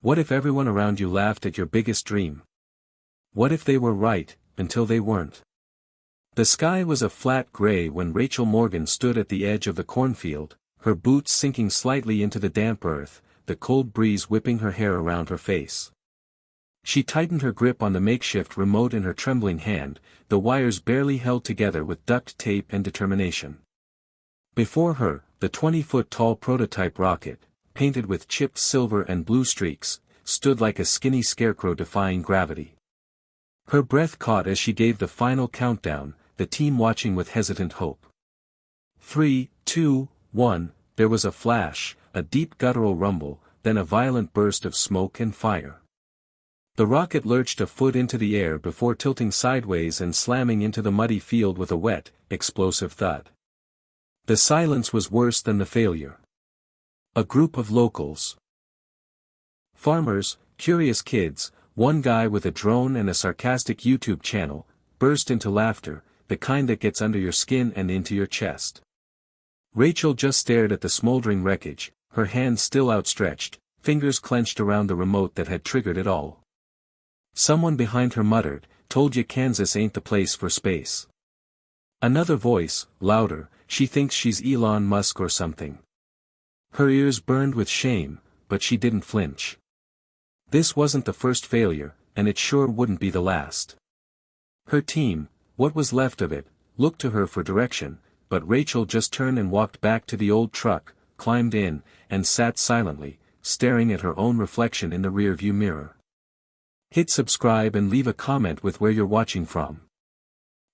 What if everyone around you laughed at your biggest dream? What if they were right, until they weren't? The sky was a flat gray when Rachel Morgan stood at the edge of the cornfield, her boots sinking slightly into the damp earth, the cold breeze whipping her hair around her face. She tightened her grip on the makeshift remote in her trembling hand, the wires barely held together with duct tape and determination. Before her, the 20-foot-tall prototype rocket, painted with chipped silver and blue streaks, stood like a skinny scarecrow defying gravity. Her breath caught as she gave the final countdown, the team watching with hesitant hope. 3, 2, 1, there was a flash, a deep guttural rumble, then a violent burst of smoke and fire. The rocket lurched a foot into the air before tilting sideways and slamming into the muddy field with a wet, explosive thud. The silence was worse than the failure. A group of locals. Farmers, curious kids, one guy with a drone and a sarcastic YouTube channel, burst into laughter, the kind that gets under your skin and into your chest. Rachel just stared at the smoldering wreckage, her hands still outstretched, fingers clenched around the remote that had triggered it all. Someone behind her muttered, "Told you Kansas ain't the place for space." Another voice, louder, "She thinks she's Elon Musk or something." Her ears burned with shame, but she didn't flinch. This wasn't the first failure, and it sure wouldn't be the last. Her team, what was left of it, looked to her for direction, but Rachel just turned and walked back to the old truck, climbed in, and sat silently, staring at her own reflection in the rearview mirror. Hit subscribe and leave a comment with where you're watching from.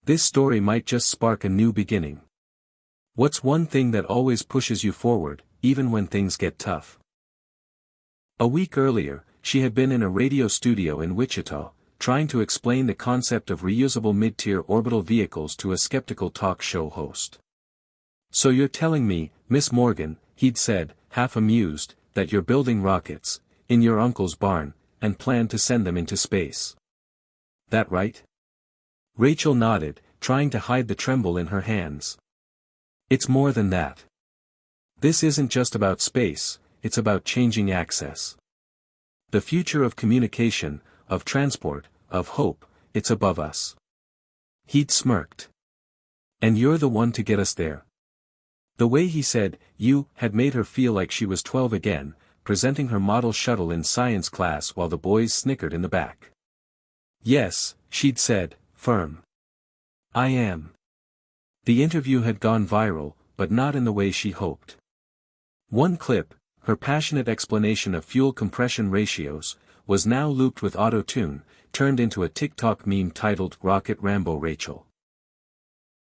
This story might just spark a new beginning. What's one thing that always pushes you forward, even when things get tough? A week earlier, she had been in a radio studio in Wichita, trying to explain the concept of reusable mid-tier orbital vehicles to a skeptical talk show host. "So you're telling me, Miss Morgan," he'd said, half amused, "that you're building rockets, in your uncle's barn, and plan to send them into space. That right?" Rachel nodded, trying to hide the tremble in her hands. "It's more than that. This isn't just about space, it's about changing access. The future of communication, of transport, of hope, it's above us." He'd smirked. "And you're the one to get us there." The way he said, "you," had made her feel like she was 12 again, presenting her model shuttle in science class while the boys snickered in the back. "Yes," she'd said, firm. "I am." The interview had gone viral, but not in the way she hoped. One clip, her passionate explanation of fuel compression ratios, was now looped with auto-tune, turned into a TikTok meme titled "Rocket Rambo Rachel."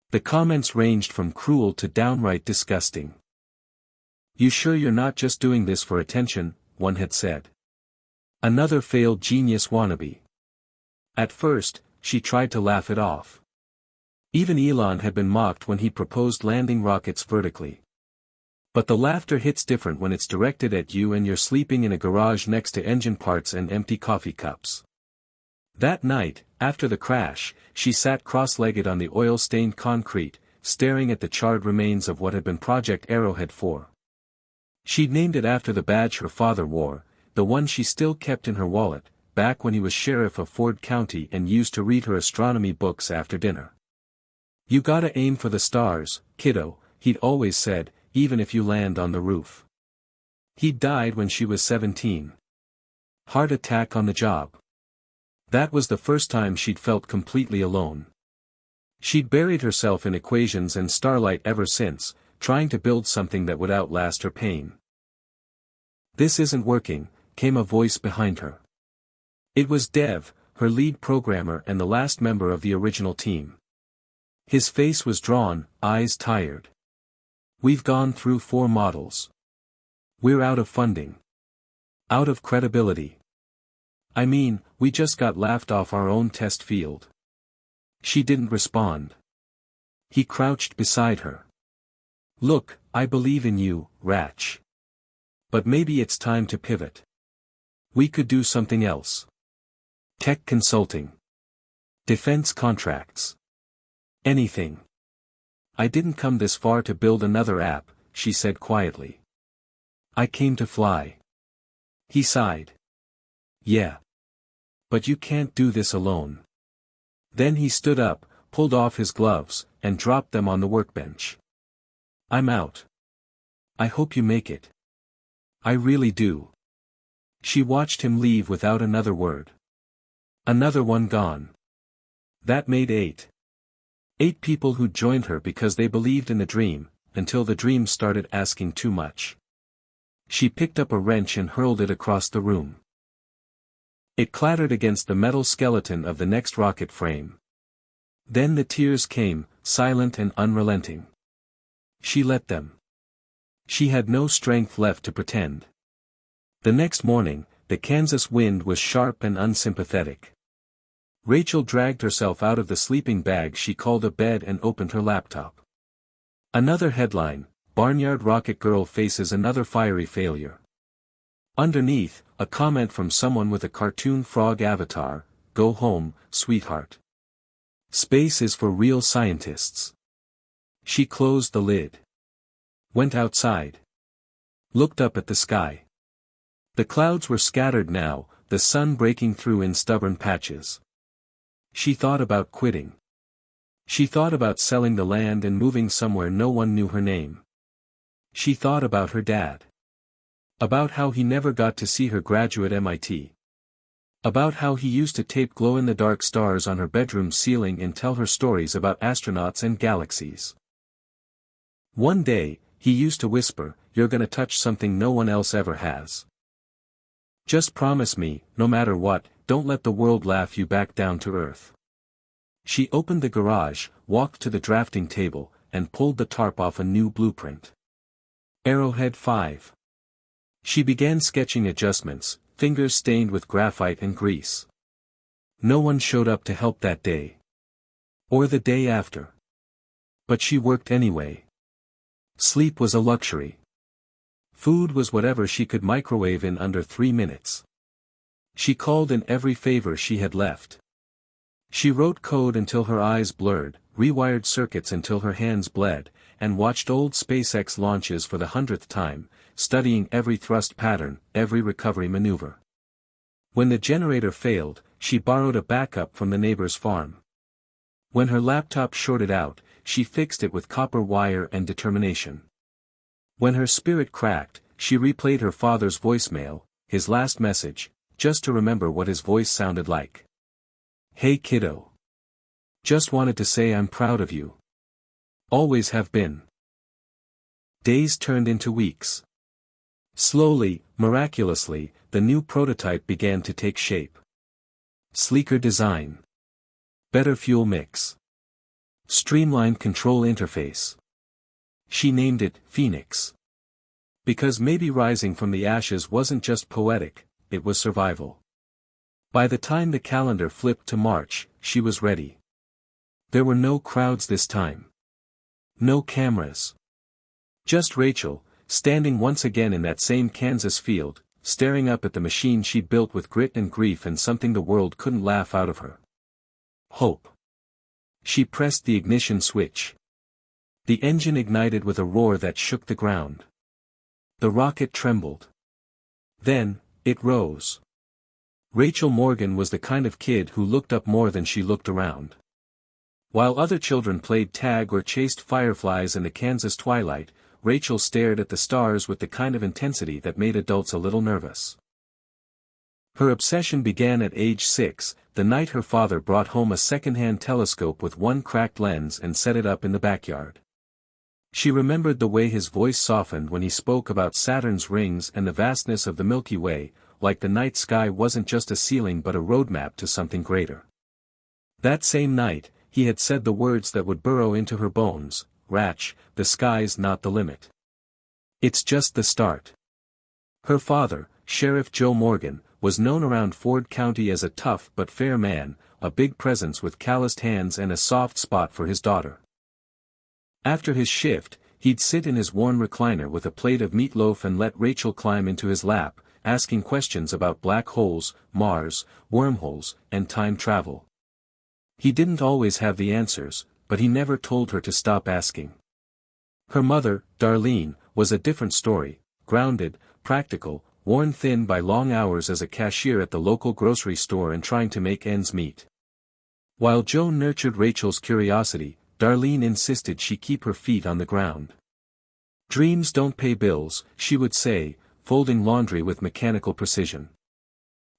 The comments ranged from cruel to downright disgusting. "You sure you're not just doing this for attention?" one had said. Another failed genius wannabe. At first, she tried to laugh it off. Even Elon had been mocked when he proposed landing rockets vertically. But the laughter hits different when it's directed at you and you're sleeping in a garage next to engine parts and empty coffee cups. That night, after the crash, she sat cross-legged on the oil-stained concrete, staring at the charred remains of what had been Project Arrowhead 4. She'd named it after the badge her father wore, the one she still kept in her wallet, back when he was sheriff of Ford County and used to read her astronomy books after dinner. "You gotta aim for the stars, kiddo," he'd always said, "even if you land on the roof." He died when she was 17. Heart attack on the job. That was the first time she'd felt completely alone. She'd buried herself in equations and starlight ever since, trying to build something that would outlast her pain. "This isn't working," came a voice behind her. It was Dev, her lead programmer and the last member of the original team. His face was drawn, eyes tired. "We've gone through 4 models. We're out of funding. Out of credibility. I mean, we just got laughed off our own test field." She didn't respond. He crouched beside her. "Look, I believe in you, Rach. But maybe it's time to pivot. We could do something else. Tech consulting. Defense contracts. Anything. I didn't come this far to build another app," she said quietly. "I came to fly." He sighed. Yeah. But you can't do this alone. Then he stood up, pulled off his gloves, and dropped them on the workbench. I'm out. I hope you make it. I really do. She watched him leave without another word. Another one gone. That made 8. 8 people who joined her because they believed in the dream, until the dream started asking too much. She picked up a wrench and hurled it across the room. It clattered against the metal skeleton of the next rocket frame. Then the tears came, silent and unrelenting. She let them. She had no strength left to pretend. The next morning, the Kansas wind was sharp and unsympathetic. Rachel dragged herself out of the sleeping bag she called a bed and opened her laptop. Another headline, Barnyard Rocket Girl Faces Another Fiery Failure. Underneath, a comment from someone with a cartoon frog avatar, "Go home, sweetheart. Space is for real scientists." She closed the lid. Went outside. Looked up at the sky. The clouds were scattered now, the sun breaking through in stubborn patches. She thought about quitting. She thought about selling the land and moving somewhere no one knew her name. She thought about her dad. About how he never got to see her graduate MIT. About how he used to tape glow-in-the-dark stars on her bedroom ceiling and tell her stories about astronauts and galaxies. One day, he used to whisper, "You're gonna touch something no one else ever has. Just promise me, no matter what, don't let the world laugh you back down to earth." She opened the garage, walked to the drafting table, and pulled the tarp off a new blueprint. Arrowhead 5. She began sketching adjustments, fingers stained with graphite and grease. No one showed up to help that day. Or the day after. But she worked anyway. Sleep was a luxury. Food was whatever she could microwave in under 3 minutes. She called in every favor she had left. She wrote code until her eyes blurred, rewired circuits until her hands bled, and watched old SpaceX launches for the 100th time, studying every thrust pattern, every recovery maneuver. When the generator failed, she borrowed a backup from the neighbor's farm. When her laptop shorted out, she fixed it with copper wire and determination. When her spirit cracked, she replayed her father's voicemail, his last message, just to remember what his voice sounded like. "Hey kiddo. Just wanted to say I'm proud of you. Always have been." Days turned into weeks. Slowly, miraculously, the new prototype began to take shape. Sleeker design. Better fuel mix. Streamlined control interface. She named it Phoenix. Because maybe rising from the ashes wasn't just poetic, it was survival. By the time the calendar flipped to March, she was ready. There were no crowds this time. No cameras. Just Rachel, standing once again in that same Kansas field, staring up at the machine she'd built with grit and grief and something the world couldn't laugh out of her. Hope. She pressed the ignition switch. The engine ignited with a roar that shook the ground. The rocket trembled. Then, it rose. Rachel Morgan was the kind of kid who looked up more than she looked around. While other children played tag or chased fireflies in the Kansas twilight, Rachel stared at the stars with the kind of intensity that made adults a little nervous. Her obsession began at age 6, the night her father brought home a second-hand telescope with one cracked lens and set it up in the backyard. She remembered the way his voice softened when he spoke about Saturn's rings and the vastness of the Milky Way, like the night sky wasn't just a ceiling but a roadmap to something greater. That same night, he had said the words that would burrow into her bones, "Rach, the sky's not the limit. It's just the start." Her father, Sheriff Joe Morgan, was known around Ford County as a tough but fair man, a big presence with calloused hands and a soft spot for his daughter. After his shift, he'd sit in his worn recliner with a plate of meatloaf and let Rachel climb into his lap, asking questions about black holes, Mars, wormholes, and time travel. He didn't always have the answers, but he never told her to stop asking. Her mother, Darlene, was a different story, grounded, practical, worn thin by long hours as a cashier at the local grocery store and trying to make ends meet. While Joe nurtured Rachel's curiosity, Darlene insisted she keep her feet on the ground. "Dreams don't pay bills," she would say, folding laundry with mechanical precision.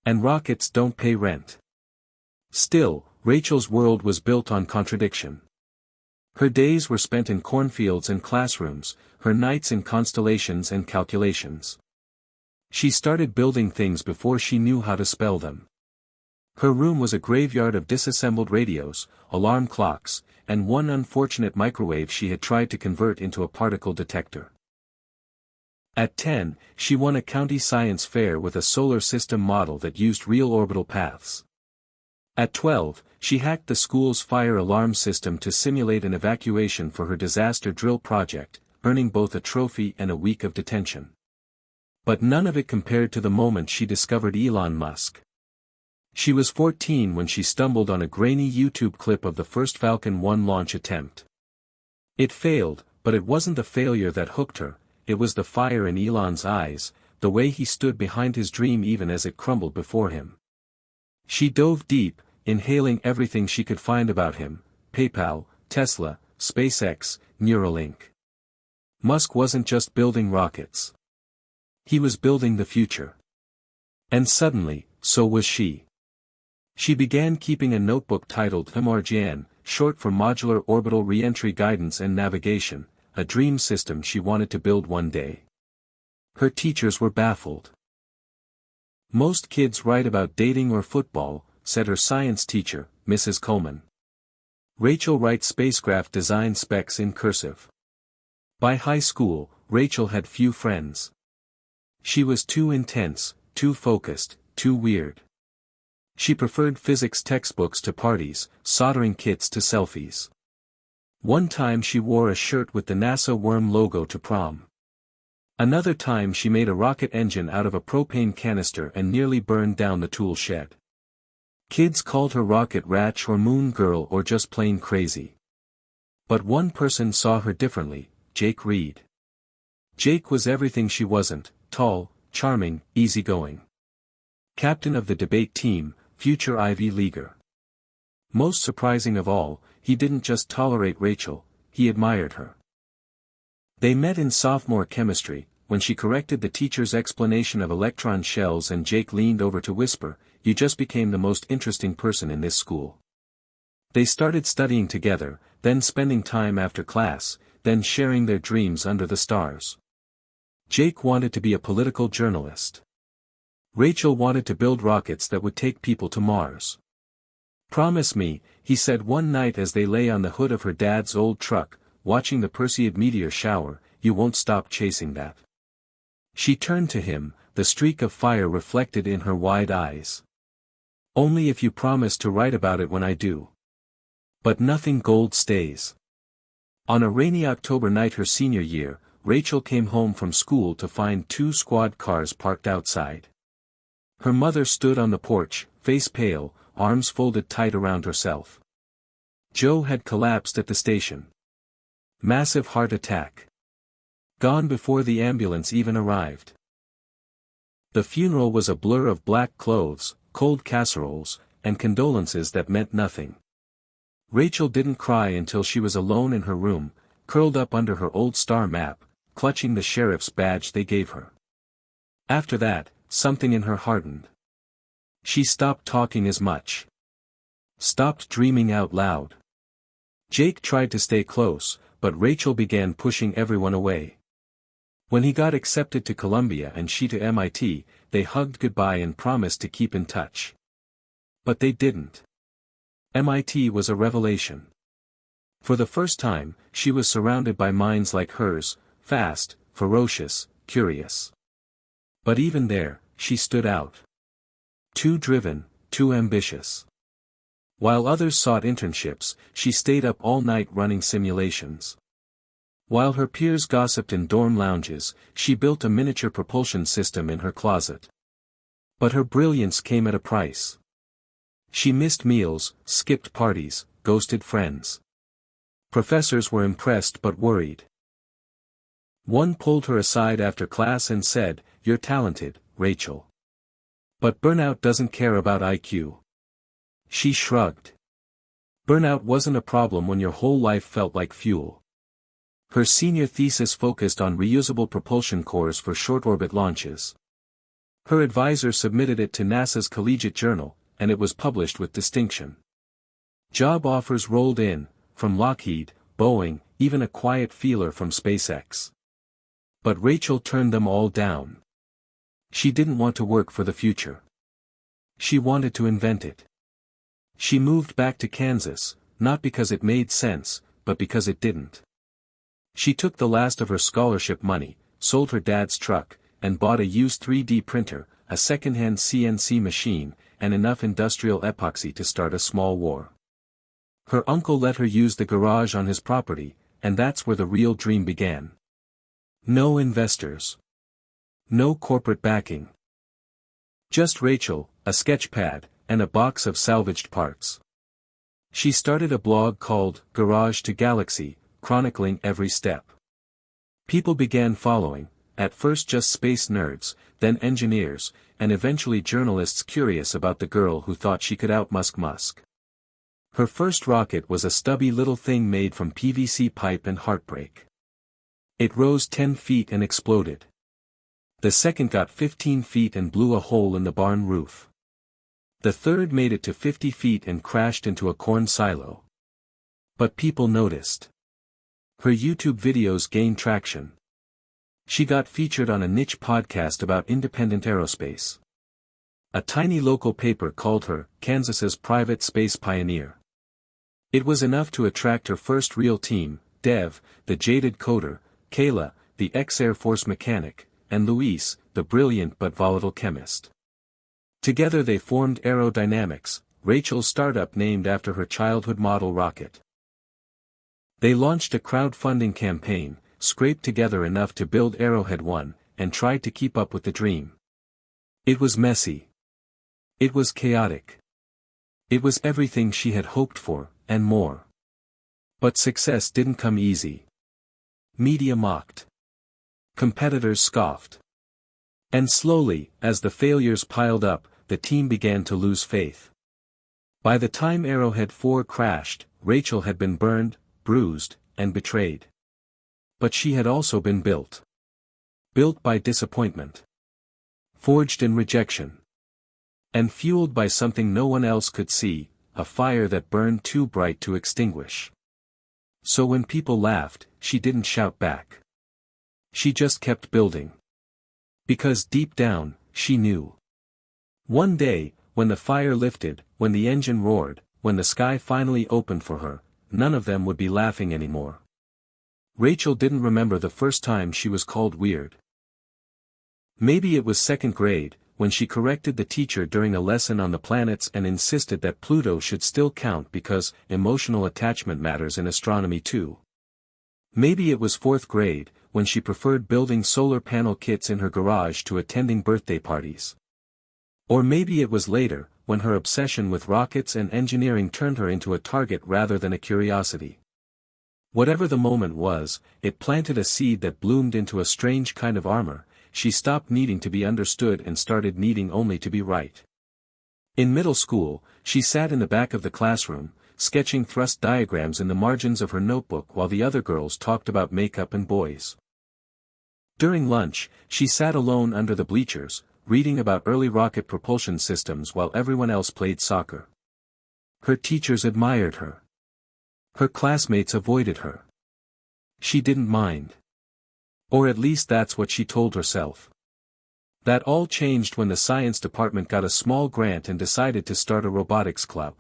"And rockets don't pay rent." Still, Rachel's world was built on contradiction. Her days were spent in cornfields and classrooms, her nights in constellations and calculations. She started building things before she knew how to spell them. Her room was a graveyard of disassembled radios, alarm clocks, and one unfortunate microwave she had tried to convert into a particle detector. At 10, she won a county science fair with a solar system model that used real orbital paths. At 12, she hacked the school's fire alarm system to simulate an evacuation for her disaster drill project, earning both a trophy and a week of detention. But none of it compared to the moment she discovered Elon Musk. She was 14 when she stumbled on a grainy YouTube clip of the first Falcon 1 launch attempt. It failed, but it wasn't the failure that hooked her, it was the fire in Elon's eyes, the way he stood behind his dream even as it crumbled before him. She dove deep, inhaling everything she could find about him: PayPal, Tesla, SpaceX, Neuralink. Musk wasn't just building rockets. He was building the future. And suddenly, so was she. She began keeping a notebook titled MRGN, short for Modular Orbital Reentry Guidance and Navigation, a dream system she wanted to build one day. Her teachers were baffled. "Most kids write about dating or football," said her science teacher, Mrs. Coleman. "Rachel writes spacecraft design specs in cursive." By high school, Rachel had few friends. She was too intense, too focused, too weird. She preferred physics textbooks to parties, soldering kits to selfies. One time she wore a shirt with the NASA worm logo to prom. Another time she made a rocket engine out of a propane canister and nearly burned down the tool shed. Kids called her rocket ratch or moon girl or just plain crazy. But one person saw her differently: Jake Reed. Jake was everything she wasn't: tall, charming, easygoing. Captain of the debate team, future Ivy Leaguer. Most surprising of all, he didn't just tolerate Rachel, he admired her. They met in sophomore chemistry, when she corrected the teacher's explanation of electron shells and Jake leaned over to whisper, "You just became the most interesting person in this school." They started studying together, then spending time after class, then sharing their dreams under the stars. Jake wanted to be a political journalist. Rachel wanted to build rockets that would take people to Mars. "Promise me," he said one night as they lay on the hood of her dad's old truck, watching the Perseid meteor shower, "you won't stop chasing that." She turned to him, the streak of fire reflected in her wide eyes. "Only if you promise to write about it when I do." But nothing gold stays. On a rainy October night her senior year, Rachel came home from school to find two squad cars parked outside. Her mother stood on the porch, face pale, arms folded tight around herself. Joe had collapsed at the station. Massive heart attack. Gone before the ambulance even arrived. The funeral was a blur of black clothes, cold casseroles, and condolences that meant nothing. Rachel didn't cry until she was alone in her room, curled up under her old star map, clutching the sheriff's badge they gave her. After that, something in her hardened. She stopped talking as much. Stopped dreaming out loud. Jake tried to stay close, but Rachel began pushing everyone away. When he got accepted to Columbia and she to MIT, they hugged goodbye and promised to keep in touch. But they didn't. MIT was a revelation. For the first time, she was surrounded by minds like hers, fast, ferocious, curious. But even there, she stood out. Too driven, too ambitious. While others sought internships, she stayed up all night running simulations. While her peers gossiped in dorm lounges, she built a miniature propulsion system in her closet. But her brilliance came at a price. She missed meals, skipped parties, ghosted friends. Professors were impressed but worried. One pulled her aside after class and said, "You're talented, Rachel. But burnout doesn't care about IQ." She shrugged. Burnout wasn't a problem when your whole life felt like fuel. Her senior thesis focused on reusable propulsion cores for short-orbit launches. Her advisor submitted it to NASA's collegiate journal, and it was published with distinction. Job offers rolled in, from Lockheed, Boeing, even a quiet feeler from SpaceX. But Rachel turned them all down. She didn't want to work for the future. She wanted to invent it. She moved back to Kansas, not because it made sense, but because it didn't. She took the last of her scholarship money, sold her dad's truck, and bought a used 3D printer, a second-hand CNC machine, and enough industrial epoxy to start a small war. Her uncle let her use the garage on his property, and that's where the real dream began. No investors. No corporate backing. Just Rachel, a sketch pad, and a box of salvaged parts. She started a blog called Garage to Galaxy, chronicling every step. People began following, at first just space nerds, then engineers, and eventually journalists curious about the girl who thought she could out-Musk Musk. Her first rocket was a stubby little thing made from PVC pipe and heartbreak. It rose 10 feet and exploded. The second got 15 feet and blew a hole in the barn roof. The third made it to 50 feet and crashed into a corn silo. But people noticed. Her YouTube videos gained traction. She got featured on a niche podcast about independent aerospace. A tiny local paper called her Kansas's private space pioneer. It was enough to attract her first real team, Dev, the jaded coder, Kayla, the ex-Air Force mechanic, and Luis, the brilliant but volatile chemist. Together they formed Aerodynamics, Rachel's startup named after her childhood model rocket. They launched a crowdfunding campaign, scraped together enough to build Arrowhead 1, and tried to keep up with the dream. It was messy. It was chaotic. It was everything she had hoped for, and more. But success didn't come easy. Media mocked. Competitors scoffed. And slowly, as the failures piled up, the team began to lose faith. By the time Arrowhead 4 crashed, Rachel had been burned, bruised, and betrayed. But she had also been built. Built by disappointment. Forged in rejection. And fueled by something no one else could see, a fire that burned too bright to extinguish. So when people laughed, she didn't shout back. She just kept building. Because deep down, she knew. One day, when the fire lifted, when the engine roared, when the sky finally opened for her, none of them would be laughing anymore. Rachel didn't remember the first time she was called weird. Maybe it was second grade, when she corrected the teacher during a lesson on the planets and insisted that Pluto should still count because emotional attachment matters in astronomy too. Maybe it was fourth grade, when she preferred building solar panel kits in her garage to attending birthday parties. Or maybe it was later, when her obsession with rockets and engineering turned her into a target rather than a curiosity. Whatever the moment was, it planted a seed that bloomed into a strange kind of armor. She stopped needing to be understood and started needing only to be right. In middle school, she sat in the back of the classroom, sketching thrust diagrams in the margins of her notebook while the other girls talked about makeup and boys. During lunch, she sat alone under the bleachers, reading about early rocket propulsion systems while everyone else played soccer. Her teachers admired her. Her classmates avoided her. She didn't mind. Or at least that's what she told herself. That all changed when the science department got a small grant and decided to start a robotics club.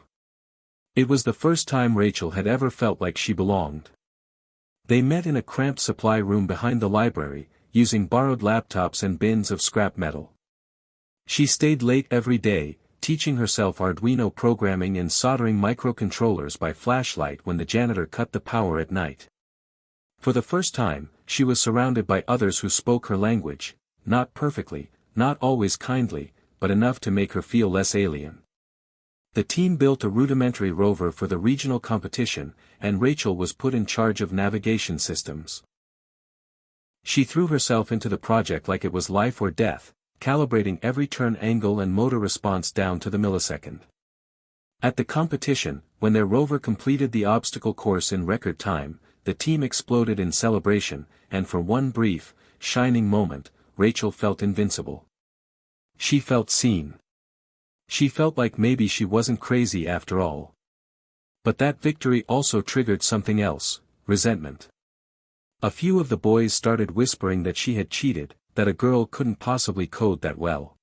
It was the first time Rachel had ever felt like she belonged. They met in a cramped supply room behind the library, using borrowed laptops and bins of scrap metal. She stayed late every day, teaching herself Arduino programming and soldering microcontrollers by flashlight when the janitor cut the power at night. For the first time, she was surrounded by others who spoke her language, not perfectly, not always kindly, but enough to make her feel less alien. The team built a rudimentary rover for the regional competition, and Rachel was put in charge of navigation systems. She threw herself into the project like it was life or death, calibrating every turn angle and motor response down to the millisecond. At the competition, when their rover completed the obstacle course in record time, the team exploded in celebration, and for one brief, shining moment, Rachel felt invincible. She felt seen. She felt like maybe she wasn't crazy after all. But that victory also triggered something else: resentment. A few of the boys started whispering that she had cheated, that a girl couldn't possibly code that well.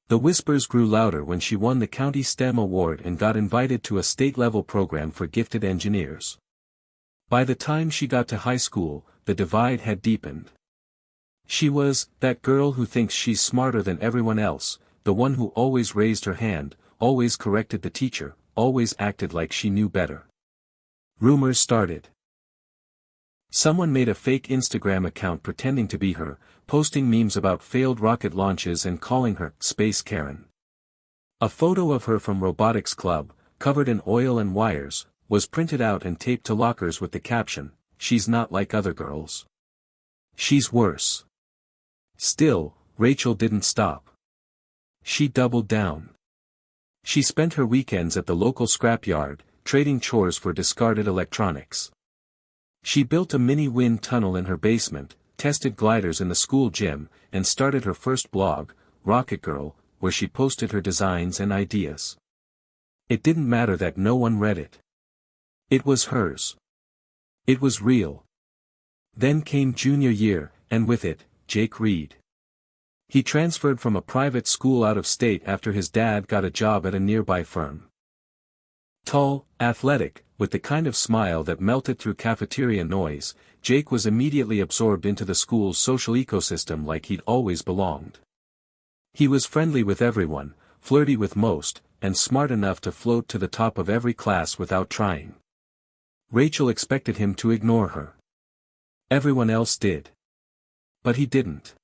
The whispers grew louder when she won the county STEM award and got invited to a state-level program for gifted engineers. By the time she got to high school, the divide had deepened. She was that girl who thinks she's smarter than everyone else, the one who always raised her hand, always corrected the teacher, always acted like she knew better. Rumors started. Someone made a fake Instagram account pretending to be her, posting memes about failed rocket launches and calling her Space Karen. A photo of her from Robotics Club, covered in oil and wires, was printed out and taped to lockers with the caption, "She's not like other girls. She's worse." Still, Rachel didn't stop. She doubled down. She spent her weekends at the local scrapyard, trading chores for discarded electronics. She built a mini wind tunnel in her basement, tested gliders in the school gym, and started her first blog, Rocket Girl, where she posted her designs and ideas. It didn't matter that no one read it. It was hers. It was real. Then came junior year, and with it, Jake Reed. He transferred from a private school out of state after his dad got a job at a nearby firm. Tall, athletic, with the kind of smile that melted through cafeteria noise, Jake was immediately absorbed into the school's social ecosystem like he'd always belonged. He was friendly with everyone, flirty with most, and smart enough to float to the top of every class without trying. Rachel expected him to ignore her. Everyone else did. But he didn't.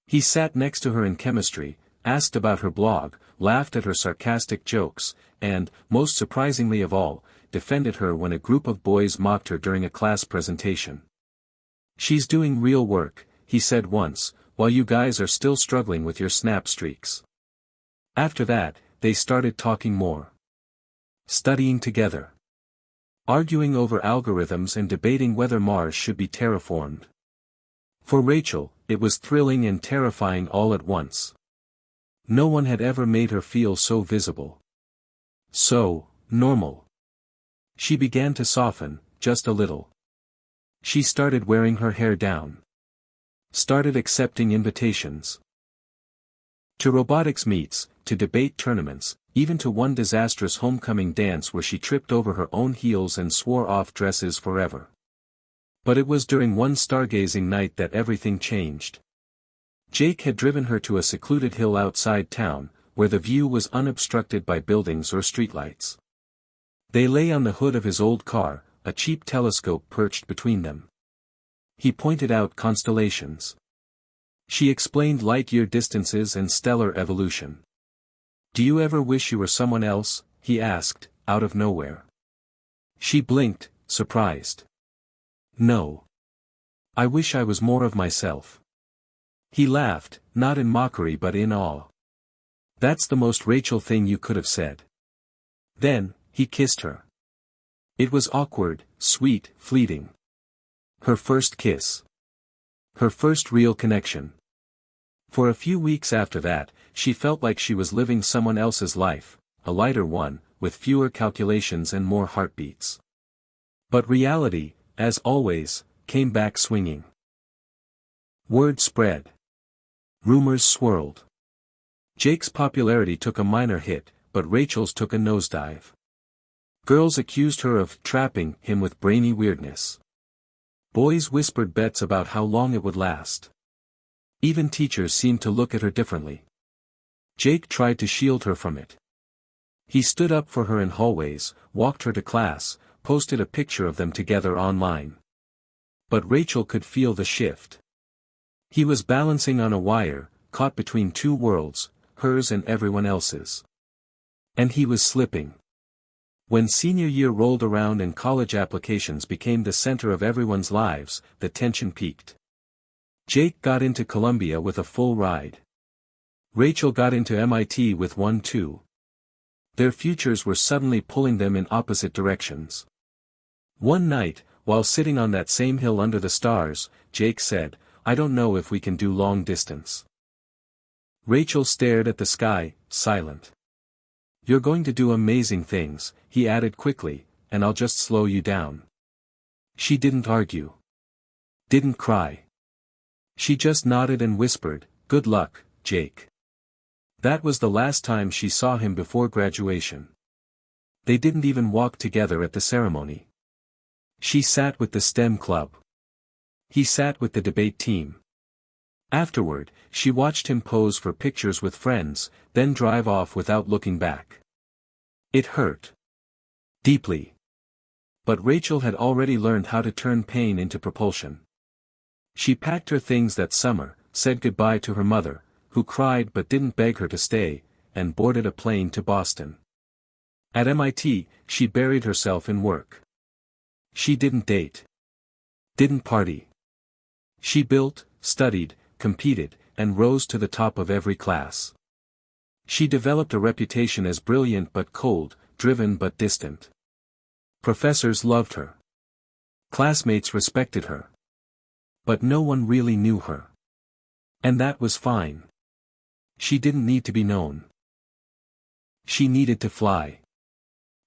He sat next to her in chemistry, asked about her blog, laughed at her sarcastic jokes, and, most surprisingly of all, defended her when a group of boys mocked her during a class presentation. "She's doing real work," he said once, "while you guys are still struggling with your snap streaks." After that, they started talking more. Studying together. Arguing over algorithms and debating whether Mars should be terraformed. For Rachel, it was thrilling and terrifying all at once. No one had ever made her feel so visible. So normal. She began to soften, just a little. She started wearing her hair down. Started accepting invitations. To robotics meets, to debate tournaments, even to one disastrous homecoming dance where she tripped over her own heels and swore off dresses forever. But it was during one stargazing night that everything changed. Jake had driven her to a secluded hill outside town, where the view was unobstructed by buildings or streetlights. They lay on the hood of his old car, a cheap telescope perched between them. He pointed out constellations. She explained light-year distances and stellar evolution. "Do you ever wish you were someone else?" he asked, out of nowhere. She blinked, surprised. "No. I wish I was more of myself." He laughed, not in mockery but in awe. "That's the most Rachel thing you could have said." Then, he kissed her. It was awkward, sweet, fleeting. Her first kiss. Her first real connection. For a few weeks after that, she felt like she was living someone else's life, a lighter one, with fewer calculations and more heartbeats. But reality, as always, came back swinging. Word spread. Rumors swirled. Jake's popularity took a minor hit, but Rachel's took a nosedive. Girls accused her of trapping him with brainy weirdness. Boys whispered bets about how long it would last. Even teachers seemed to look at her differently. Jake tried to shield her from it. He stood up for her in hallways, walked her to class, posted a picture of them together online. But Rachel could feel the shift. He was balancing on a wire, caught between two worlds, hers and everyone else's. And he was slipping. When senior year rolled around and college applications became the center of everyone's lives, the tension peaked. Jake got into Columbia with a full ride. Rachel got into MIT with one too. Their futures were suddenly pulling them in opposite directions. One night, while sitting on that same hill under the stars, Jake said, "I don't know if we can do long distance." Rachel stared at the sky, silent. "You're going to do amazing things," he added quickly, "and I'll just slow you down." She didn't argue. Didn't cry. She just nodded and whispered, "Good luck, Jake." That was the last time she saw him before graduation. They didn't even walk together at the ceremony. She sat with the STEM club. He sat with the debate team. Afterward, she watched him pose for pictures with friends, then drive off without looking back. It hurt. Deeply. But Rachel had already learned how to turn pain into propulsion. She packed her things that summer, said goodbye to her mother, who cried but didn't beg her to stay, and boarded a plane to Boston. At MIT, she buried herself in work. She didn't date. Didn't party. She built, studied, competed, and rose to the top of every class. She developed a reputation as brilliant but cold, driven but distant. Professors loved her. Classmates respected her. But no one really knew her. And that was fine. She didn't need to be known. She needed to fly.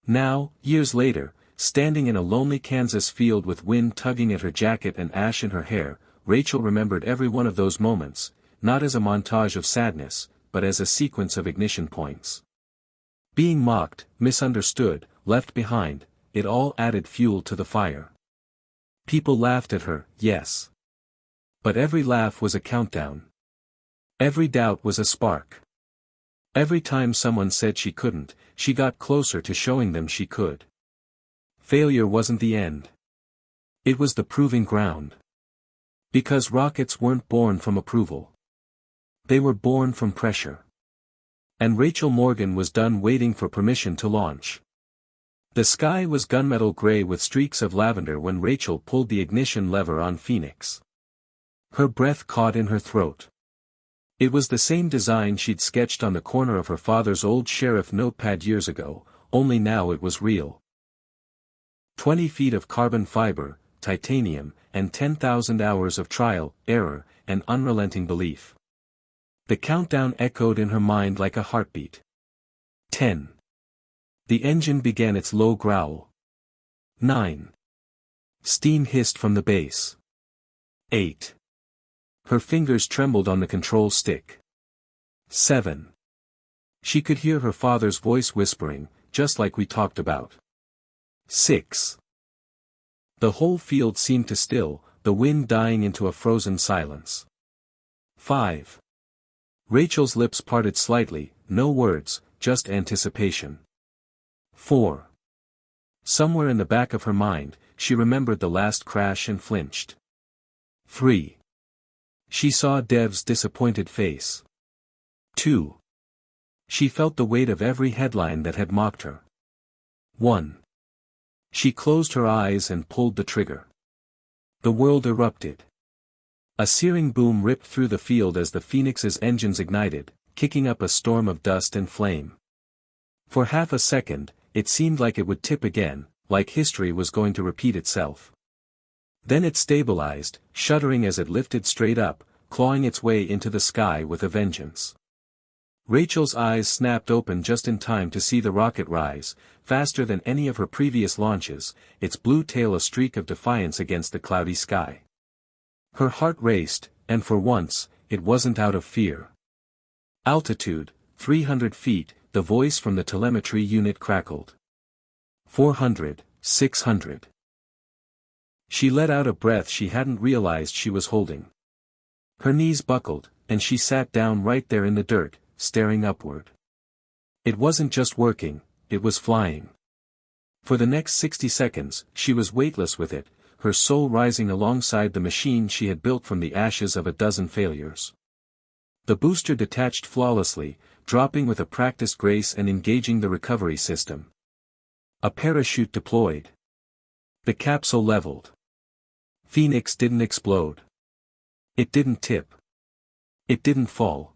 Now, years later, standing in a lonely Kansas field with wind tugging at her jacket and ash in her hair, Rachel remembered every one of those moments, not as a montage of sadness, but as a sequence of ignition points. Being mocked, misunderstood, left behind, it all added fuel to the fire. People laughed at her, yes. But every laugh was a countdown. Every doubt was a spark. Every time someone said she couldn't, she got closer to showing them she could. Failure wasn't the end. It was the proving ground. Because rockets weren't born from approval. They were born from pressure. And Rachel Morgan was done waiting for permission to launch. The sky was gunmetal gray with streaks of lavender when Rachel pulled the ignition lever on Phoenix. Her breath caught in her throat. It was the same design she'd sketched on the corner of her father's old sheriff notepad years ago, only now it was real. 20 feet of carbon fiber, titanium, and 10,000 hours of trial, error, and unrelenting belief. The countdown echoed in her mind like a heartbeat. 10. The engine began its low growl. 9. Steam hissed from the base. 8. Her fingers trembled on the control stick. 7. She could hear her father's voice whispering, just like we talked about. 6. The whole field seemed to still, the wind dying into a frozen silence. 5. Rachel's lips parted slightly, no words, just anticipation. 4. Somewhere in the back of her mind, she remembered the last crash and flinched. 3. She saw Dev's disappointed face. 2. She felt the weight of every headline that had mocked her. 1. She closed her eyes and pulled the trigger. The world erupted. A searing boom ripped through the field as the Phoenix's engines ignited, kicking up a storm of dust and flame. For half a second, it seemed like it would tip again, like history was going to repeat itself. Then it stabilized, shuddering as it lifted straight up, clawing its way into the sky with a vengeance. Rachel's eyes snapped open just in time to see the rocket rise, faster than any of her previous launches, its blue tail a streak of defiance against the cloudy sky. Her heart raced, and for once, it wasn't out of fear. Altitude, 300 feet, the voice from the telemetry unit crackled. 400, 600. She let out a breath she hadn't realized she was holding. Her knees buckled, and she sat down right there in the dirt, staring upward. It wasn't just working, it was flying. For the next 60 seconds, she was weightless with it, her soul rising alongside the machine she had built from the ashes of a dozen failures. The booster detached flawlessly, dropping with a practiced grace and engaging the recovery system. A parachute deployed. The capsule leveled. Phoenix didn't explode. It didn't tip. It didn't fall.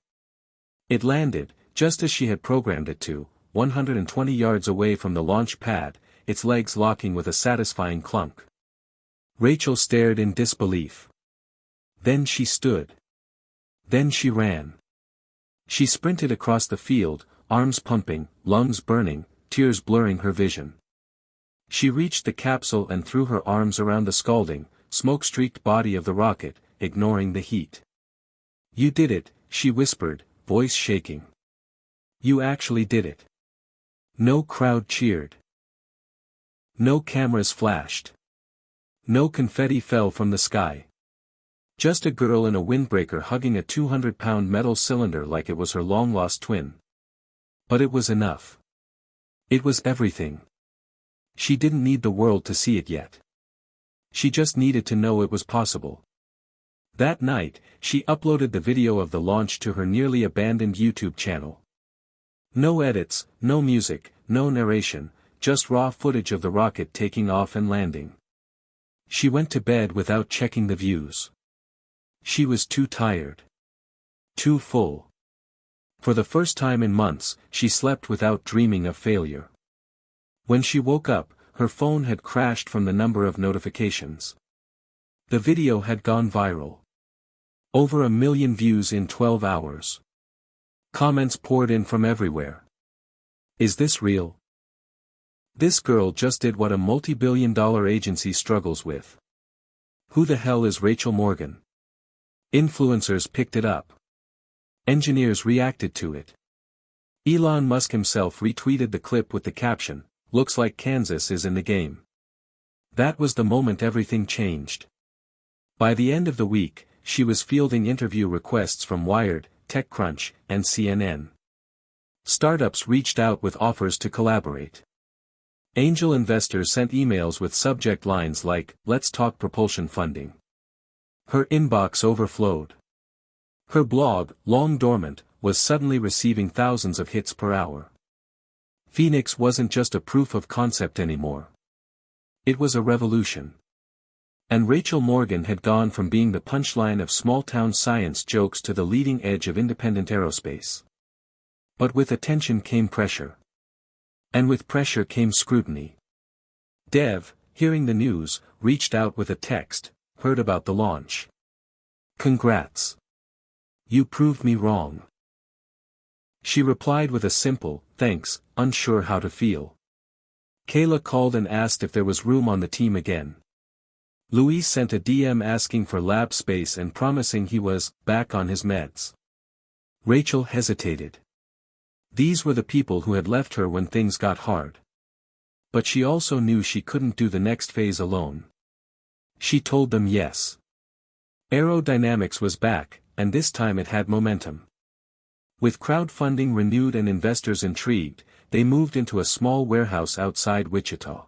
It landed, just as she had programmed it to, 120 yards away from the launch pad, its legs locking with a satisfying clunk. Rachel stared in disbelief. Then she stood. Then she ran. She sprinted across the field, arms pumping, lungs burning, tears blurring her vision. She reached the capsule and threw her arms around the scalding, smoke-streaked body of the rocket, ignoring the heat. "You did it," she whispered, voice shaking. "You actually did it." No crowd cheered. No cameras flashed. No confetti fell from the sky. Just a girl in a windbreaker hugging a 200-pound metal cylinder like it was her long-lost twin. But it was enough. It was everything. She didn't need the world to see it yet. She just needed to know it was possible. That night, she uploaded the video of the launch to her nearly abandoned YouTube channel. No edits, no music, no narration, just raw footage of the rocket taking off and landing. She went to bed without checking the views. She was too tired. Too full. For the first time in months, she slept without dreaming of failure. When she woke up, her phone had crashed from the number of notifications. The video had gone viral. Over 1 million views in 12 hours. Comments poured in from everywhere. Is this real? This girl just did what a multi-billion-dollar agency struggles with. Who the hell is Rachel Morgan? Influencers picked it up. Engineers reacted to it. Elon Musk himself retweeted the clip with the caption, "Looks like Kansas is in the game." That was the moment everything changed. By the end of the week, she was fielding interview requests from Wired, TechCrunch, and CNN. Startups reached out with offers to collaborate. Angel investors sent emails with subject lines like, "Let's talk propulsion funding." Her inbox overflowed. Her blog, long dormant, was suddenly receiving thousands of hits per hour. Phoenix wasn't just a proof of concept anymore. It was a revolution. And Rachel Morgan had gone from being the punchline of small-town science jokes to the leading edge of independent aerospace. But with attention came pressure. And with pressure came scrutiny. Dev, hearing the news, reached out with a text, "Heard about the launch. Congrats. You proved me wrong." She replied with a simple, "Thanks, unsure how to feel." Kayla called and asked if there was room on the team again. Luis sent a DM asking for lab space and promising he was back on his meds. Rachel hesitated. These were the people who had left her when things got hard. But she also knew she couldn't do the next phase alone. She told them yes. Aerodynamics was back, and this time it had momentum. With crowdfunding renewed and investors intrigued, they moved into a small warehouse outside Wichita.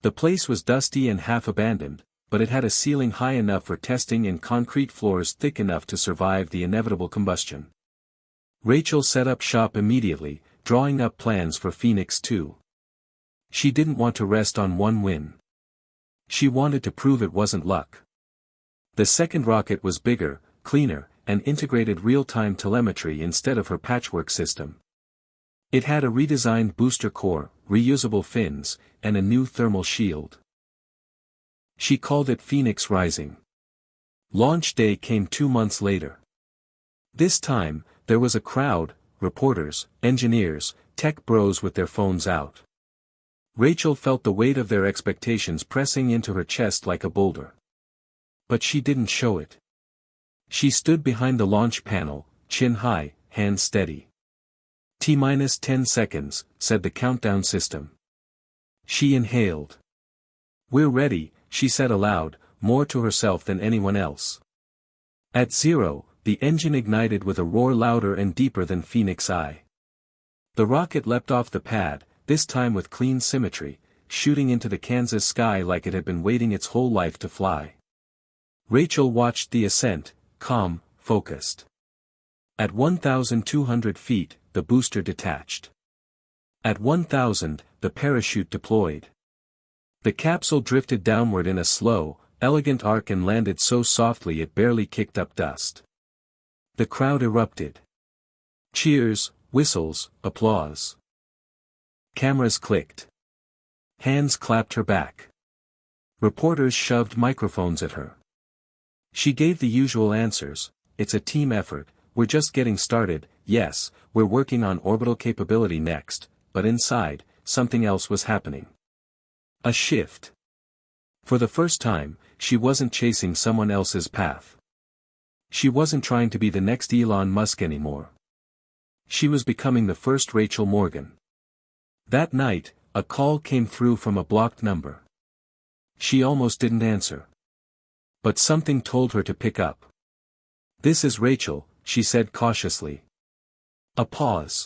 The place was dusty and half-abandoned, but it had a ceiling high enough for testing and concrete floors thick enough to survive the inevitable combustion. Rachel set up shop immediately, drawing up plans for Phoenix 2. She didn't want to rest on one win. She wanted to prove it wasn't luck. The second rocket was bigger, cleaner, and integrated real-time telemetry instead of her patchwork system. It had a redesigned booster core, reusable fins, and a new thermal shield. She called it Phoenix Rising. Launch day came 2 months later. This time, there was a crowd, reporters, engineers, tech bros with their phones out. Rachel felt the weight of their expectations pressing into her chest like a boulder. But she didn't show it. She stood behind the launch panel, chin high, hands steady. "T-10 seconds," said the countdown system. She inhaled. "We're ready," she said aloud, more to herself than anyone else. At 0, the engine ignited with a roar louder and deeper than Phoenix Eye. The rocket leapt off the pad, this time with clean symmetry, shooting into the Kansas sky like it had been waiting its whole life to fly. Rachel watched the ascent, calm, focused. At 1,200 feet, the booster detached. At 1,000, the parachute deployed. The capsule drifted downward in a slow, elegant arc and landed so softly it barely kicked up dust. The crowd erupted. Cheers, whistles, applause. Cameras clicked. Hands clapped her back. Reporters shoved microphones at her. She gave the usual answers: it's a team effort, we're just getting started, yes, we're working on orbital capability next, but inside, something else was happening. A shift. For the first time, she wasn't chasing someone else's path. She wasn't trying to be the next Elon Musk anymore. She was becoming the first Rachel Morgan. That night, a call came through from a blocked number. She almost didn't answer. But something told her to pick up. "This is Rachel," she said cautiously. A pause.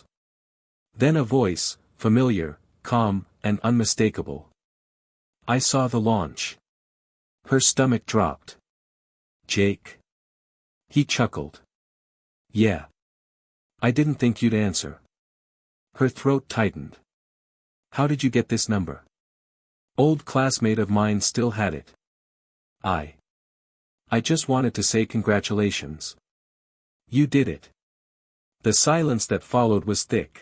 Then a voice, familiar, calm, and unmistakable. "I saw the launch." Her stomach dropped. "Jake?" He chuckled. "Yeah. I didn't think you'd answer." Her throat tightened. "How did you get this number?" "Old classmate of mine still had it." I just wanted to say congratulations." "You did it." The silence that followed was thick.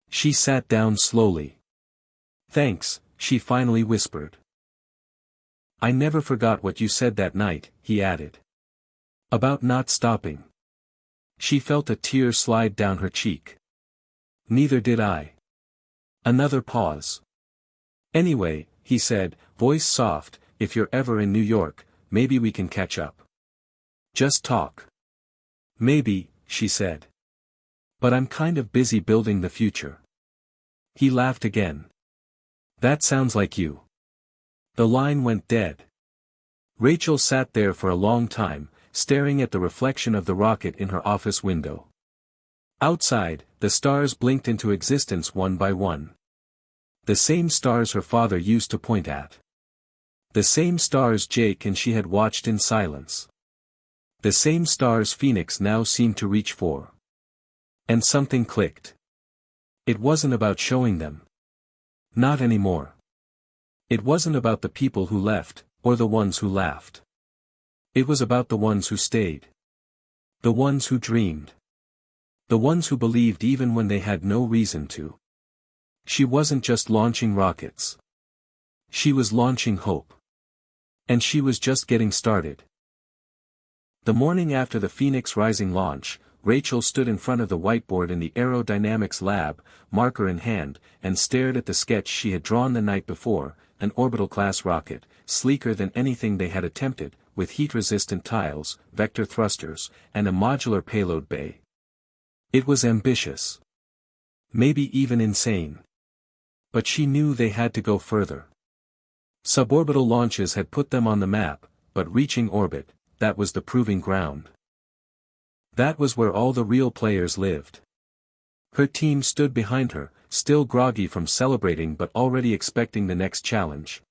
She sat down slowly. "Thanks," she finally whispered. "I never forgot what you said that night," he added. "About not stopping." She felt a tear slide down her cheek. "Neither did I." Another pause. "Anyway," he said, voice soft, "if you're ever in New York, maybe we can catch up. Just talk." "Maybe," she said. "But I'm kind of busy building the future." He laughed again. "That sounds like you." The line went dead. Rachel sat there for a long time, staring at the reflection of the rocket in her office window. Outside, the stars blinked into existence one by one. The same stars her father used to point at. The same stars Jake and she had watched in silence. The same stars Phoenix now seemed to reach for. And something clicked. It wasn't about showing them. Not anymore. It wasn't about the people who left, or the ones who laughed. It was about the ones who stayed. The ones who dreamed. The ones who believed even when they had no reason to. She wasn't just launching rockets. She was launching hope. And she was just getting started. The morning after the Phoenix Rising launch, Rachel stood in front of the whiteboard in the aerodynamics lab, marker in hand, and stared at the sketch she had drawn the night before: an orbital-class rocket, sleeker than anything they had attempted, with heat-resistant tiles, vector thrusters, and a modular payload bay. It was ambitious. Maybe even insane. But she knew they had to go further. Suborbital launches had put them on the map, but reaching orbit, that was the proving ground. That was where all the real players lived. Her team stood behind her, still groggy from celebrating but already expecting the next challenge.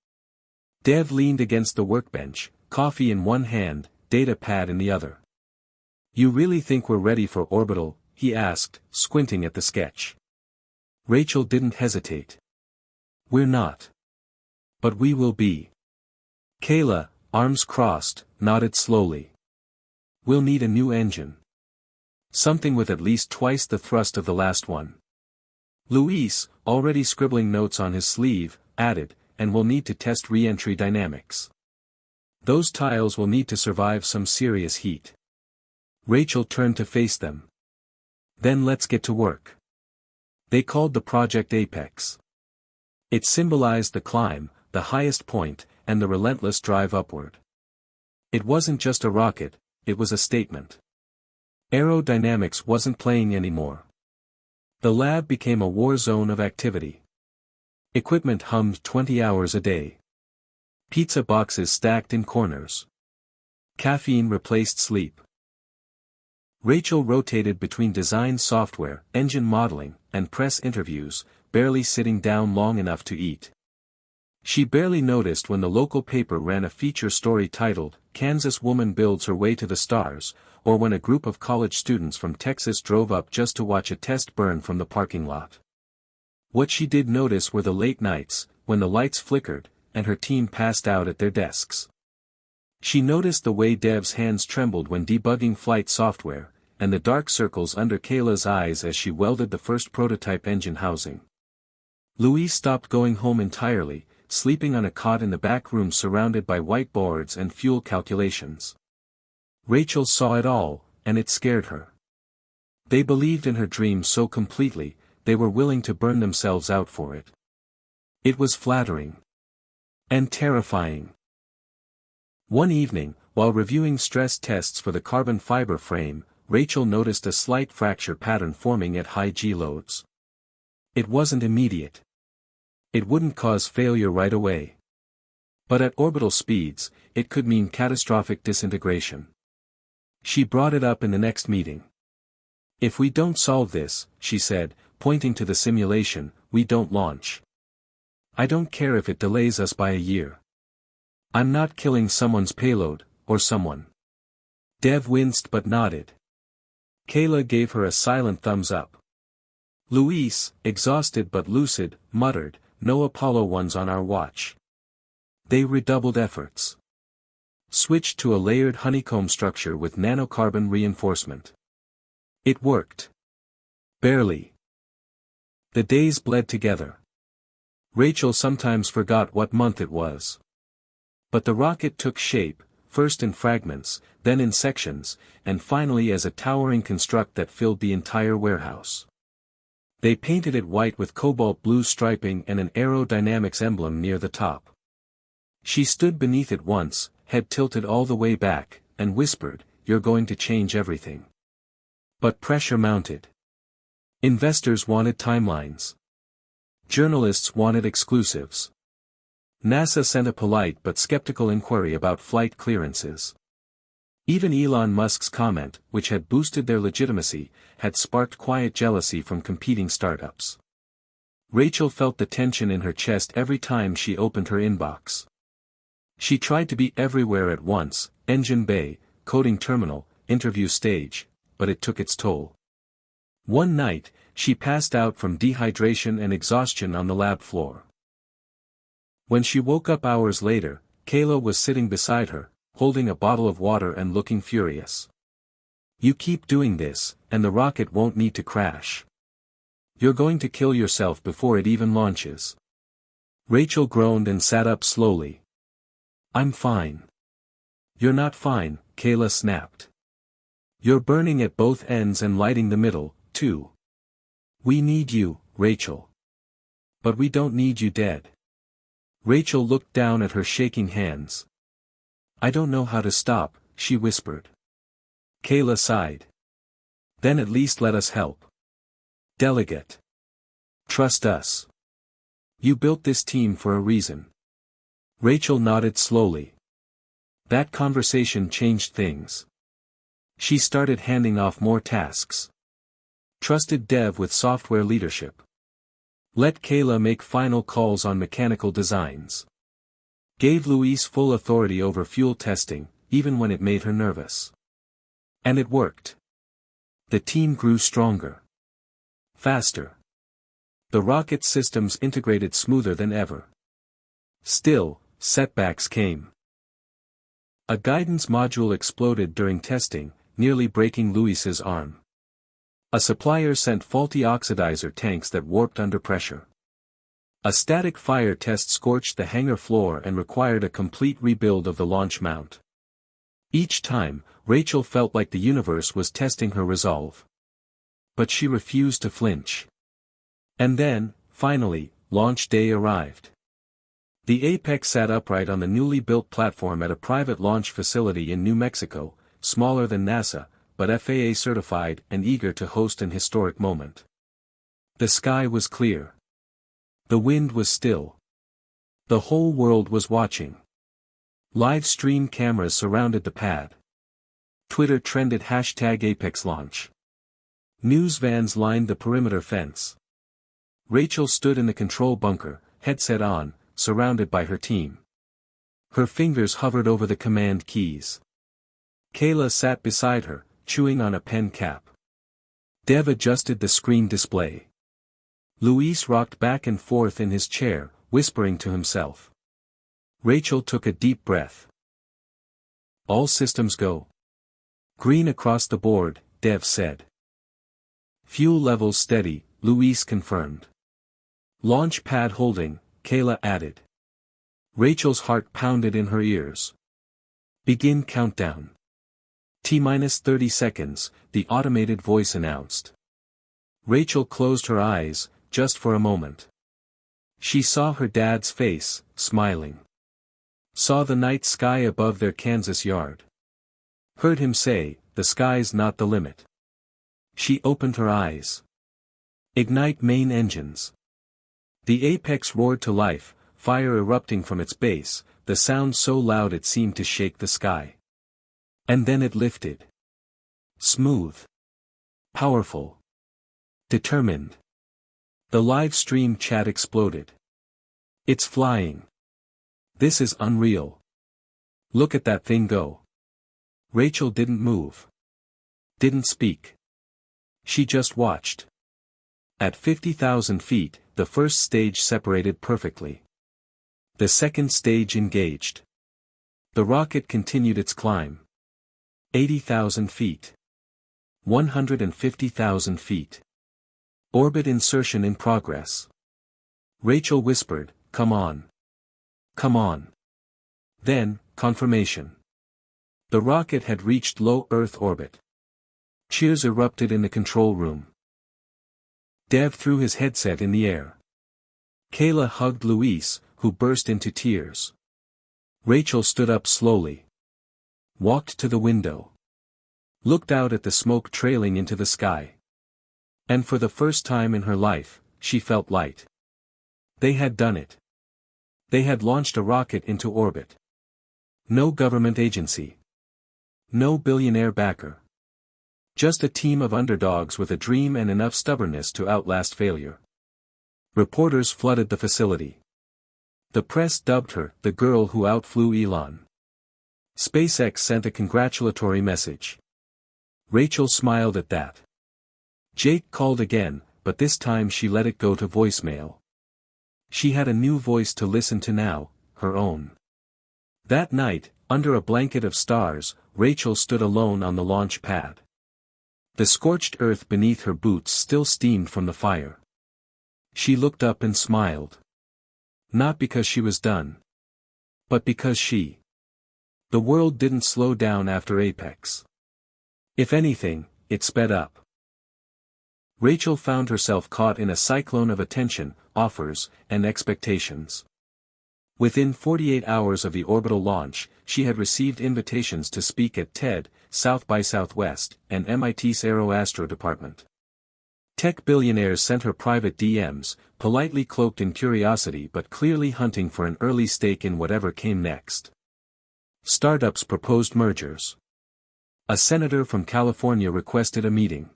Dev leaned against the workbench, coffee in one hand, data pad in the other. "You really think we're ready for orbital?" he asked, squinting at the sketch. Rachel didn't hesitate. "We're not. But we will be." Kayla, arms crossed, nodded slowly. "We'll need a new engine. Something with at least twice the thrust of the last one." Luis, already scribbling notes on his sleeve, added, "and we'll need to test re-entry dynamics. Those tiles will need to survive some serious heat." Rachel turned to face them. "Then let's get to work." They called the project Apex. It symbolized the climb, the highest point, and the relentless drive upward. It wasn't just a rocket, it was a statement. Aerodynamics wasn't playing anymore. The lab became a war zone of activity. Equipment hummed 20 hours a day. Pizza boxes stacked in corners. Caffeine replaced sleep. Rachel rotated between design software, engine modeling, and press interviews, barely sitting down long enough to eat. She barely noticed when the local paper ran a feature story titled, "Kansas Woman Builds Her Way to the Stars," or when a group of college students from Texas drove up just to watch a test burn from the parking lot. What she did notice were the late nights, when the lights flickered, and her team passed out at their desks. She noticed the way Dev's hands trembled when debugging flight software, and the dark circles under Kayla's eyes as she welded the first prototype engine housing. Louise stopped going home entirely, sleeping on a cot in the back room surrounded by whiteboards and fuel calculations. Rachel saw it all, and it scared her. They believed in her dream so completely, they were willing to burn themselves out for it. It was flattering. And terrifying. One evening, while reviewing stress tests for the carbon fiber frame, Rachel noticed a slight fracture pattern forming at high G loads. It wasn't immediate. It wouldn't cause failure right away. But at orbital speeds, it could mean catastrophic disintegration. She brought it up in the next meeting. If we don't solve this, she said, pointing to the simulation, we don't launch. I don't care if it delays us by a year. I'm not killing someone's payload, or someone. Dev winced but nodded. Kayla gave her a silent thumbs up. Louise, exhausted but lucid, muttered, "No Apollo 1s on our watch." They redoubled efforts. Switched to a layered honeycomb structure with nanocarbon reinforcement. It worked. Barely. The days bled together. Rachel sometimes forgot what month it was. But the rocket took shape, first in fragments, then in sections, and finally as a towering construct that filled the entire warehouse. They painted it white with cobalt blue striping and an aerodynamics emblem near the top. She stood beneath it once, head tilted all the way back, and whispered, "You're going to change everything." But pressure mounted. Investors wanted timelines. Journalists wanted exclusives. NASA sent a polite but skeptical inquiry about flight clearances. Even Elon Musk's comment, which had boosted their legitimacy, had sparked quiet jealousy from competing startups. Rachel felt the tension in her chest every time she opened her inbox. She tried to be everywhere at once, engine bay, coding terminal, interview stage, but it took its toll. One night, she passed out from dehydration and exhaustion on the lab floor. When she woke up hours later, Kayla was sitting beside her, holding a bottle of water and looking furious. "You keep doing this, and the rocket won't need to crash. You're going to kill yourself before it even launches." Rachel groaned and sat up slowly. "I'm fine." "You're not fine," Kayla snapped. "You're burning at both ends and lighting the middle, too. We need you, Rachel. But we don't need you dead." Rachel looked down at her shaking hands. "I don't know how to stop," she whispered. Kayla sighed. "Then at least let us help. Delegate. Trust us. You built this team for a reason." Rachel nodded slowly. That conversation changed things. She started handing off more tasks. Trusted Dev with software leadership. Let Kayla make final calls on mechanical designs. Gave Louise full authority over fuel testing, even when it made her nervous. And it worked. The team grew stronger. Faster. The rocket systems integrated smoother than ever. Still, setbacks came. A guidance module exploded during testing, nearly breaking Louise's arm. A supplier sent faulty oxidizer tanks that warped under pressure. A static fire test scorched the hangar floor and required a complete rebuild of the launch mount. Each time, Rachel felt like the universe was testing her resolve. But she refused to flinch. And then, finally, launch day arrived. The Apex sat upright on the newly built platform at a private launch facility in New Mexico, smaller than NASA, but FAA certified and eager to host an historic moment. The sky was clear. The wind was still. The whole world was watching. Live stream cameras surrounded the pad. Twitter trended #ApexLaunch. News vans lined the perimeter fence. Rachel stood in the control bunker, headset on, surrounded by her team. Her fingers hovered over the command keys. Kayla sat beside her, chewing on a pen cap. Dev adjusted the screen display. Luis rocked back and forth in his chair, whispering to himself. Rachel took a deep breath. All systems go. Green across the board, Dev said. Fuel levels steady, Luis confirmed. Launch pad holding, Kayla added. Rachel's heart pounded in her ears. Begin countdown. T-minus 30 seconds, the automated voice announced. Rachel closed her eyes, just for a moment. She saw her dad's face, smiling. Saw the night sky above their Kansas yard. Heard him say, "The sky's not the limit." She opened her eyes. Ignite main engines. The apex roared to life, fire erupting from its base, the sound so loud it seemed to shake the sky. And then it lifted. Smooth. Powerful. Determined. The live stream chat exploded. It's flying. This is unreal. Look at that thing go. Rachel didn't move. Didn't speak. She just watched. At 50,000 feet, the first stage separated perfectly. The second stage engaged. The rocket continued its climb. 80,000 feet. 150,000 feet. Orbit insertion in progress. Rachel whispered, "Come on. Come on." Then, confirmation. The rocket had reached low Earth orbit. Cheers erupted in the control room. Dev threw his headset in the air. Kayla hugged Luis, who burst into tears. Rachel stood up slowly. Walked to the window. Looked out at the smoke trailing into the sky. And for the first time in her life, she felt light. They had done it. They had launched a rocket into orbit. No government agency. No billionaire backer. Just a team of underdogs with a dream and enough stubbornness to outlast failure. Reporters flooded the facility. The press dubbed her the girl who outflew Elon. SpaceX sent a congratulatory message. Rachel smiled at that. Jake called again, but this time she let it go to voicemail. She had a new voice to listen to now, her own. That night, under a blanket of stars, Rachel stood alone on the launch pad. The scorched earth beneath her boots still steamed from the fire. She looked up and smiled. Not because she was done. But because the world didn't slow down after Apex. If anything, it sped up. Rachel found herself caught in a cyclone of attention, offers, and expectations. Within 48 hours of the orbital launch, she had received invitations to speak at TED, South by Southwest, and MIT's Aero-Astro department. Tech billionaires sent her private DMs, politely cloaked in curiosity but clearly hunting for an early stake in whatever came next. Startups proposed mergers. A senator from California requested a meeting.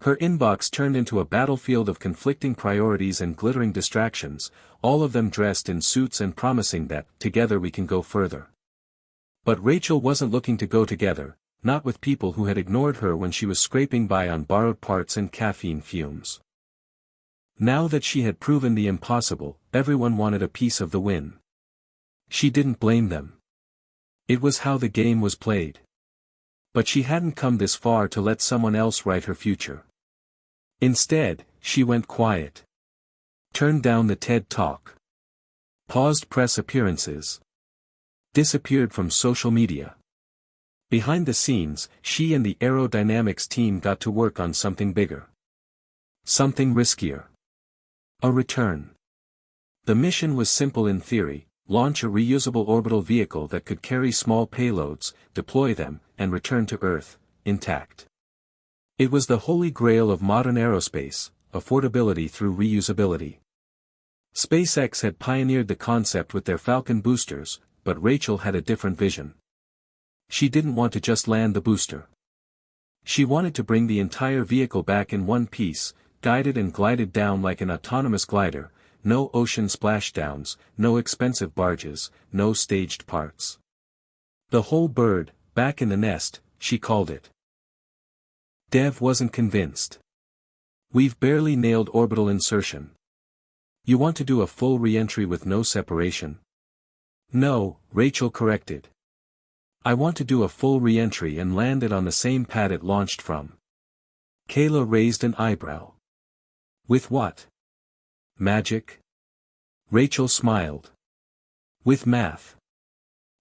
Her inbox turned into a battlefield of conflicting priorities and glittering distractions, all of them dressed in suits and promising that, together we can go further. But Rachel wasn't looking to go together, not with people who had ignored her when she was scraping by on borrowed parts and caffeine fumes. Now that she had proven the impossible, everyone wanted a piece of the win. She didn't blame them. It was how the game was played. But she hadn't come this far to let someone else write her future. Instead, she went quiet. Turned down the TED Talk. Paused press appearances. Disappeared from social media. Behind the scenes, she and the aerodynamics team got to work on something bigger. Something riskier. A return. The mission was simple in theory: launch a reusable orbital vehicle that could carry small payloads, deploy them, and return to Earth, intact. It was the holy grail of modern aerospace, affordability through reusability. SpaceX had pioneered the concept with their Falcon boosters, but Rachel had a different vision. She didn't want to just land the booster. She wanted to bring the entire vehicle back in one piece, guided and glided down like an autonomous glider, no ocean splashdowns, no expensive barges, no staged parts. The whole bird, back in the nest, she called it. Dev wasn't convinced. We've barely nailed orbital insertion. You want to do a full re-entry with no separation? No, Rachel corrected. I want to do a full re-entry and land it on the same pad it launched from. Kayla raised an eyebrow. With what? Magic? Rachel smiled. With math.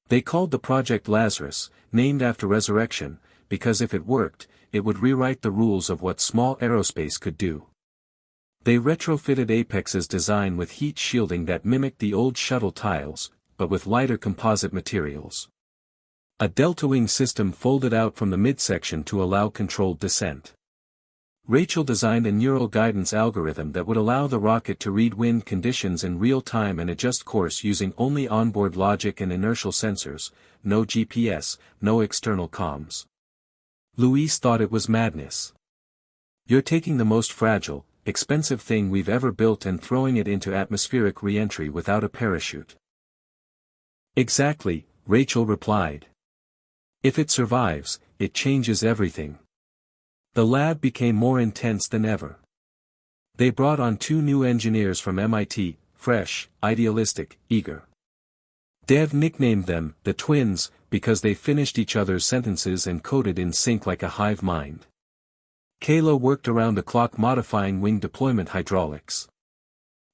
They called the project Lazarus, named after resurrection, because if it worked, it would rewrite the rules of what small aerospace could do. They retrofitted Apex's design with heat shielding that mimicked the old shuttle tiles, but with lighter composite materials. A delta-wing system folded out from the midsection to allow controlled descent. Rachel designed a neural guidance algorithm that would allow the rocket to read wind conditions in real time and adjust course using only onboard logic and inertial sensors, no GPS, no external comms. Luis thought it was madness. You're taking the most fragile, expensive thing we've ever built and throwing it into atmospheric re-entry without a parachute. Exactly, Rachel replied. If it survives, it changes everything. The lab became more intense than ever. They brought on 2 new engineers from MIT, fresh, idealistic, eager. Dev nicknamed them the twins because they finished each other's sentences and coded in sync like a hive mind. Kayla worked around the clock modifying wing deployment hydraulics.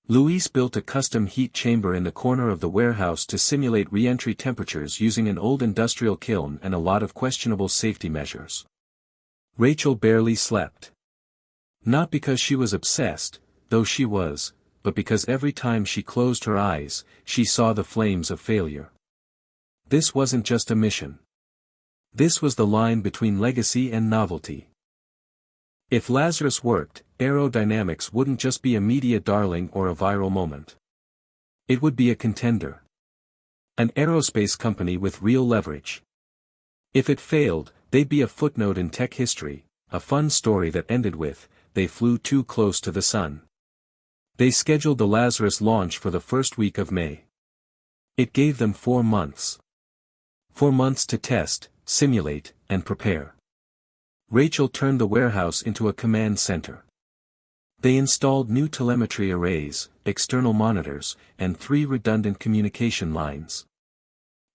Luis built a custom heat chamber in the corner of the warehouse to simulate re-entry temperatures using an old industrial kiln and a lot of questionable safety measures. Rachel barely slept. Not because she was obsessed, though she was, but because every time she closed her eyes, she saw the flames of failure. This wasn't just a mission. This was the line between legacy and novelty. If Lazarus worked, aerodynamics wouldn't just be a media darling or a viral moment. It would be a contender. An aerospace company with real leverage. If it failed, they'd be a footnote in tech history, a fun story that ended with, they flew too close to the sun. They scheduled the Lazarus launch for the first week of May. It gave them 4 months. 4 months to test, simulate, and prepare. Rachel turned the warehouse into a command center. They installed new telemetry arrays, external monitors, and 3 redundant communication lines.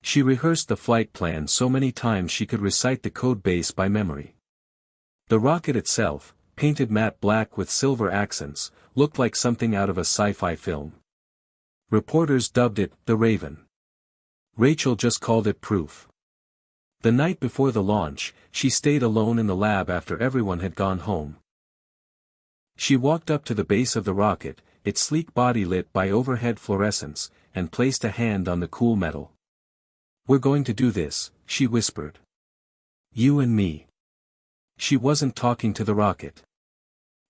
She rehearsed the flight plan so many times she could recite the code base by memory. The rocket itself, painted matte black with silver accents, looked like something out of a sci-fi film. Reporters dubbed it the Raven. Rachel just called it proof. The night before the launch, she stayed alone in the lab after everyone had gone home. She walked up to the base of the rocket, its sleek body lit by overhead fluorescence, and placed a hand on the cool metal. "We're going to do this," she whispered. "You and me." She wasn't talking to the rocket.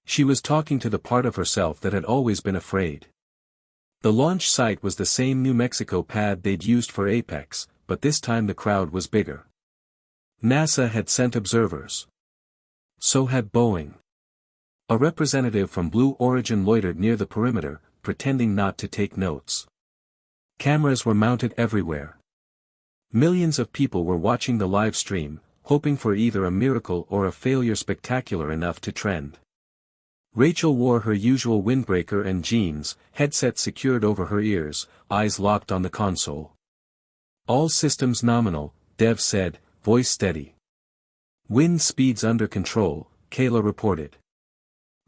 She was talking to the part of herself that had always been afraid. The launch site was the same New Mexico pad they'd used for Apex, but this time the crowd was bigger. NASA had sent observers. So had Boeing. A representative from Blue Origin loitered near the perimeter, pretending not to take notes. Cameras were mounted everywhere. Millions of people were watching the live stream, hoping for either a miracle or a failure spectacular enough to trend. Rachel wore her usual windbreaker and jeans, headset secured over her ears, eyes locked on the console. "All systems nominal," Dev said, voice steady. "Wind speeds under control," Kayla reported.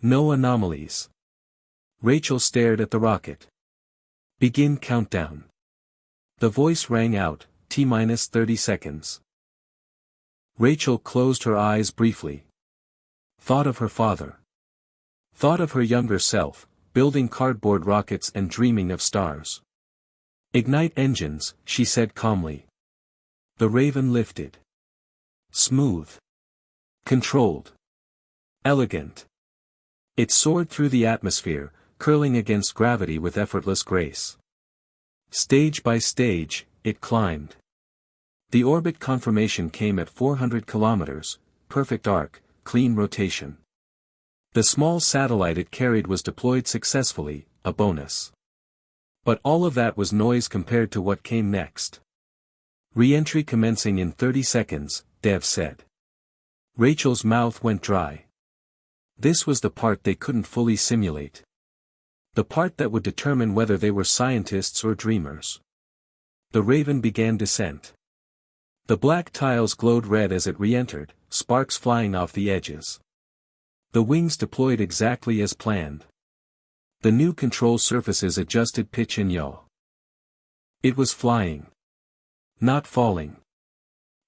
"No anomalies." Rachel stared at the rocket. "Begin countdown." The voice rang out, T-minus 30 seconds. Rachel closed her eyes briefly. Thought of her father. Thought of her younger self, building cardboard rockets and dreaming of stars. "Ignite engines," she said calmly. The Raven lifted. Smooth. Controlled. Elegant. It soared through the atmosphere, curling against gravity with effortless grace. Stage by stage, it climbed. The orbit confirmation came at 400 kilometers, perfect arc, clean rotation. The small satellite it carried was deployed successfully, a bonus. But all of that was noise compared to what came next. "Re-entry commencing in 30 seconds, Dev said. Rachel's mouth went dry. This was the part they couldn't fully simulate. The part that would determine whether they were scientists or dreamers. The Raven began descent. The black tiles glowed red as it re-entered, sparks flying off the edges. The wings deployed exactly as planned. The new control surfaces adjusted pitch and yaw. It was flying. Not falling.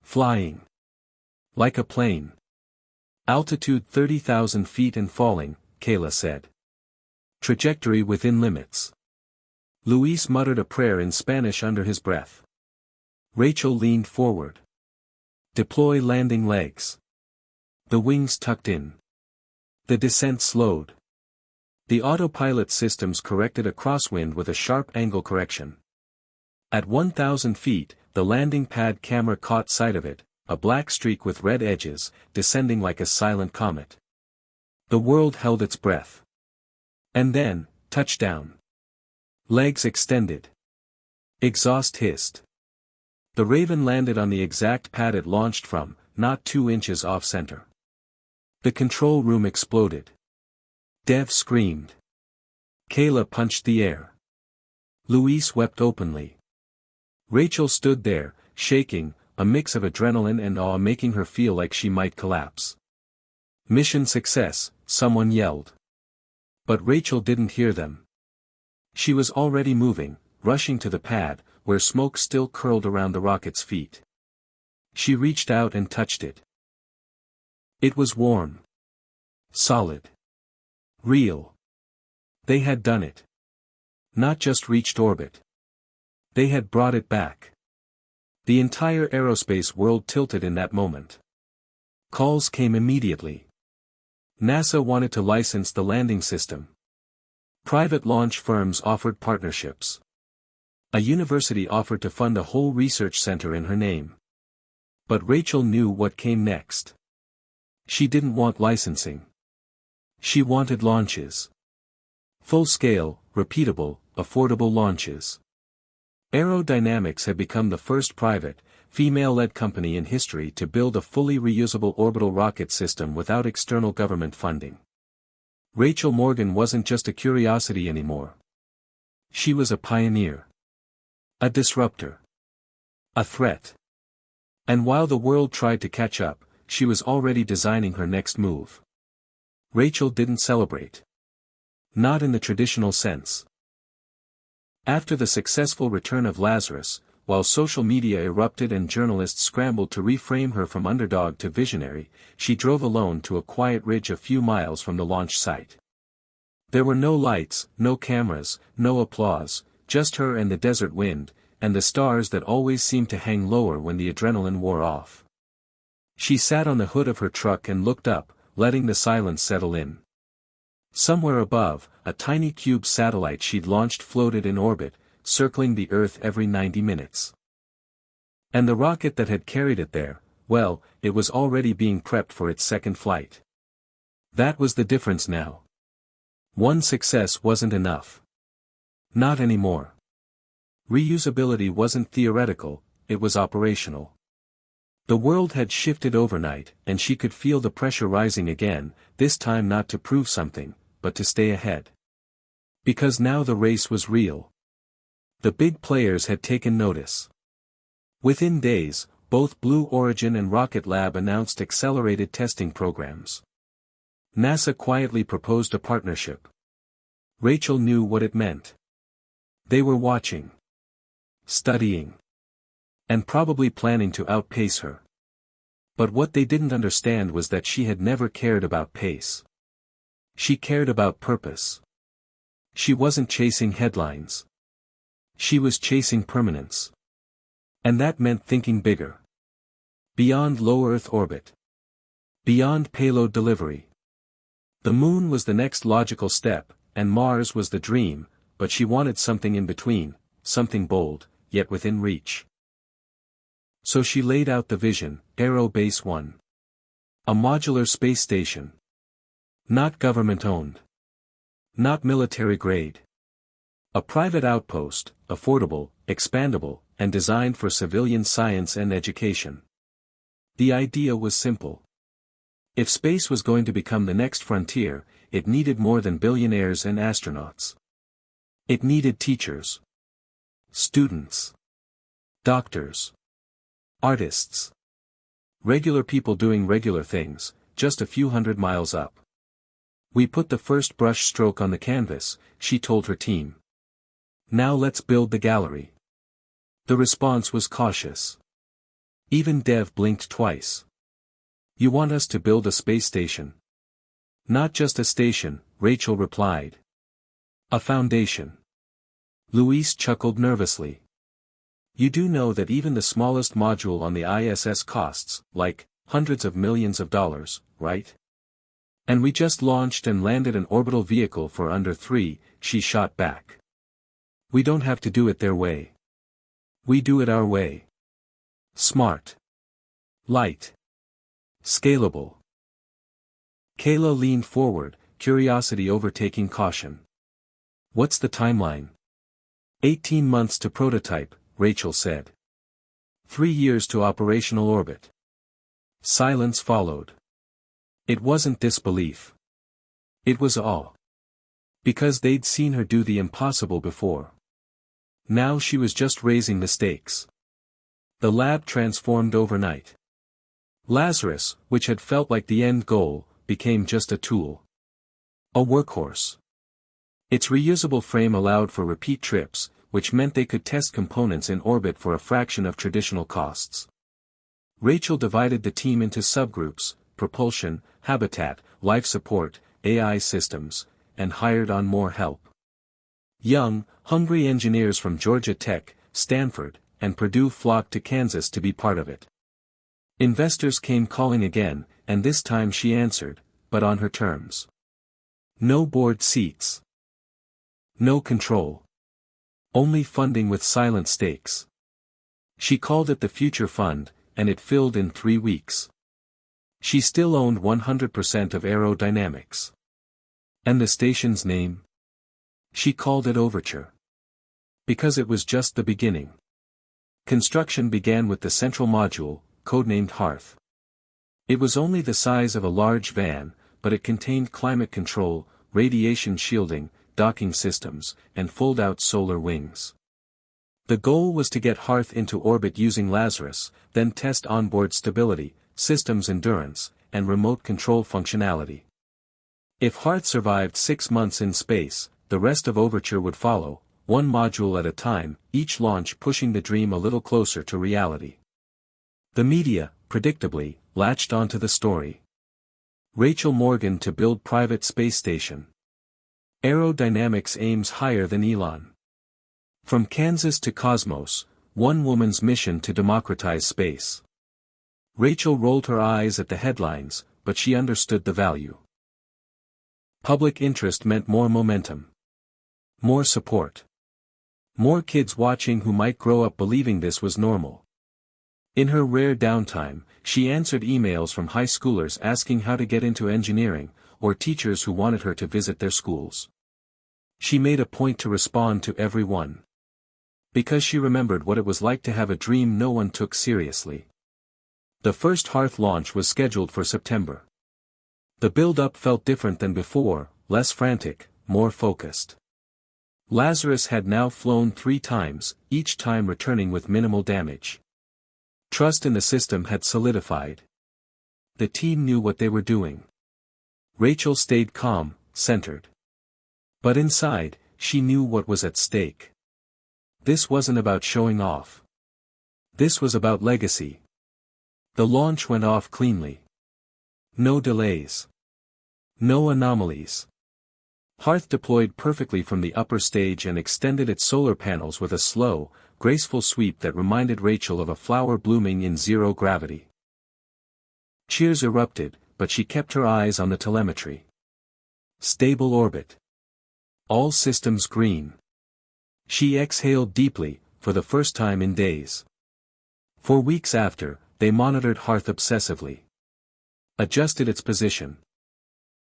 Flying. Like a plane. Altitude 30,000 feet and falling, Kayla said. Trajectory within limits. Luis muttered a prayer in Spanish under his breath. Rachel leaned forward. Deploy landing legs. The wings tucked in. The descent slowed. The autopilot systems corrected a crosswind with a sharp angle correction. At 1,000 feet, the landing pad camera caught sight of it, a black streak with red edges, descending like a silent comet. The world held its breath. And then, touchdown. Legs extended. Exhaust hissed. The Raven landed on the exact pad it launched from, not 2 inches off-center. The control room exploded. Dev screamed. Kayla punched the air. Luis wept openly. Rachel stood there, shaking, a mix of adrenaline and awe making her feel like she might collapse. Mission success, someone yelled. But Rachel didn't hear them. She was already moving, rushing to the pad, where smoke still curled around the rocket's feet. She reached out and touched it. It was warm. Solid. Real. They had done it. Not just reached orbit. They had brought it back. The entire aerospace world tilted in that moment. Calls came immediately. NASA wanted to license the landing system. Private launch firms offered partnerships. A university offered to fund a whole research center in her name. But Rachel knew what came next. She didn't want licensing. She wanted launches. Full-scale, repeatable, affordable launches. Aerodynamics had become the first private, female-led company in history to build a fully reusable orbital rocket system without external government funding. Rachel Morgan wasn't just a curiosity anymore. She was a pioneer. A disruptor. A threat. And while the world tried to catch up, she was already designing her next move. Rachel didn't celebrate. Not in the traditional sense. After the successful return of Lazarus, while social media erupted and journalists scrambled to reframe her from underdog to visionary, she drove alone to a quiet ridge a few miles from the launch site. There were no lights, no cameras, no applause, just her and the desert wind, and the stars that always seemed to hang lower when the adrenaline wore off. She sat on the hood of her truck and looked up, letting the silence settle in. Somewhere above, a tiny cube satellite she'd launched floated in orbit, circling the Earth every 90 minutes. And the rocket that had carried it there, well, it was already being prepped for its second flight. That was the difference now. One success wasn't enough. Not anymore. Reusability wasn't theoretical, it was operational. The world had shifted overnight, and she could feel the pressure rising again, this time not to prove something, but to stay ahead. Because now the race was real. The big players had taken notice. Within days, both Blue Origin and Rocket Lab announced accelerated testing programs. NASA quietly proposed a partnership. Rachel knew what it meant. They were watching. Studying. And probably planning to outpace her. But what they didn't understand was that she had never cared about pace. She cared about purpose. She wasn't chasing headlines. She was chasing permanence. And that meant thinking bigger. Beyond low Earth orbit. Beyond payload delivery. The moon was the next logical step, and Mars was the dream, but she wanted something in between, something bold, yet within reach. So she laid out the vision, Aero Base 1. A modular space station. Not government-owned. Not military-grade. A private outpost, affordable, expandable, and designed for civilian science and education. The idea was simple. If space was going to become the next frontier, it needed more than billionaires and astronauts. It needed teachers. Students. Doctors. Artists. Regular people doing regular things, just a few hundred miles up. We put the first brush stroke on the canvas, she told her team. Now let's build the gallery. The response was cautious. Even Dev blinked twice. You want us to build a space station? Not just a station, Rachel replied. A foundation. Luis chuckled nervously. You do know that even the smallest module on the ISS costs, like, hundreds of millions of dollars, right? And we just launched and landed an orbital vehicle for under 3, she shot back. We don't have to do it their way. We do it our way. Smart. Light. Scalable. Kayla leaned forward, curiosity overtaking caution. What's the timeline? 18 months to prototype, Rachel said. 3 years to operational orbit. Silence followed. It wasn't disbelief. It was awe. Because they'd seen her do the impossible before. Now she was just raising the stakes. The lab transformed overnight. Lazarus, which had felt like the end goal, became just a tool. A workhorse. Its reusable frame allowed for repeat trips, which meant they could test components in orbit for a fraction of traditional costs. Rachel divided the team into subgroups: propulsion, habitat, life support, AI systems, and hired on more help. Young, hungry engineers from Georgia Tech, Stanford, and Purdue flocked to Kansas to be part of it. Investors came calling again, and this time she answered, but on her terms. No board seats. No control. Only funding with silent stakes. She called it the Future Fund, and it filled in 3 weeks. She still owned 100% of aerodynamics. And the station's name? She called it Overture. Because it was just the beginning. Construction began with the central module, codenamed Hearth. It was only the size of a large van, but it contained climate control, radiation shielding, docking systems, and fold-out solar wings. The goal was to get Hearth into orbit using Lazarus, then test onboard stability, systems endurance, and remote control functionality. If Hearth survived 6 months in space, the rest of Overture would follow, one module at a time, each launch pushing the dream a little closer to reality. The media, predictably, latched onto the story. Rachel Morgan to build private space station. Aerodynamics aims higher than Elon. From Kansas to Cosmos, one woman's mission to democratize space. Rachel rolled her eyes at the headlines, but she understood the value. Public interest meant more momentum. More support. More kids watching who might grow up believing this was normal. In her rare downtime, she answered emails from high schoolers asking how to get into engineering, or teachers who wanted her to visit their schools. She made a point to respond to every one. Because she remembered what it was like to have a dream no one took seriously. The first Hearth launch was scheduled for September. The build-up felt different than before, less frantic, more focused. Lazarus had now flown 3 times, each time returning with minimal damage. Trust in the system had solidified. The team knew what they were doing. Rachel stayed calm, centered. But inside, she knew what was at stake. This wasn't about showing off. This was about legacy. The launch went off cleanly. No delays. No anomalies. Hearth deployed perfectly from the upper stage and extended its solar panels with a slow, graceful sweep that reminded Rachel of a flower blooming in zero gravity. Cheers erupted, but she kept her eyes on the telemetry. Stable orbit. All systems green. She exhaled deeply, for the first time in days. For weeks after, they monitored Hearth obsessively. Adjusted its position.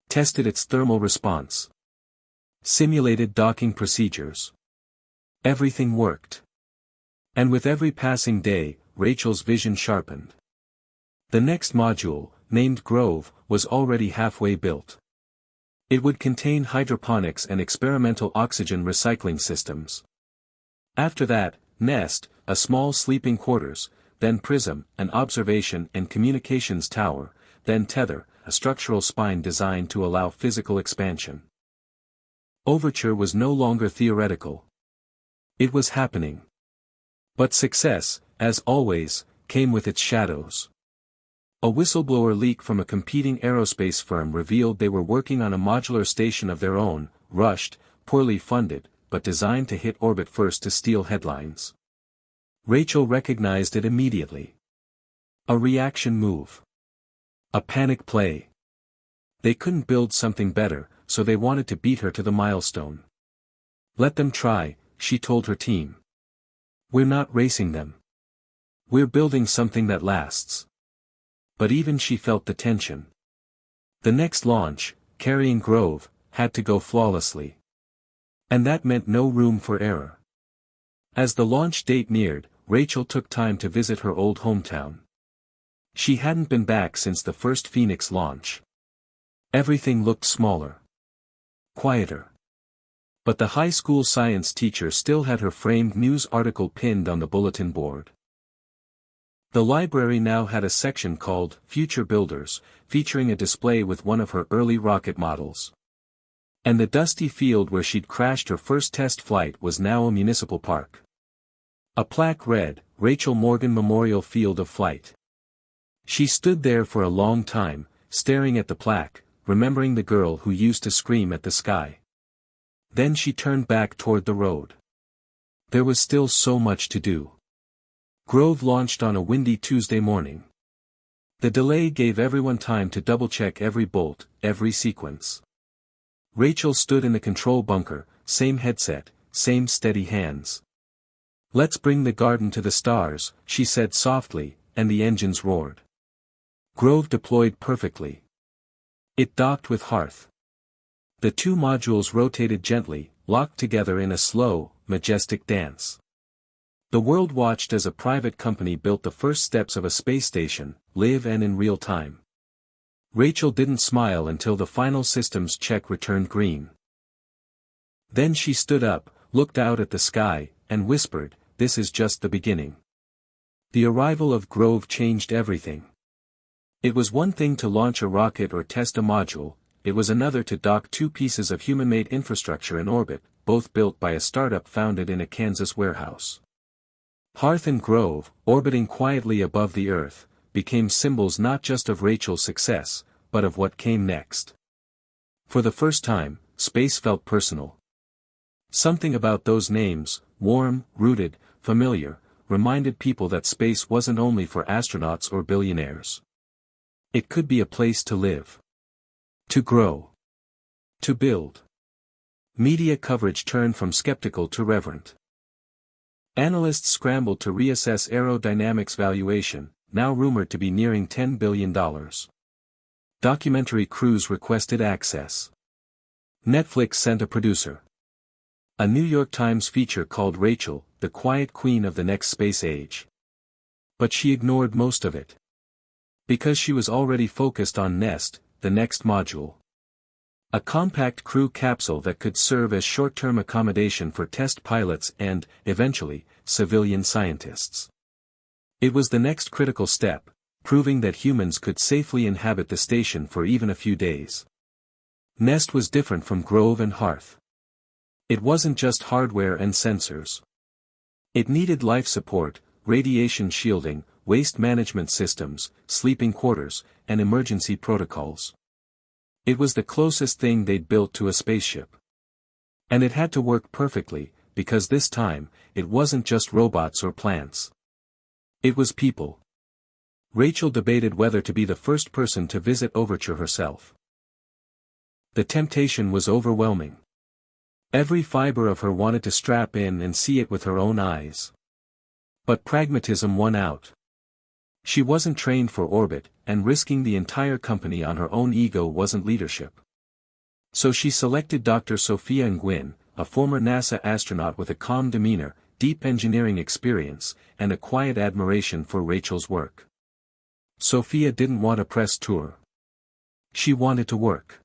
Tested its thermal response. Simulated docking procedures. Everything worked. And with every passing day, Rachel's vision sharpened. The next module, named Grove, was already halfway built. It would contain hydroponics and experimental oxygen recycling systems. After that, Nest, a small sleeping quarters, then prism, an observation and communications tower, then tether, a structural spine designed to allow physical expansion. Overture was no longer theoretical. It was happening. But success, as always, came with its shadows. A whistleblower leak from a competing aerospace firm revealed they were working on a modular station of their own, rushed, poorly funded, but designed to hit orbit first to steal headlines. Rachel recognized it immediately. A reaction move. A panic play. They couldn't build something better, so they wanted to beat her to the milestone. Let them try, she told her team. We're not racing them. We're building something that lasts. But even she felt the tension. The next launch, carrying Grove, had to go flawlessly. And that meant no room for error. As the launch date neared, Rachel took time to visit her old hometown. She hadn't been back since the first Phoenix launch. Everything looked smaller. Quieter. But the high school science teacher still had her framed news article pinned on the bulletin board. The library now had a section called Future Builders, featuring a display with one of her early rocket models. And the dusty field where she'd crashed her first test flight was now a municipal park. A plaque read, Rachel Morgan Memorial Field of Flight. She stood there for a long time, staring at the plaque, remembering the girl who used to scream at the sky. Then she turned back toward the road. There was still so much to do. Grove launched on a windy Tuesday morning. The delay gave everyone time to double-check every bolt, every sequence. Rachel stood in the control bunker, same headset, same steady hands. Let's bring the garden to the stars, she said softly, and the engines roared. Grove deployed perfectly. It docked with Hearth. The two modules rotated gently, locked together in a slow, majestic dance. The world watched as a private company built the first steps of a space station, live and in real time. Rachel didn't smile until the final systems check returned green. Then she stood up, looked out at the sky, and whispered, "This is just the beginning." The arrival of Grove changed everything. It was one thing to launch a rocket or test a module, it was another to dock two pieces of human-made infrastructure in orbit, both built by a startup founded in a Kansas warehouse. Hearth and Grove, orbiting quietly above the Earth, became symbols not just of Rachel's success, but of what came next. For the first time, space felt personal. Something about those names, warm, rooted, familiar, reminded people that space wasn't only for astronauts or billionaires. It could be a place to live. To grow. To build. Media coverage turned from skeptical to reverent. Analysts scrambled to reassess aerodynamics valuation, now rumored to be nearing $10 billion. Documentary crews requested access. Netflix sent a producer. A New York Times feature called Rachel, the quiet queen of the next space age. But she ignored most of it. Because she was already focused on Nest, the next module. A compact crew capsule that could serve as short-term accommodation for test pilots and, eventually, civilian scientists. It was the next critical step, proving that humans could safely inhabit the station for even a few days. Nest was different from Grove and Hearth. It wasn't just hardware and sensors. It needed life support, radiation shielding, waste management systems, sleeping quarters, and emergency protocols. It was the closest thing they'd built to a spaceship. And it had to work perfectly, because this time, it wasn't just robots or plants. It was people. Rachel debated whether to be the first person to visit Overture herself. The temptation was overwhelming. Every fiber of her wanted to strap in and see it with her own eyes. But pragmatism won out. She wasn't trained for orbit, and risking the entire company on her own ego wasn't leadership. So she selected Dr. Sophia Nguyen, a former NASA astronaut with a calm demeanor, deep engineering experience, and a quiet admiration for Rachel's work. Sophia didn't want a press tour. She wanted to work.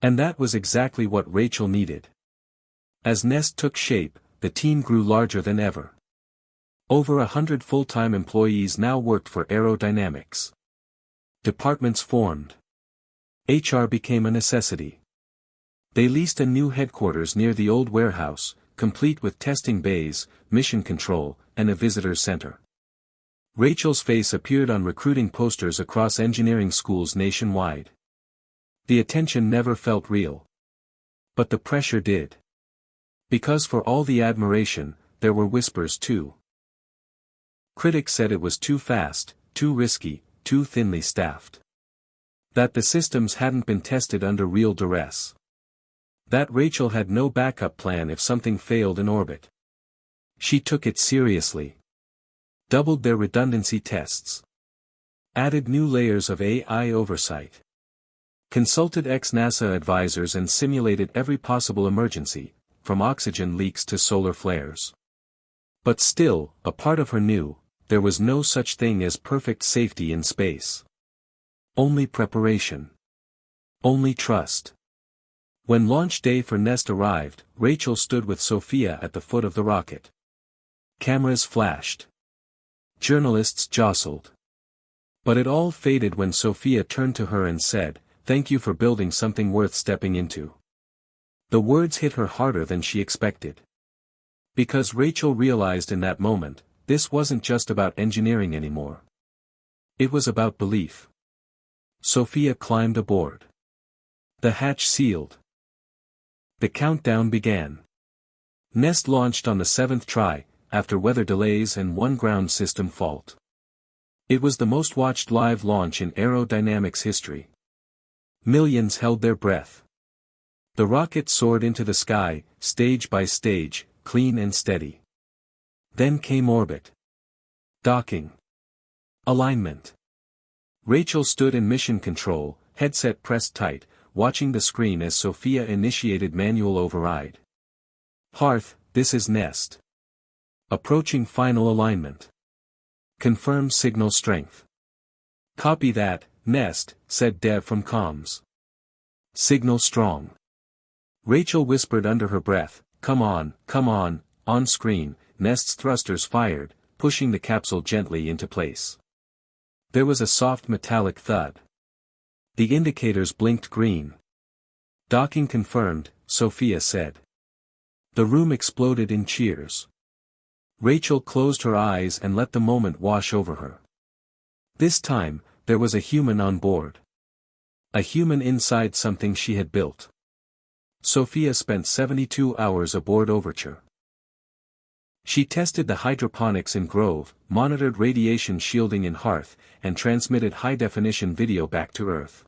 And that was exactly what Rachel needed. As Nest took shape, the team grew larger than ever. Over 100 full-time employees now worked for aerodynamics. Departments formed. HR became a necessity. They leased a new headquarters near the old warehouse, complete with testing bays, mission control, and a visitor center. Rachel's face appeared on recruiting posters across engineering schools nationwide. The attention never felt real. But the pressure did. Because for all the admiration, there were whispers too. Critics said it was too fast, too risky, too thinly staffed. That the systems hadn't been tested under real duress. That Rachel had no backup plan if something failed in orbit. She took it seriously. Doubled their redundancy tests. Added new layers of AI oversight. Consulted ex-NASA advisors and simulated every possible emergency, from oxygen leaks to solar flares. But still, a part of her knew, there was no such thing as perfect safety in space. Only preparation. Only trust. When launch day for Nest arrived, Rachel stood with Sophia at the foot of the rocket. Cameras flashed. Journalists jostled. But it all faded when Sophia turned to her and said, "Thank you for building something worth stepping into." The words hit her harder than she expected. Because Rachel realized in that moment, this wasn't just about engineering anymore. It was about belief. Sophia climbed aboard. The hatch sealed. The countdown began. Nest launched on the 7th try, after weather delays and one ground system fault. It was the most watched live launch in aerodynamics history. Millions held their breath. The rocket soared into the sky, stage by stage, clean and steady. Then came orbit. Docking. Alignment. Rachel stood in mission control, headset pressed tight, watching the screen as Sophia initiated manual override. Hearth, this is Nest. Approaching final alignment. Confirm signal strength. Copy that, Nest, said Dev from comms. Signal strong. Rachel whispered under her breath, come on, on screen, Nest's thrusters fired, pushing the capsule gently into place. There was a soft metallic thud. The indicators blinked green. Docking confirmed, Sophia said. The room exploded in cheers. Rachel closed her eyes and let the moment wash over her. This time, there was a human on board. A human inside something she had built. Sophia spent 72 hours aboard Overture. She tested the hydroponics in Grove, monitored radiation shielding in Hearth, and transmitted high-definition video back to Earth.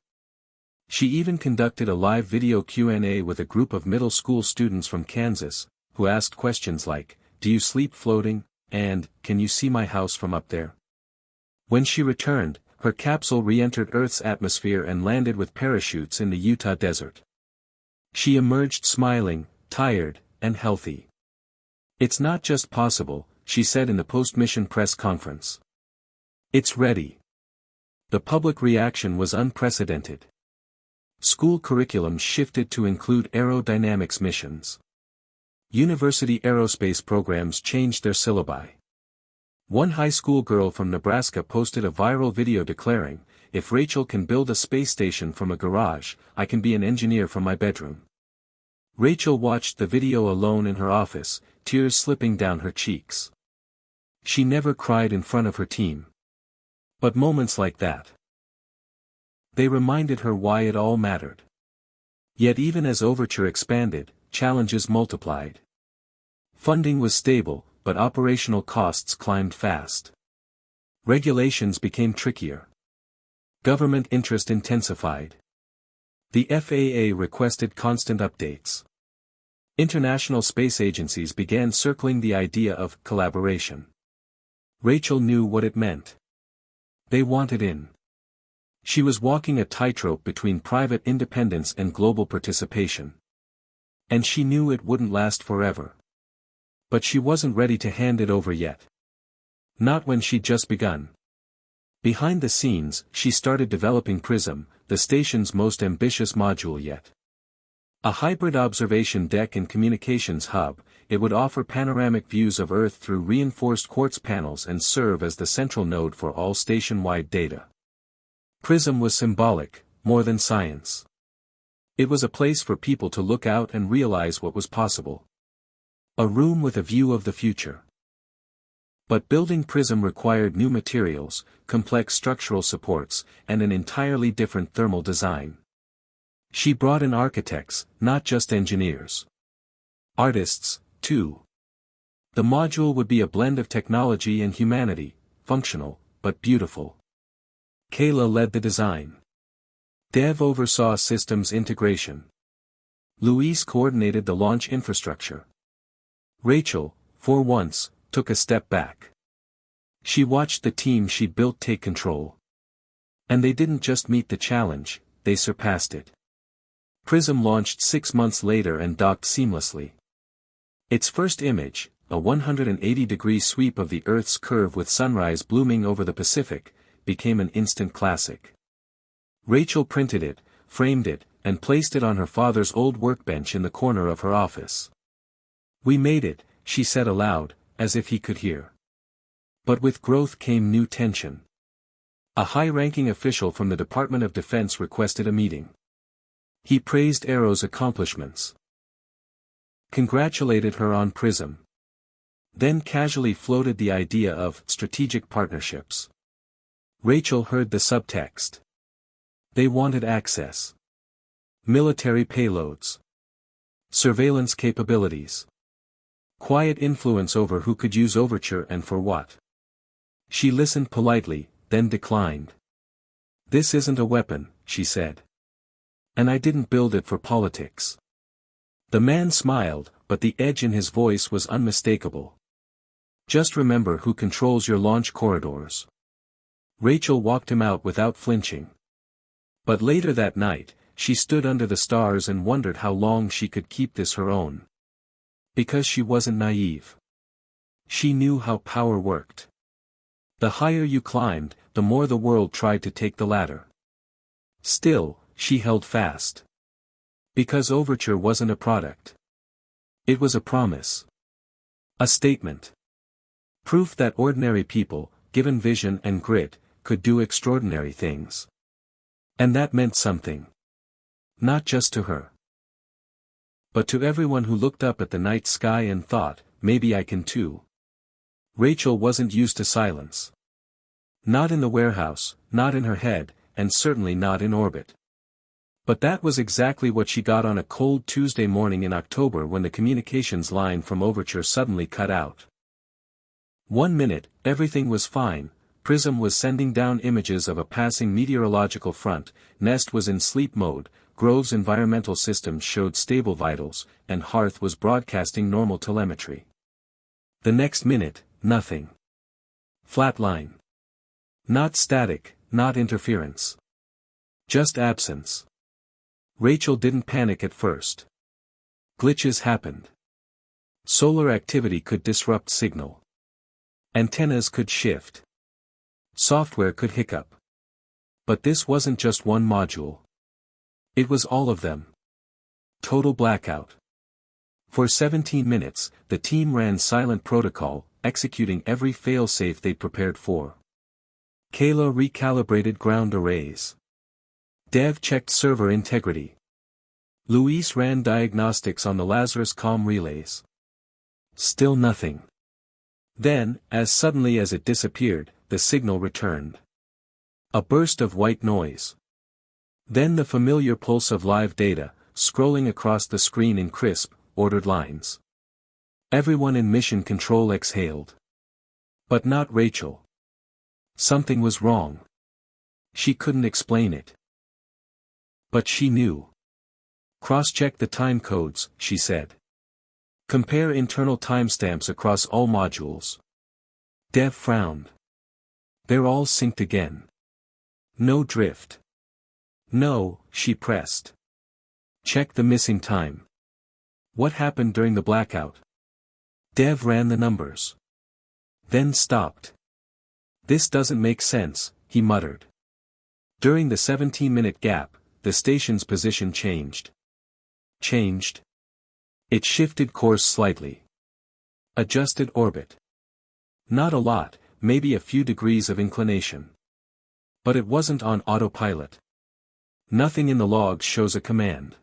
She even conducted a live video Q&A with a group of middle school students from Kansas, who asked questions like, "Do you sleep floating?" and "Can you see my house from up there?" When she returned, her capsule re-entered Earth's atmosphere and landed with parachutes in the Utah desert. She emerged smiling, tired, and healthy. It's not just possible, she said in the post-mission press conference. It's ready. The public reaction was unprecedented. School curriculum shifted to include aerodynamics missions. University aerospace programs changed their syllabi. One high school girl from Nebraska posted a viral video declaring, "If Rachel can build a space station from a garage, I can be an engineer from my bedroom." Rachel watched the video alone in her office, tears slipping down her cheeks. She never cried in front of her team. But moments like that. They reminded her why it all mattered. Yet even as Overture expanded, challenges multiplied. Funding was stable, but operational costs climbed fast. Regulations became trickier. Government interest intensified. The FAA requested constant updates. International space agencies began circling the idea of collaboration. Rachel knew what it meant. They wanted in. She was walking a tightrope between private independence and global participation. And she knew it wouldn't last forever. But she wasn't ready to hand it over yet. Not when she'd just begun. Behind the scenes, she started developing Prism, the station's most ambitious module yet. A hybrid observation deck and communications hub, it would offer panoramic views of Earth through reinforced quartz panels and serve as the central node for all station-wide data. Prism was symbolic, more than science. It was a place for people to look out and realize what was possible. A room with a view of the future. But building Prism required new materials, complex structural supports, and an entirely different thermal design. She brought in architects, not just engineers. Artists, too. The module would be a blend of technology and humanity, functional, but beautiful. Kayla led the design. Dev oversaw systems integration. Luis coordinated the launch infrastructure. Rachel, for once, took a step back. She watched the team she'd built take control. And they didn't just meet the challenge, they surpassed it. Prism launched 6 months later and docked seamlessly. Its first image, a 180-degree sweep of the Earth's curve with sunrise blooming over the Pacific, became an instant classic. Rachel printed it, framed it, and placed it on her father's old workbench in the corner of her office. "We made it," she said aloud, as if he could hear. But with growth came new tension. A high-ranking official from the Department of Defense requested a meeting. He praised Arrow's accomplishments. Congratulated her on Prism. Then casually floated the idea of strategic partnerships. Rachel heard the subtext. They wanted access. Military payloads. Surveillance capabilities. Quiet influence over who could use Overture and for what. She listened politely, then declined. "This isn't a weapon," she said. "And I didn't build it for politics." The man smiled, but the edge in his voice was unmistakable. "Just remember who controls your launch corridors." Rachel walked him out without flinching. But later that night, she stood under the stars and wondered how long she could keep this her own. Because she wasn't naive. She knew how power worked. The higher you climbed, the more the world tried to take the ladder. Still, she held fast. Because Overture wasn't a product. It was a promise. A statement. Proof that ordinary people, given vision and grit, could do extraordinary things. And that meant something. Not just to her. But to everyone who looked up at the night sky and thought, maybe I can too. Rachel wasn't used to silence. Not in the warehouse, not in her head, and certainly not in orbit. But that was exactly what she got on a cold Tuesday morning in October when the communications line from Overture suddenly cut out. 1 minute, everything was fine. Prism was sending down images of a passing meteorological front, Nest was in sleep mode, Grove's environmental systems showed stable vitals, and Hearth was broadcasting normal telemetry. The next minute, nothing. Flatline. Not static, not interference. Just absence. Rachel didn't panic at first. Glitches happened. Solar activity could disrupt signal. Antennas could shift. Software could hiccup. But this wasn't just one module. It was all of them. Total blackout. For 17 minutes, the team ran silent protocol, executing every fail-safe they'd prepared for. Kayla recalibrated ground arrays. Dev checked server integrity. Luis ran diagnostics on the Lazarus comm relays. Still nothing. Then, as suddenly as it disappeared, the signal returned. A burst of white noise. Then the familiar pulse of live data, scrolling across the screen in crisp, ordered lines. Everyone in mission control exhaled. But not Rachel. Something was wrong. She couldn't explain it. But she knew. Cross-check the time codes, she said. Compare internal timestamps across all modules. Dev frowned. They're all synced again. No drift. No, she pressed. Check the missing time. What happened during the blackout? Dev ran the numbers. Then stopped. This doesn't make sense, he muttered. During the 17-minute gap, the station's position changed. Changed? It shifted course slightly. Adjusted orbit. Not a lot, maybe a few degrees of inclination. But it wasn't on autopilot. Nothing in the logs shows a command.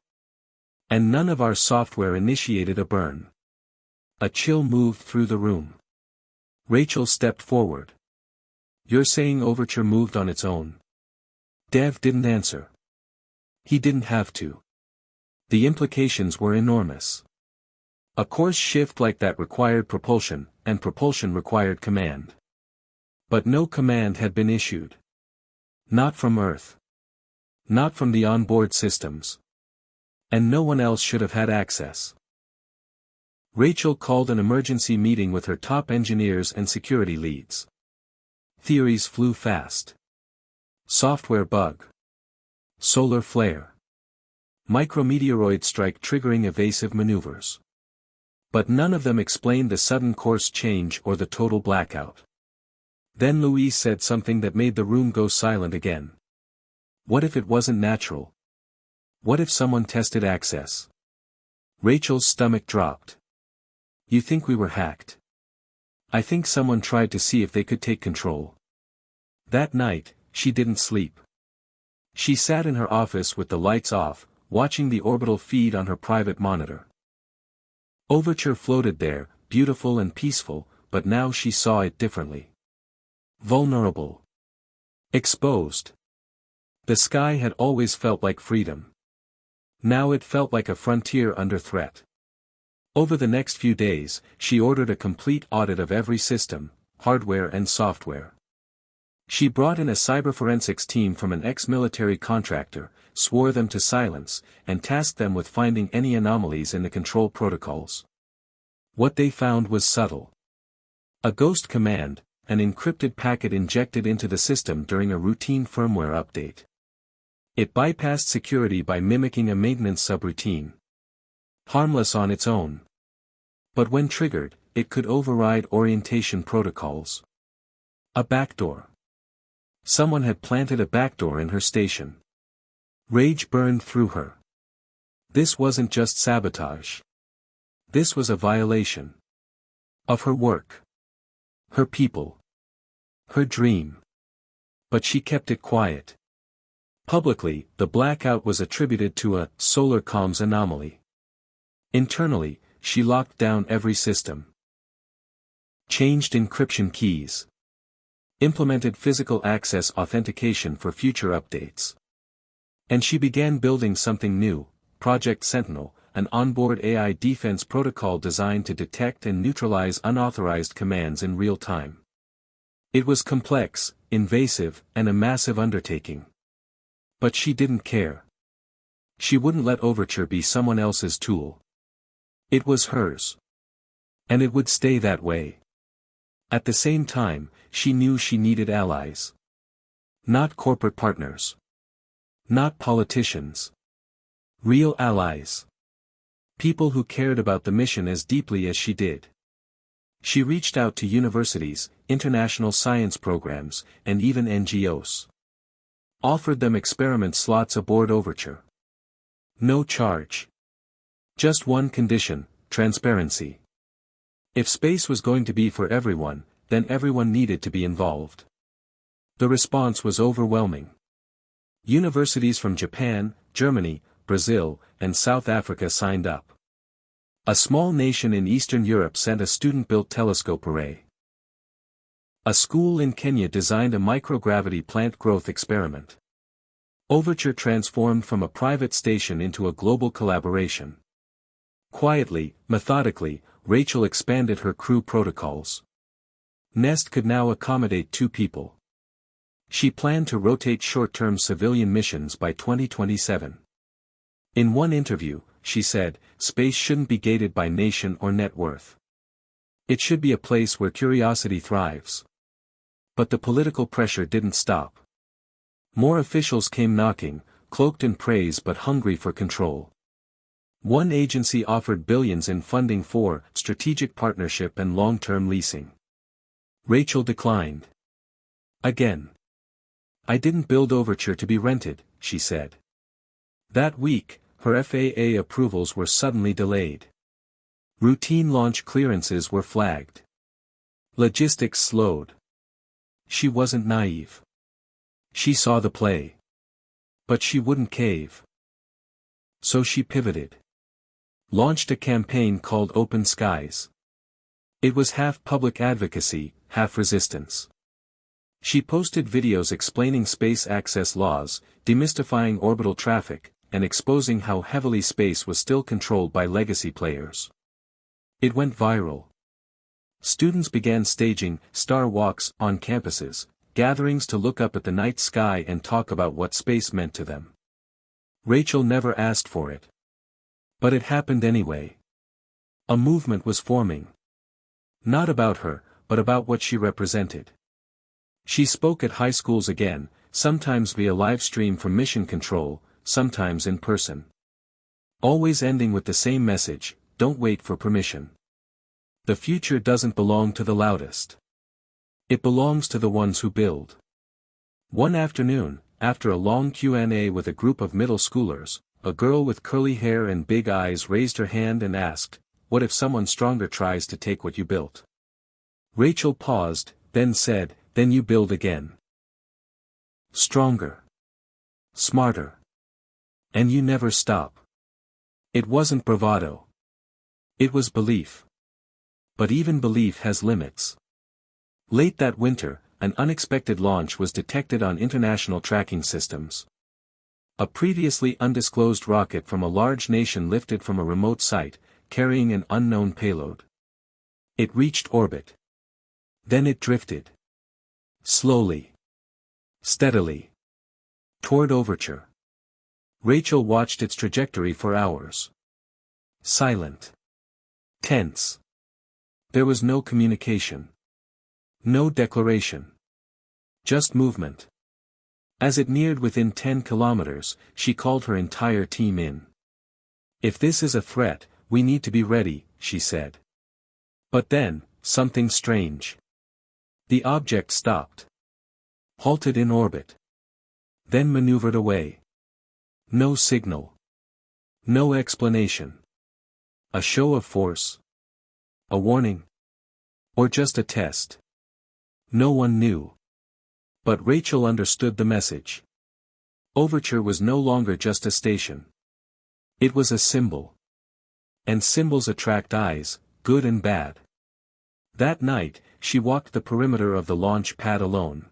And none of our software initiated a burn. A chill moved through the room. Rachel stepped forward. You're saying Overture moved on its own? Dev didn't answer. He didn't have to. The implications were enormous. A course shift like that required propulsion, and propulsion required command. But no command had been issued. Not from Earth. Not from the onboard systems. And no one else should have had access. Rachel called an emergency meeting with her top engineers and security leads. Theories flew fast. Software bug. Solar flare. Micrometeoroid strike triggering evasive maneuvers. But none of them explained the sudden course change or the total blackout. Then Louise said something that made the room go silent again. What if it wasn't natural? What if someone tested access? Rachel's stomach dropped. You think we were hacked? I think someone tried to see if they could take control. That night, she didn't sleep. She sat in her office with the lights off, watching the orbital feed on her private monitor. Overture floated there, beautiful and peaceful, but now she saw it differently. Vulnerable. Exposed. The sky had always felt like freedom. Now it felt like a frontier under threat. Over the next few days, she ordered a complete audit of every system, hardware and software. She brought in a cyberforensics team from an ex-military contractor, swore them to silence, and tasked them with finding any anomalies in the control protocols. What they found was subtle. A ghost command, an encrypted packet injected into the system during a routine firmware update. It bypassed security by mimicking a maintenance subroutine. Harmless on its own. But when triggered, it could override orientation protocols. A backdoor. Someone had planted a backdoor in her station. Rage burned through her. This wasn't just sabotage. This was a violation. Of her work. Her people. Her dream. But she kept it quiet. Publicly, the blackout was attributed to a solar comms anomaly. Internally, she locked down every system. Changed encryption keys. Implemented physical access authentication for future updates. And she began building something new, Project Sentinel, an onboard AI defense protocol designed to detect and neutralize unauthorized commands in real time. It was complex, invasive, and a massive undertaking. But she didn't care. She wouldn't let Overture be someone else's tool. It was hers. And it would stay that way. At the same time, she knew she needed allies. Not corporate partners. Not politicians. Real allies. People who cared about the mission as deeply as she did. She reached out to universities, international science programs, and even NGOs. Offered them experiment slots aboard Overture. No charge. Just one condition, transparency. If space was going to be for everyone, then everyone needed to be involved. The response was overwhelming. Universities from Japan, Germany, Brazil, and South Africa signed up. A small nation in Eastern Europe sent a student-built telescope array. A school in Kenya designed a microgravity plant growth experiment. Overture transformed from a private station into a global collaboration. Quietly, methodically, Rachel expanded her crew protocols. Nest could now accommodate 2 people. She planned to rotate short-term civilian missions by 2027. In one interview, she said, space shouldn't be gated by nation or net worth. It should be a place where curiosity thrives. But the political pressure didn't stop. More officials came knocking, cloaked in praise but hungry for control. One agency offered billions in funding for strategic partnership and long-term leasing. Rachel declined. Again. I didn't build Overture to be rented, she said. That week, her FAA approvals were suddenly delayed. Routine launch clearances were flagged. Logistics slowed. She wasn't naive. She saw the play. But she wouldn't cave. So she pivoted. Launched a campaign called Open Skies. It was half public advocacy, half resistance. She posted videos explaining space access laws, demystifying orbital traffic, and exposing how heavily space was still controlled by legacy players. It went viral. Students began staging star walks on campuses, gatherings to look up at the night sky and talk about what space meant to them. Rachel never asked for it. But it happened anyway. A movement was forming. Not about her, but about what she represented. She spoke at high schools again, sometimes via live stream from Mission Control, sometimes in person. Always ending with the same message: don't wait for permission. The future doesn't belong to the loudest. It belongs to the ones who build. One afternoon, after a long Q&A with a group of middle schoolers, a girl with curly hair and big eyes raised her hand and asked, "What if someone stronger tries to take what you built?" Rachel paused, then said, "Then you build again. Stronger. Smarter. And you never stop." It wasn't bravado. It was belief. But even belief has limits. Late that winter, an unexpected launch was detected on international tracking systems. A previously undisclosed rocket from a large nation lifted from a remote site, carrying an unknown payload. It reached orbit. Then it drifted. Slowly. Steadily. Toward Overture. Rachel watched its trajectory for hours. Silent. Tense. There was no communication. No declaration. Just movement. As it neared within 10 kilometers, she called her entire team in. "If this is a threat, we need to be ready," she said. But then, something strange. The object stopped. Halted in orbit. Then maneuvered away. No signal. No explanation. A show of force? A warning? Or just a test? No one knew. But Rachel understood the message. Overture was no longer just a station. It was a symbol. And symbols attract eyes, good and bad. That night, she walked the perimeter of the launch pad alone.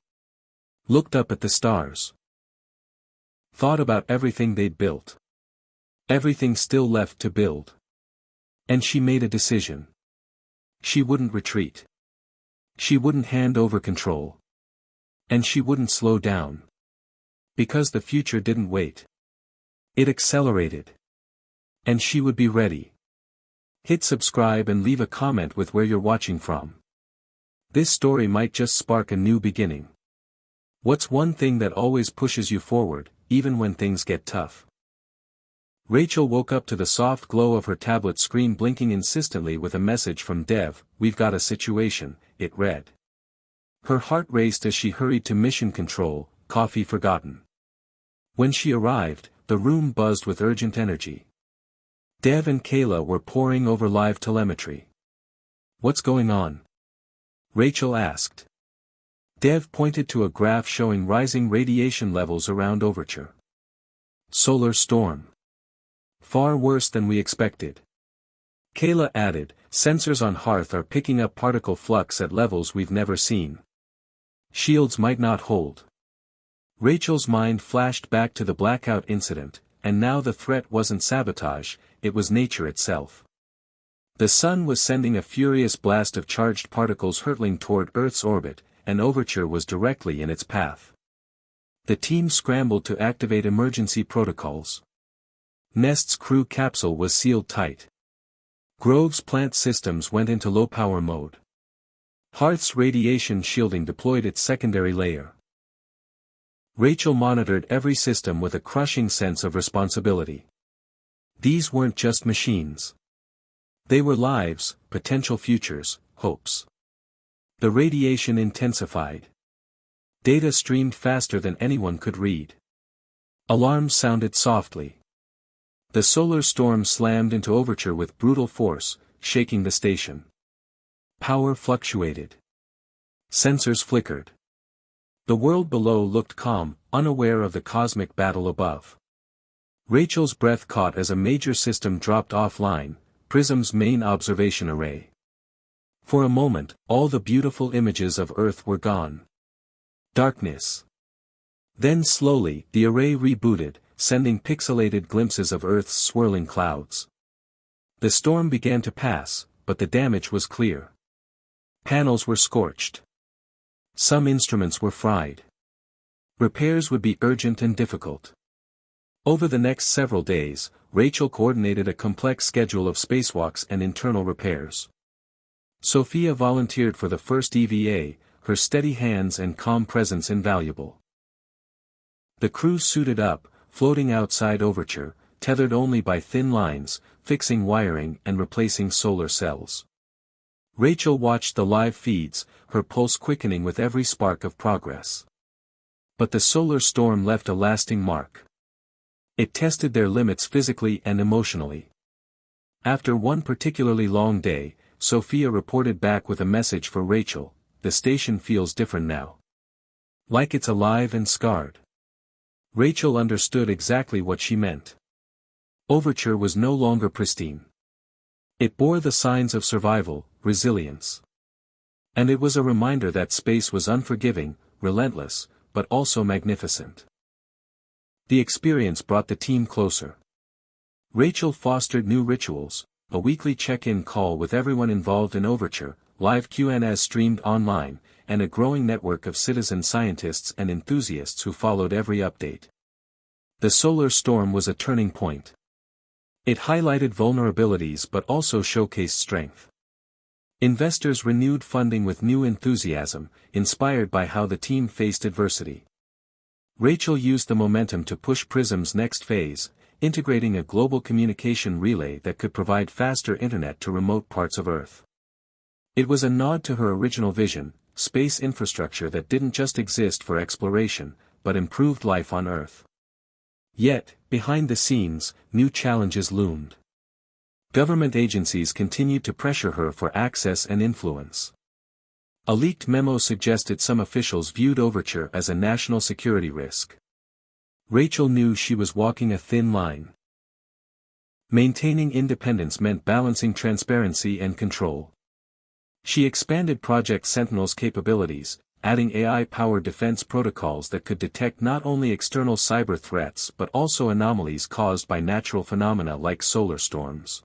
Looked up at the stars. Thought about everything they'd built. Everything still left to build. And she made a decision. She wouldn't retreat. She wouldn't hand over control. And she wouldn't slow down. Because the future didn't wait. It accelerated. And she would be ready. Hit subscribe and leave a comment with where you're watching from. This story might just spark a new beginning. What's one thing that always pushes you forward, even when things get tough? Rachel woke up to the soft glow of her tablet screen blinking insistently with a message from Dev. "We've got a situation," it read. Her heart raced as she hurried to Mission Control, coffee forgotten. When she arrived, the room buzzed with urgent energy. Dev and Kayla were poring over live telemetry. "What's going on?" Rachel asked. Dev pointed to a graph showing rising radiation levels around Overture. "Solar storm. Far worse than we expected." Kayla added, "Sensors on Hearth are picking up particle flux at levels we've never seen. Shields might not hold." Rachel's mind flashed back to the blackout incident, and now the threat wasn't sabotage, it was nature itself. The sun was sending a furious blast of charged particles hurtling toward Earth's orbit, and Overture was directly in its path. The team scrambled to activate emergency protocols. Nest's crew capsule was sealed tight. Grove's plant systems went into low-power mode. Hearth's radiation shielding deployed its secondary layer. Rachel monitored every system with a crushing sense of responsibility. These weren't just machines. They were lives, potential futures, hopes. The radiation intensified. Data streamed faster than anyone could read. Alarms sounded softly. The solar storm slammed into Overture with brutal force, shaking the station. Power fluctuated. Sensors flickered. The world below looked calm, unaware of the cosmic battle above. Rachel's breath caught as a major system dropped offline, Prism's main observation array. For a moment, all the beautiful images of Earth were gone. Darkness. Then slowly, the array rebooted, sending pixelated glimpses of Earth's swirling clouds. The storm began to pass, but the damage was clear. Panels were scorched. Some instruments were fried. Repairs would be urgent and difficult. Over the next several days, Rachel coordinated a complex schedule of spacewalks and internal repairs. Sophia volunteered for the first EVA, her steady hands and calm presence invaluable. The crew suited up, floating outside Overture, tethered only by thin lines, fixing wiring and replacing solar cells. Rachel watched the live feeds, her pulse quickening with every spark of progress. But the solar storm left a lasting mark. It tested their limits physically and emotionally. After one particularly long day, Sophia reported back with a message for Rachel: "The station feels different now. Like it's alive and scarred." Rachel understood exactly what she meant. Overture was no longer pristine. It bore the signs of survival, resilience. And it was a reminder that space was unforgiving, relentless, but also magnificent. The experience brought the team closer. Rachel fostered new rituals, a weekly check-in call with everyone involved in Overture, live Q&As streamed online, and a growing network of citizen scientists and enthusiasts who followed every update. The solar storm was a turning point. It highlighted vulnerabilities but also showcased strength. Investors renewed funding with new enthusiasm, inspired by how the team faced adversity. Rachel used the momentum to push Prism's next phase, integrating a global communication relay that could provide faster internet to remote parts of Earth. It was a nod to her original vision, space infrastructure that didn't just exist for exploration, but improved life on Earth. Yet, behind the scenes, new challenges loomed. Government agencies continued to pressure her for access and influence. A leaked memo suggested some officials viewed Overture as a national security risk. Rachel knew she was walking a thin line. Maintaining independence meant balancing transparency and control. She expanded Project Sentinel's capabilities, adding AI-powered defense protocols that could detect not only external cyber threats but also anomalies caused by natural phenomena like solar storms.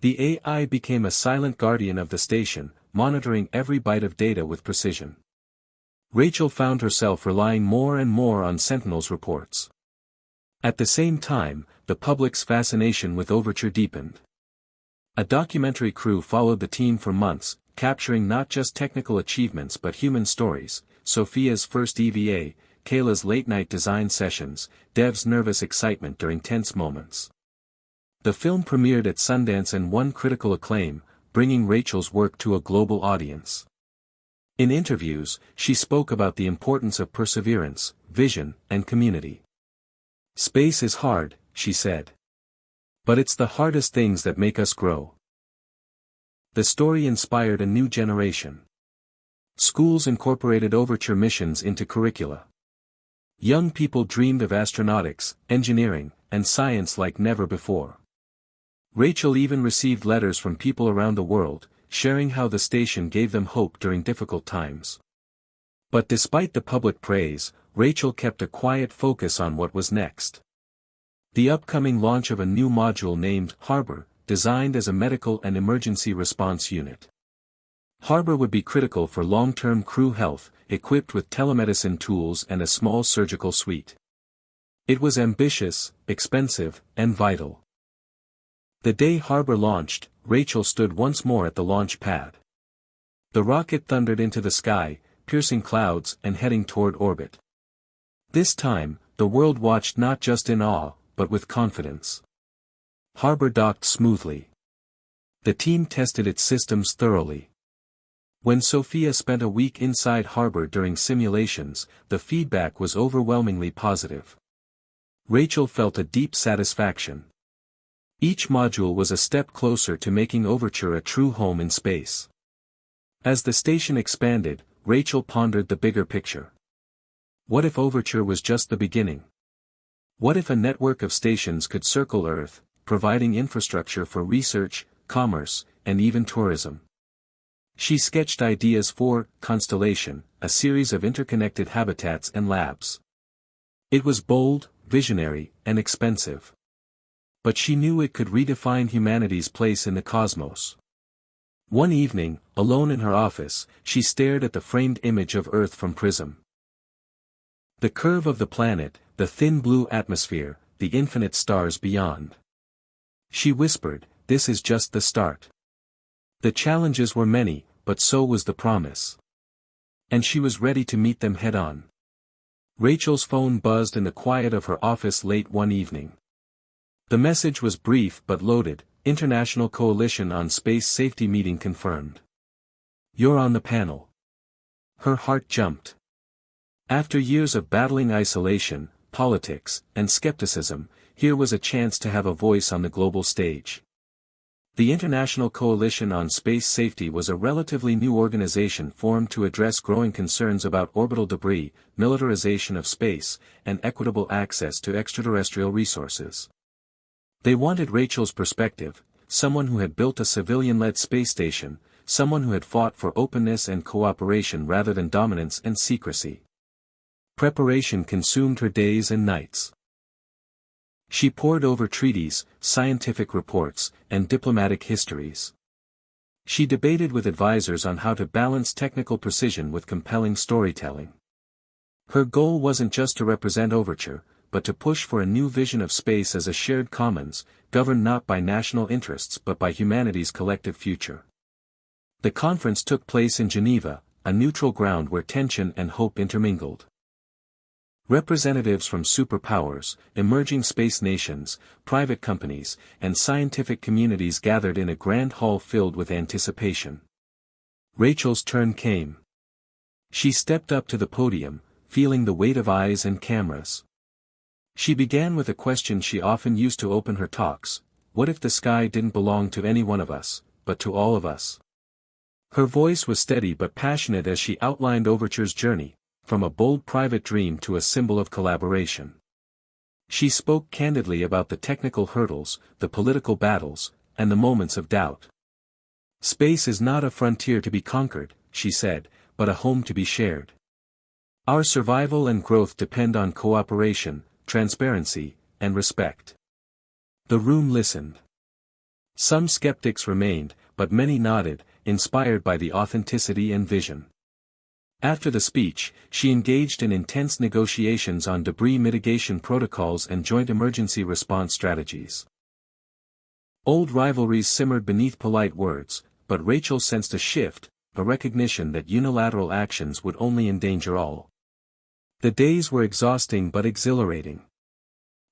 The AI became a silent guardian of the station, monitoring every byte of data with precision. Rachel found herself relying more and more on Sentinel's reports. At the same time, the public's fascination with Overture deepened. A documentary crew followed the team for months, capturing not just technical achievements but human stories: Sophia's first EVA, Kayla's late-night design sessions, Dev's nervous excitement during tense moments. The film premiered at Sundance and won critical acclaim, bringing Rachel's work to a global audience. In interviews, she spoke about the importance of perseverance, vision, and community. "Space is hard," she said. "But it's the hardest things that make us grow." The story inspired a new generation. Schools incorporated Overture missions into curricula. Young people dreamed of astronautics, engineering, and science like never before. Rachel even received letters from people around the world, sharing how the station gave them hope during difficult times. But despite the public praise, Rachel kept a quiet focus on what was next. The upcoming launch of a new module named Harbor, designed as a medical and emergency response unit. Harbor would be critical for long-term crew health, equipped with telemedicine tools and a small surgical suite. It was ambitious, expensive, and vital. The day Harbor launched, Rachel stood once more at the launch pad. The rocket thundered into the sky, piercing clouds and heading toward orbit. This time, the world watched not just in awe, but with confidence. Harbor docked smoothly. The team tested its systems thoroughly. When Sophia spent a week inside Harbor during simulations, the feedback was overwhelmingly positive. Rachel felt a deep satisfaction. Each module was a step closer to making Overture a true home in space. As the station expanded, Rachel pondered the bigger picture. What if Overture was just the beginning? What if a network of stations could circle Earth, providing infrastructure for research, commerce, and even tourism? She sketched ideas for Constellation, a series of interconnected habitats and labs. It was bold, visionary, and expensive. But she knew it could redefine humanity's place in the cosmos. One evening, alone in her office, she stared at the framed image of Earth from Prism. The curve of the planet, the thin blue atmosphere, the infinite stars beyond. She whispered, "This is just the start." The challenges were many, but so was the promise. And she was ready to meet them head-on. Rachel's phone buzzed in the quiet of her office late one evening. The message was brief but loaded. International Coalition on Space Safety meeting confirmed. "You're on the panel." Her heart jumped. After years of battling isolation, politics, and skepticism, here was a chance to have a voice on the global stage. The International Coalition on Space Safety was a relatively new organization formed to address growing concerns about orbital debris, militarization of space, and equitable access to extraterrestrial resources. They wanted Rachel's perspective, someone who had built a civilian-led space station, someone who had fought for openness and cooperation rather than dominance and secrecy. Preparation consumed her days and nights. She pored over treaties, scientific reports, and diplomatic histories. She debated with advisors on how to balance technical precision with compelling storytelling. Her goal wasn't just to represent Overture, but to push for a new vision of space as a shared commons, governed not by national interests but by humanity's collective future. The conference took place in Geneva, a neutral ground where tension and hope intermingled. Representatives from superpowers, emerging space nations, private companies, and scientific communities gathered in a grand hall filled with anticipation. Rachel's turn came. She stepped up to the podium, feeling the weight of eyes and cameras. She began with a question she often used to open her talks: what if the sky didn't belong to any one of us, but to all of us? Her voice was steady but passionate as she outlined Overture's journey, from a bold private dream to a symbol of collaboration. She spoke candidly about the technical hurdles, the political battles, and the moments of doubt. "Space is not a frontier to be conquered," she said, "but a home to be shared. Our survival and growth depend on cooperation, transparency, and respect." The room listened. Some skeptics remained, but many nodded, inspired by the authenticity and vision. After the speech, she engaged in intense negotiations on debris mitigation protocols and joint emergency response strategies. Old rivalries simmered beneath polite words, but Rachel sensed a shift, a recognition that unilateral actions would only endanger all. The days were exhausting but exhilarating.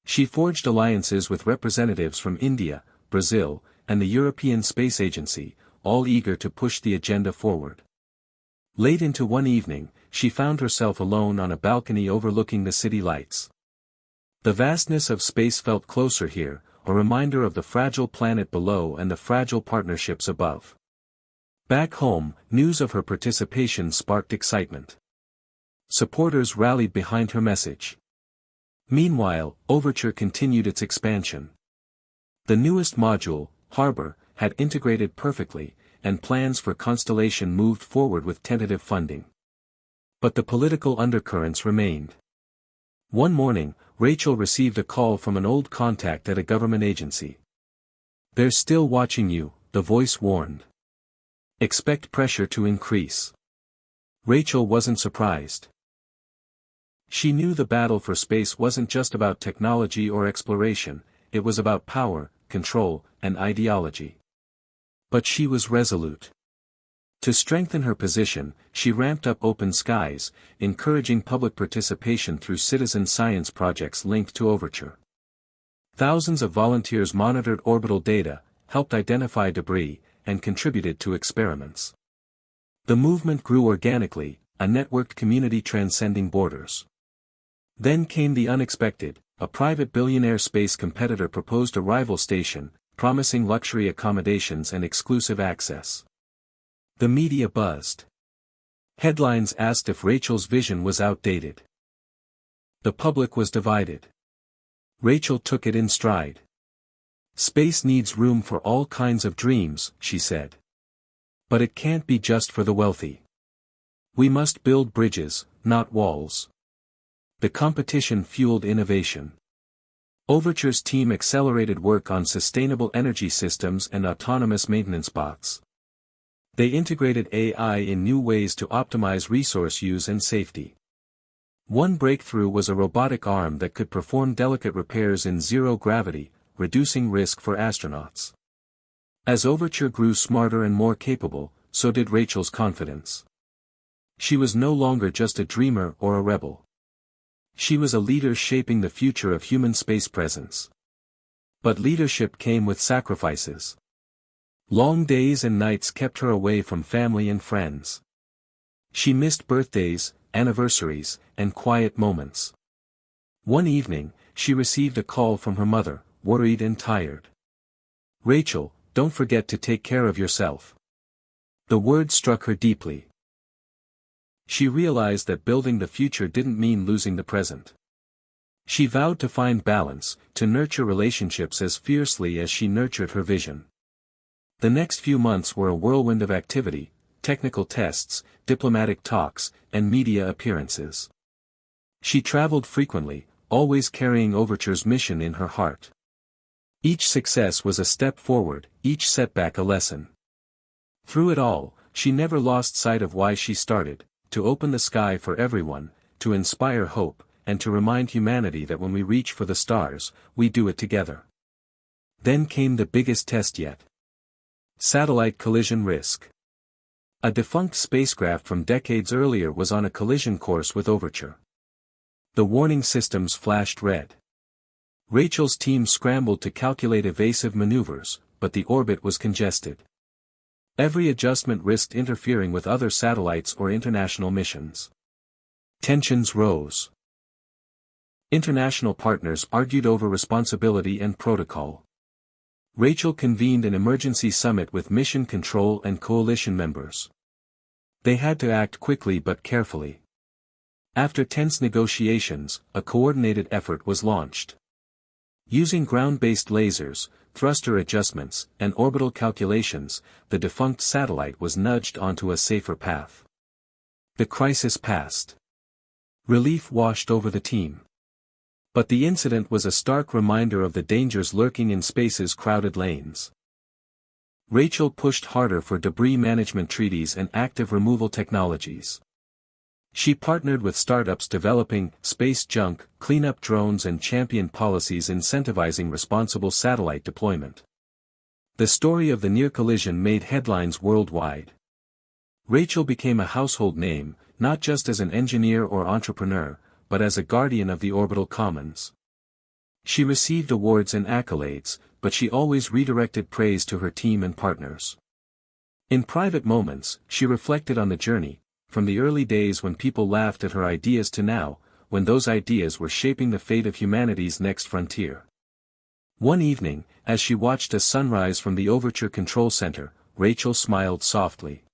She forged alliances with representatives from India, Brazil, and the European Space Agency, all eager to push the agenda forward. Late into one evening, she found herself alone on a balcony overlooking the city lights. The vastness of space felt closer here, a reminder of the fragile planet below and the fragile partnerships above. Back home, news of her participation sparked excitement. Supporters rallied behind her message. Meanwhile, Overture continued its expansion. The newest module, Harbor, had integrated perfectly, and plans for Constellation moved forward with tentative funding. But the political undercurrents remained. One morning, Rachel received a call from an old contact at a government agency. "They're still watching you," the voice warned. "Expect pressure to increase." Rachel wasn't surprised. She knew the battle for space wasn't just about technology or exploration, it was about power, control, and ideology. But she was resolute. To strengthen her position, she ramped up Open Skies, encouraging public participation through citizen science projects linked to Overture. Thousands of volunteers monitored orbital data, helped identify debris, and contributed to experiments. The movement grew organically, a networked community transcending borders. Then came the unexpected. A private billionaire space competitor proposed a rival station, promising luxury accommodations and exclusive access. The media buzzed. Headlines asked if Rachel's vision was outdated. The public was divided. Rachel took it in stride. "Space needs room for all kinds of dreams," she said. "But it can't be just for the wealthy. We must build bridges, not walls." The competition fueled innovation. Overture's team accelerated work on sustainable energy systems and autonomous maintenance bots. They integrated AI in new ways to optimize resource use and safety. One breakthrough was a robotic arm that could perform delicate repairs in zero gravity, reducing risk for astronauts. As Overture grew smarter and more capable, so did Rachel's confidence. She was no longer just a dreamer or a rebel. She was a leader shaping the future of human space presence. But leadership came with sacrifices. Long days and nights kept her away from family and friends. She missed birthdays, anniversaries, and quiet moments. One evening, she received a call from her mother, worried and tired. "Rachel, don't forget to take care of yourself." The word struck her deeply. She realized that building the future didn't mean losing the present. She vowed to find balance, to nurture relationships as fiercely as she nurtured her vision. The next few months were a whirlwind of activity, technical tests, diplomatic talks, and media appearances. She traveled frequently, always carrying Overture's mission in her heart. Each success was a step forward, each setback a lesson. Through it all, she never lost sight of why she started: to open the sky for everyone, to inspire hope, and to remind humanity that when we reach for the stars, we do it together. Then came the biggest test yet. Satellite collision risk. A defunct spacecraft from decades earlier was on a collision course with Overture. The warning systems flashed red. Rachel's team scrambled to calculate evasive maneuvers, but the orbit was congested. Every adjustment risked interfering with other satellites or international missions. Tensions rose. International partners argued over responsibility and protocol. Rachel convened an emergency summit with mission control and coalition members. They had to act quickly but carefully. After tense negotiations, a coordinated effort was launched. Using ground-based lasers, thruster adjustments, and orbital calculations, the defunct satellite was nudged onto a safer path. The crisis passed. Relief washed over the team. But the incident was a stark reminder of the dangers lurking in space's crowded lanes. Rachel pushed harder for debris management treaties and active removal technologies. She partnered with startups developing space junk, cleanup drones, and championed policies incentivizing responsible satellite deployment. The story of the near collision made headlines worldwide. Rachel became a household name, not just as an engineer or entrepreneur, but as a guardian of the orbital commons. She received awards and accolades, but she always redirected praise to her team and partners. In private moments, she reflected on the journey, from the early days when people laughed at her ideas to now, when those ideas were shaping the fate of humanity's next frontier. One evening, as she watched a sunrise from the Overture Control Center, Rachel smiled softly.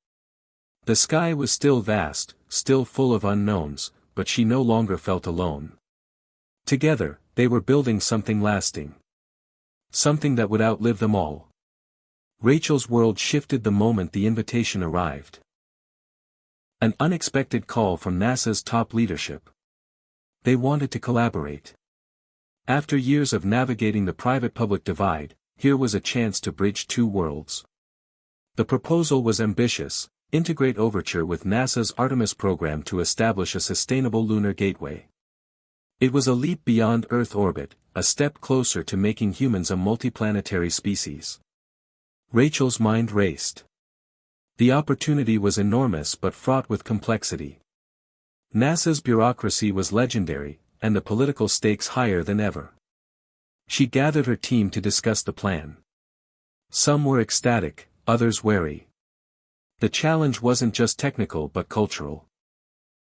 The sky was still vast, still full of unknowns, but she no longer felt alone. Together, they were building something lasting. Something that would outlive them all. Rachel's world shifted the moment the invitation arrived. An unexpected call from NASA's top leadership. They wanted to collaborate. After years of navigating the private-public divide, here was a chance to bridge two worlds. The proposal was ambitious: integrate Overture with NASA's Artemis program to establish a sustainable lunar gateway. It was a leap beyond Earth orbit, a step closer to making humans a multiplanetary species. Rachel's mind raced. The opportunity was enormous but fraught with complexity. NASA's bureaucracy was legendary, and the political stakes higher than ever. She gathered her team to discuss the plan. Some were ecstatic, others wary. The challenge wasn't just technical but cultural.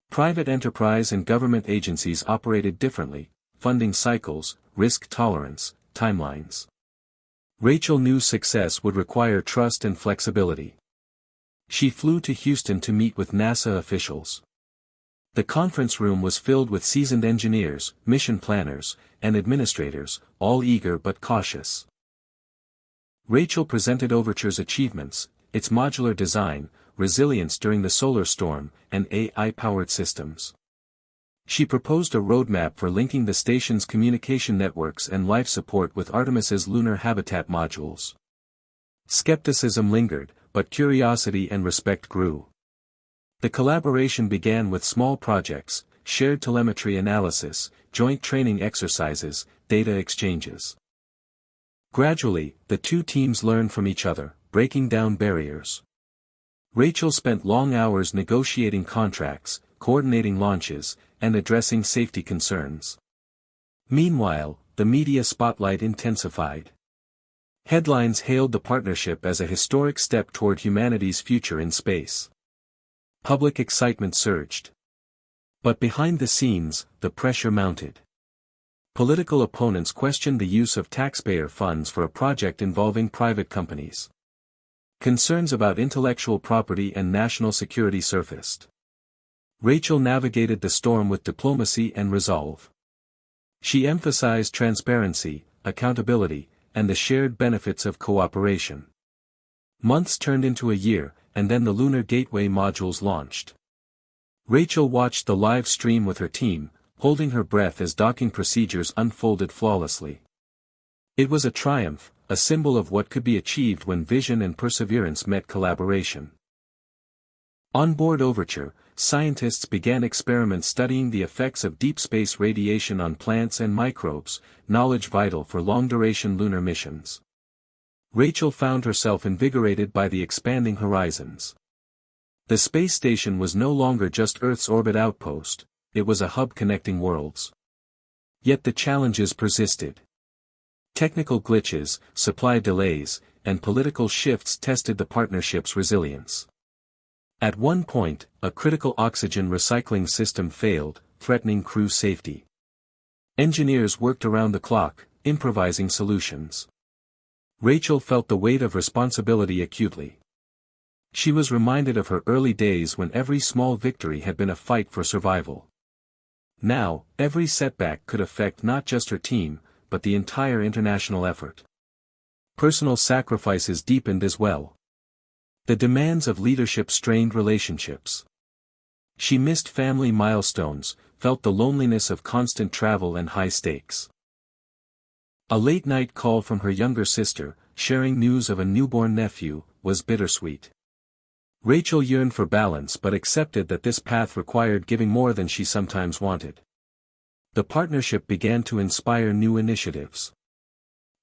Private enterprise and government agencies operated differently: funding cycles, risk tolerance, timelines. Rachel knew success would require trust and flexibility. She flew to Houston to meet with NASA officials. The conference room was filled with seasoned engineers, mission planners, and administrators, all eager but cautious. Rachel presented Overture's achievements, its modular design, resilience during the solar storm, and AI-powered systems. She proposed a roadmap for linking the station's communication networks and life support with Artemis's lunar habitat modules. Skepticism lingered, but curiosity and respect grew. The collaboration began with small projects, shared telemetry analysis, joint training exercises, data exchanges. Gradually, the two teams learned from each other, breaking down barriers. Rachel spent long hours negotiating contracts, coordinating launches, and addressing safety concerns. Meanwhile, the media spotlight intensified. Headlines hailed the partnership as a historic step toward humanity's future in space. Public excitement surged. But behind the scenes, the pressure mounted. Political opponents questioned the use of taxpayer funds for a project involving private companies. Concerns about intellectual property and national security surfaced. Rachel navigated the storm with diplomacy and resolve. She emphasized transparency, accountability, and the shared benefits of cooperation. Months turned into a year, and then the Lunar Gateway modules launched. Rachel watched the live stream with her team, holding her breath as docking procedures unfolded flawlessly. It was a triumph, a symbol of what could be achieved when vision and perseverance met collaboration. On board Overture, scientists began experiments studying the effects of deep space radiation on plants and microbes, knowledge vital for long-duration lunar missions. Rachel found herself invigorated by the expanding horizons. The space station was no longer just Earth's orbit outpost, it was a hub connecting worlds. Yet the challenges persisted. Technical glitches, supply delays, and political shifts tested the partnership's resilience. At one point, a critical oxygen recycling system failed, threatening crew safety. Engineers worked around the clock, improvising solutions. Rachel felt the weight of responsibility acutely. She was reminded of her early days when every small victory had been a fight for survival. Now, every setback could affect not just her team, but the entire international effort. Personal sacrifices deepened as well. The demands of leadership strained relationships. She missed family milestones, felt the loneliness of constant travel and high stakes. A late-night call from her younger sister, sharing news of a newborn nephew, was bittersweet. Rachel yearned for balance but accepted that this path required giving more than she sometimes wanted. The partnership began to inspire new initiatives.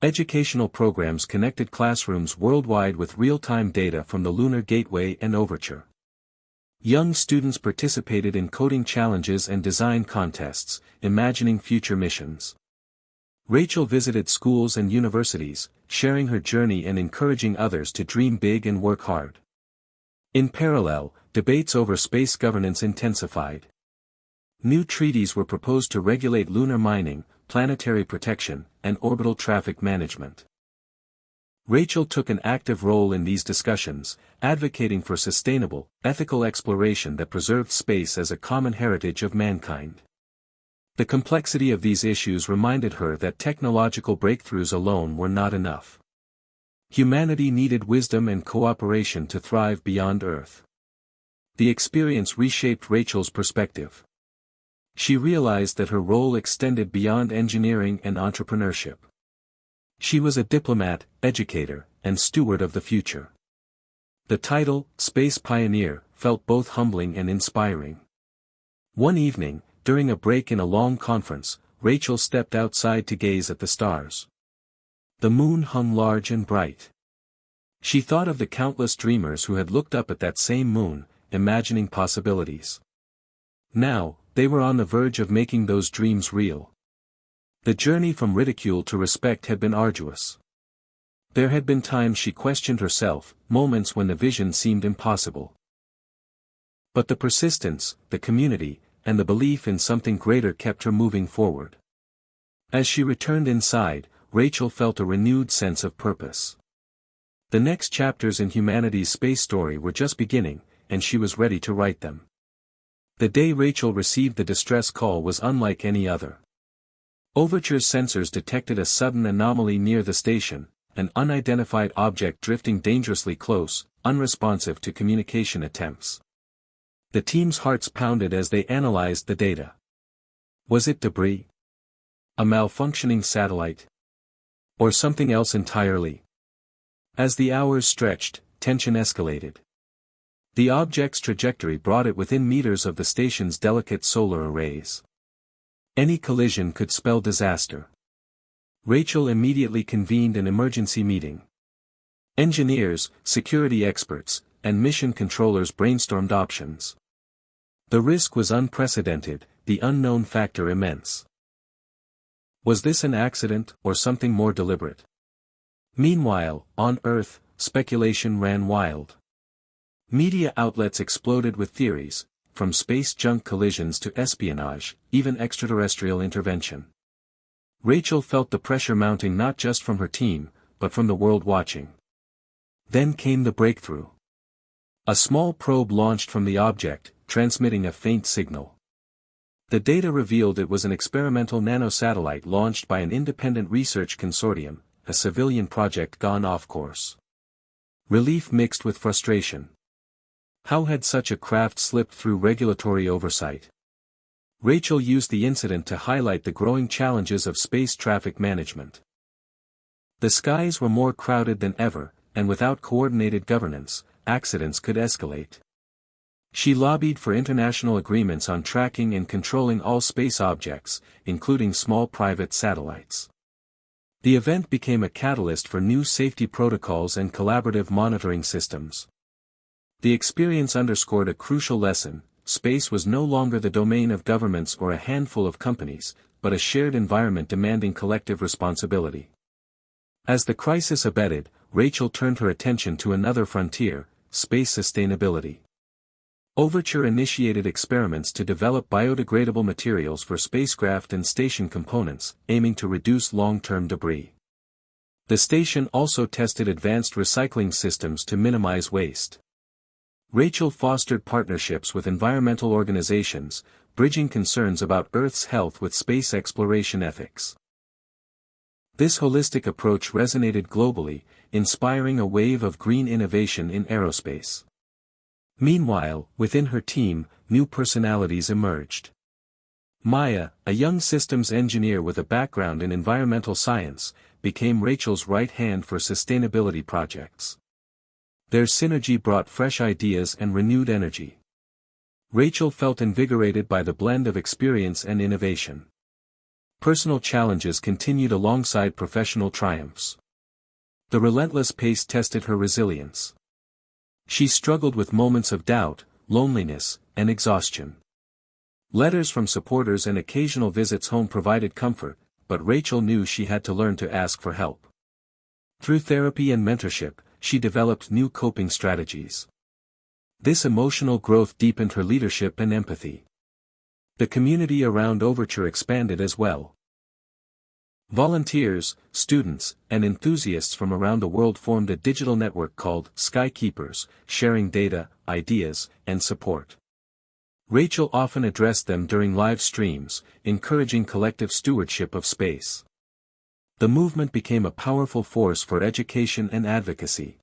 Educational programs connected classrooms worldwide with real-time data from the Lunar Gateway and Overture. Young students participated in coding challenges and design contests, imagining future missions. Rachel visited schools and universities, sharing her journey and encouraging others to dream big and work hard. In parallel, debates over space governance intensified. New treaties were proposed to regulate lunar mining, planetary protection, and orbital traffic management. Rachel took an active role in these discussions, advocating for sustainable, ethical exploration that preserved space as a common heritage of mankind. The complexity of these issues reminded her that technological breakthroughs alone were not enough. Humanity needed wisdom and cooperation to thrive beyond Earth. The experience reshaped Rachel's perspective. She realized that her role extended beyond engineering and entrepreneurship. She was a diplomat, educator, and steward of the future. The title, Space Pioneer, felt both humbling and inspiring. One evening, during a break in a long conference, Rachel stepped outside to gaze at the stars. The moon hung large and bright. She thought of the countless dreamers who had looked up at that same moon, imagining possibilities. Now, they were on the verge of making those dreams real. The journey from ridicule to respect had been arduous. There had been times she questioned herself, moments when the vision seemed impossible. But the persistence, the community, and the belief in something greater kept her moving forward. As she returned inside, Rachel felt a renewed sense of purpose. The next chapters in humanity's space story were just beginning, and she was ready to write them. The day Rachel received the distress call was unlike any other. Overture's sensors detected a sudden anomaly near the station, an unidentified object drifting dangerously close, unresponsive to communication attempts. The team's hearts pounded as they analyzed the data. Was it debris? A malfunctioning satellite? Or something else entirely? As the hours stretched, tension escalated. The object's trajectory brought it within meters of the station's delicate solar arrays. Any collision could spell disaster. Rachel immediately convened an emergency meeting. Engineers, security experts, and mission controllers brainstormed options. The risk was unprecedented, the unknown factor immense. Was this an accident, or something more deliberate? Meanwhile, on Earth, speculation ran wild. Media outlets exploded with theories, from space junk collisions to espionage, even extraterrestrial intervention. Rachel felt the pressure mounting not just from her team, but from the world watching. Then came the breakthrough. A small probe launched from the object, transmitting a faint signal. The data revealed it was an experimental nanosatellite launched by an independent research consortium, a civilian project gone off course. Relief mixed with frustration. How had such a craft slipped through regulatory oversight? Rachel used the incident to highlight the growing challenges of space traffic management. The skies were more crowded than ever, and without coordinated governance, accidents could escalate. She lobbied for international agreements on tracking and controlling all space objects, including small private satellites. The event became a catalyst for new safety protocols and collaborative monitoring systems. The experience underscored a crucial lesson: space was no longer the domain of governments or a handful of companies, but a shared environment demanding collective responsibility. As the crisis abated, Rachel turned her attention to another frontier: space sustainability. Overture initiated experiments to develop biodegradable materials for spacecraft and station components, aiming to reduce long-term debris. The station also tested advanced recycling systems to minimize waste. Rachel fostered partnerships with environmental organizations, bridging concerns about Earth's health with space exploration ethics. This holistic approach resonated globally, inspiring a wave of green innovation in aerospace. Meanwhile, within her team, new personalities emerged. Maya, a young systems engineer with a background in environmental science, became Rachel's right hand for sustainability projects. Their synergy brought fresh ideas and renewed energy. Rachel felt invigorated by the blend of experience and innovation. Personal challenges continued alongside professional triumphs. The relentless pace tested her resilience. She struggled with moments of doubt, loneliness, and exhaustion. Letters from supporters and occasional visits home provided comfort, but Rachel knew she had to learn to ask for help. Through therapy and mentorship, she developed new coping strategies. This emotional growth deepened her leadership and empathy. The community around Overture expanded as well. Volunteers, students, and enthusiasts from around the world formed a digital network called Skykeepers, sharing data, ideas, and support. Rachel often addressed them during live streams, encouraging collective stewardship of space. The movement became a powerful force for education and advocacy.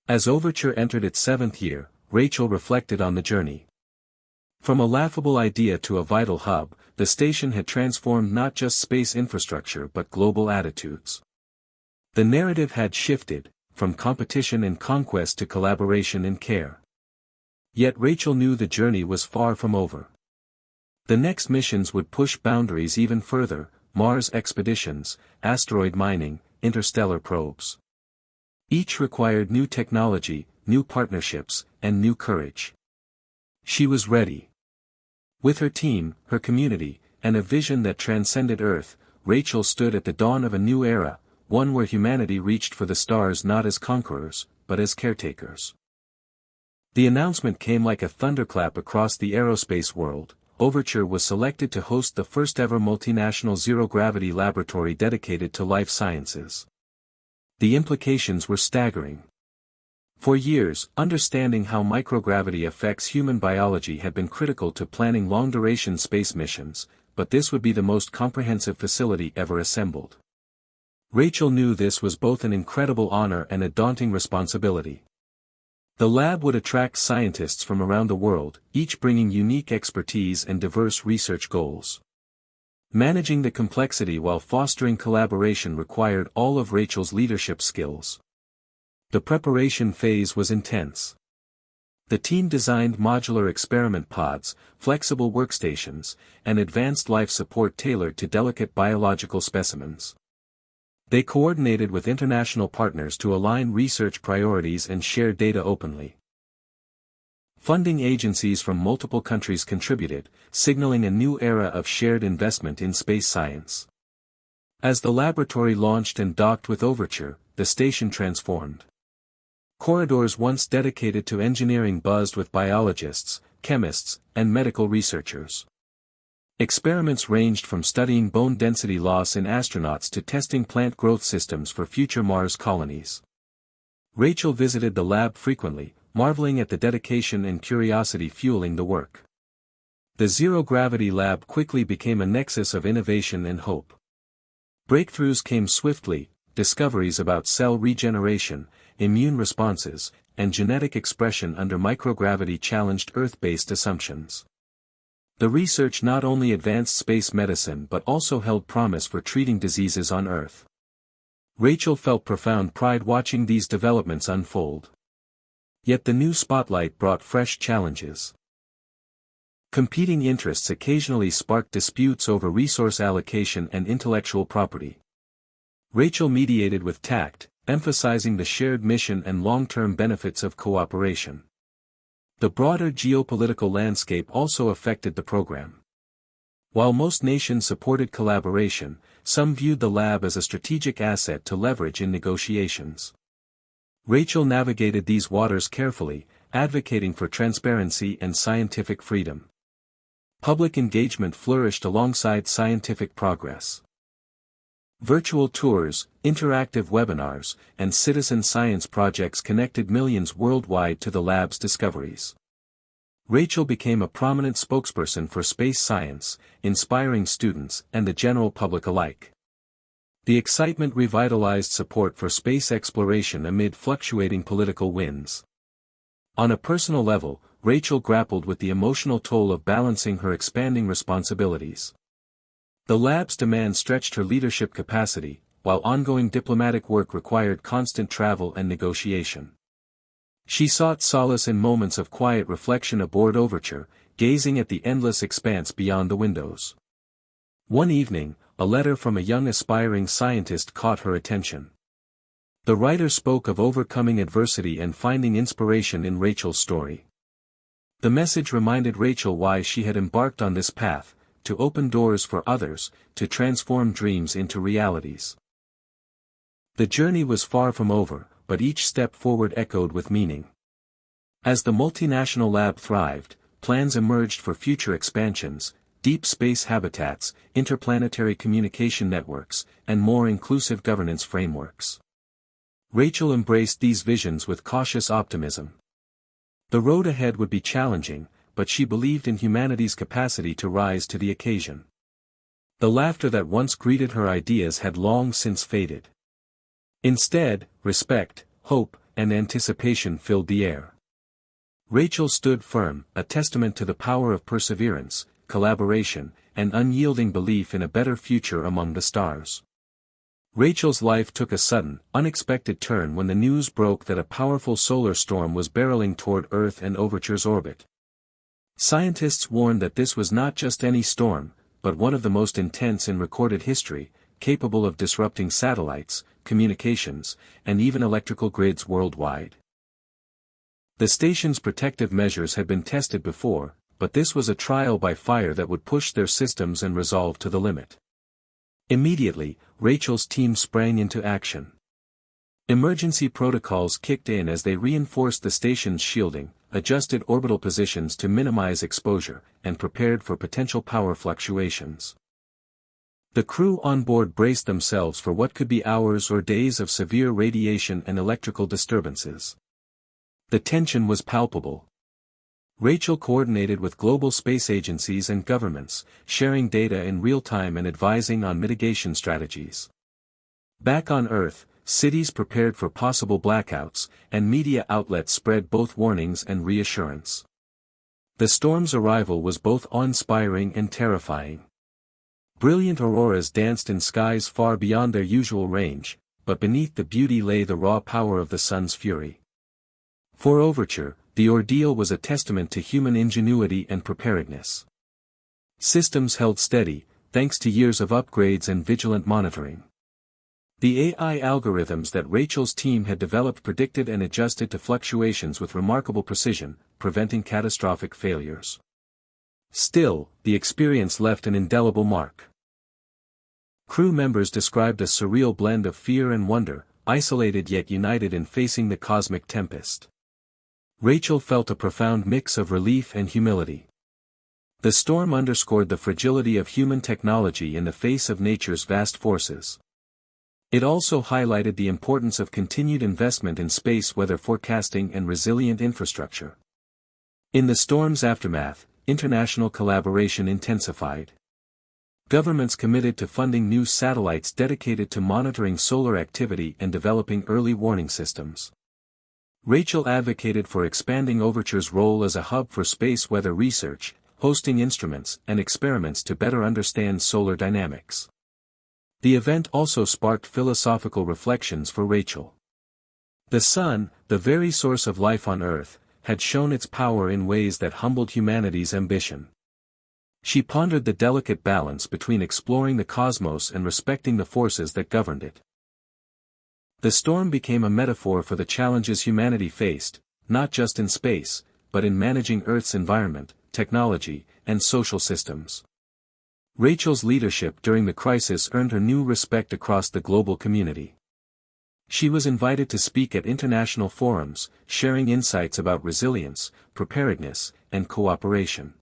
As Overture entered its 7th year, Rachel reflected on the journey. From a laughable idea to a vital hub, the station had transformed not just space infrastructure but global attitudes. The narrative had shifted, from competition and conquest to collaboration and care. Yet Rachel knew the journey was far from over. The next missions would push boundaries even further: Mars expeditions, asteroid mining, interstellar probes. Each required new technology, new partnerships, and new courage. She was ready. With her team, her community, and a vision that transcended Earth, Rachel stood at the dawn of a new era, one where humanity reached for the stars not as conquerors, but as caretakers. The announcement came like a thunderclap across the aerospace world: Overture was selected to host the first-ever multinational zero-gravity laboratory dedicated to life sciences. The implications were staggering. For years, understanding how microgravity affects human biology had been critical to planning long-duration space missions, but this would be the most comprehensive facility ever assembled. Rachel knew this was both an incredible honor and a daunting responsibility. The lab would attract scientists from around the world, each bringing unique expertise and diverse research goals. Managing the complexity while fostering collaboration required all of Rachel's leadership skills. The preparation phase was intense. The team designed modular experiment pods, flexible workstations, and advanced life support tailored to delicate biological specimens. They coordinated with international partners to align research priorities and share data openly. Funding agencies from multiple countries contributed, signaling a new era of shared investment in space science. As the laboratory launched and docked with Overture, the station transformed. Corridors once dedicated to engineering buzzed with biologists, chemists, and medical researchers. Experiments ranged from studying bone density loss in astronauts to testing plant growth systems for future Mars colonies. Rachel visited the lab frequently, marveling at the dedication and curiosity fueling the work. The zero-gravity lab quickly became a nexus of innovation and hope. Breakthroughs came swiftly, discoveries about cell regeneration, immune responses, and genetic expression under microgravity challenged Earth-based assumptions. The research not only advanced space medicine but also held promise for treating diseases on Earth. Rachel felt profound pride watching these developments unfold. Yet the new spotlight brought fresh challenges. Competing interests occasionally sparked disputes over resource allocation and intellectual property. Rachel mediated with tact, emphasizing the shared mission and long-term benefits of cooperation. The broader geopolitical landscape also affected the program. While most nations supported collaboration, some viewed the lab as a strategic asset to leverage in negotiations. Rachel navigated these waters carefully, advocating for transparency and scientific freedom. Public engagement flourished alongside scientific progress. Virtual tours, interactive webinars, and citizen science projects connected millions worldwide to the lab's discoveries. Rachel became a prominent spokesperson for space science, inspiring students and the general public alike. The excitement revitalized support for space exploration amid fluctuating political winds. On a personal level, Rachel grappled with the emotional toll of balancing her expanding responsibilities. The lab's demand stretched her leadership capacity, while ongoing diplomatic work required constant travel and negotiation. She sought solace in moments of quiet reflection aboard Overture, gazing at the endless expanse beyond the windows. One evening, a letter from a young aspiring scientist caught her attention. The writer spoke of overcoming adversity and finding inspiration in Rachel's story. The message reminded Rachel why she had embarked on this path: to open doors for others, to transform dreams into realities. The journey was far from over, but each step forward echoed with meaning. As the multinational lab thrived, plans emerged for future expansions, deep space habitats, interplanetary communication networks, and more inclusive governance frameworks. Rachel embraced these visions with cautious optimism. The road ahead would be challenging, but she believed in humanity's capacity to rise to the occasion. The laughter that once greeted her ideas had long since faded. Instead, respect, hope, and anticipation filled the air. Rachel stood firm, a testament to the power of perseverance, collaboration, and unyielding belief in a better future among the stars. Rachel's life took a sudden, unexpected turn when the news broke that a powerful solar storm was barreling toward Earth and Overture's orbit. Scientists warned that this was not just any storm, but one of the most intense in recorded history, capable of disrupting satellites, communications, and even electrical grids worldwide. The station's protective measures had been tested before, but this was a trial by fire that would push their systems and resolve to the limit. Immediately, Rachel's team sprang into action. Emergency protocols kicked in as they reinforced the station's shielding, adjusted orbital positions to minimize exposure, and prepared for potential power fluctuations. The crew on board braced themselves for what could be hours or days of severe radiation and electrical disturbances. The tension was palpable. Rachel coordinated with global space agencies and governments, sharing data in real time and advising on mitigation strategies. Back on Earth, cities prepared for possible blackouts, and media outlets spread both warnings and reassurance. The storm's arrival was both awe-inspiring and terrifying. Brilliant auroras danced in skies far beyond their usual range, but beneath the beauty lay the raw power of the sun's fury. For Overture, the ordeal was a testament to human ingenuity and preparedness. Systems held steady, thanks to years of upgrades and vigilant monitoring. The AI algorithms that Rachel's team had developed predicted and adjusted to fluctuations with remarkable precision, preventing catastrophic failures. Still, the experience left an indelible mark. Crew members described a surreal blend of fear and wonder, isolated yet united in facing the cosmic tempest. Rachel felt a profound mix of relief and humility. The storm underscored the fragility of human technology in the face of nature's vast forces. It also highlighted the importance of continued investment in space weather forecasting and resilient infrastructure. In the storm's aftermath, international collaboration intensified. Governments committed to funding new satellites dedicated to monitoring solar activity and developing early warning systems. Rachel advocated for expanding Overture's role as a hub for space weather research, hosting instruments and experiments to better understand solar dynamics. The event also sparked philosophical reflections for Rachel. The sun, the very source of life on Earth, had shown its power in ways that humbled humanity's ambition. She pondered the delicate balance between exploring the cosmos and respecting the forces that governed it. The storm became a metaphor for the challenges humanity faced, not just in space, but in managing Earth's environment, technology, and social systems. Rachel's leadership during the crisis earned her new respect across the global community. She was invited to speak at international forums, sharing insights about resilience, preparedness, and cooperation.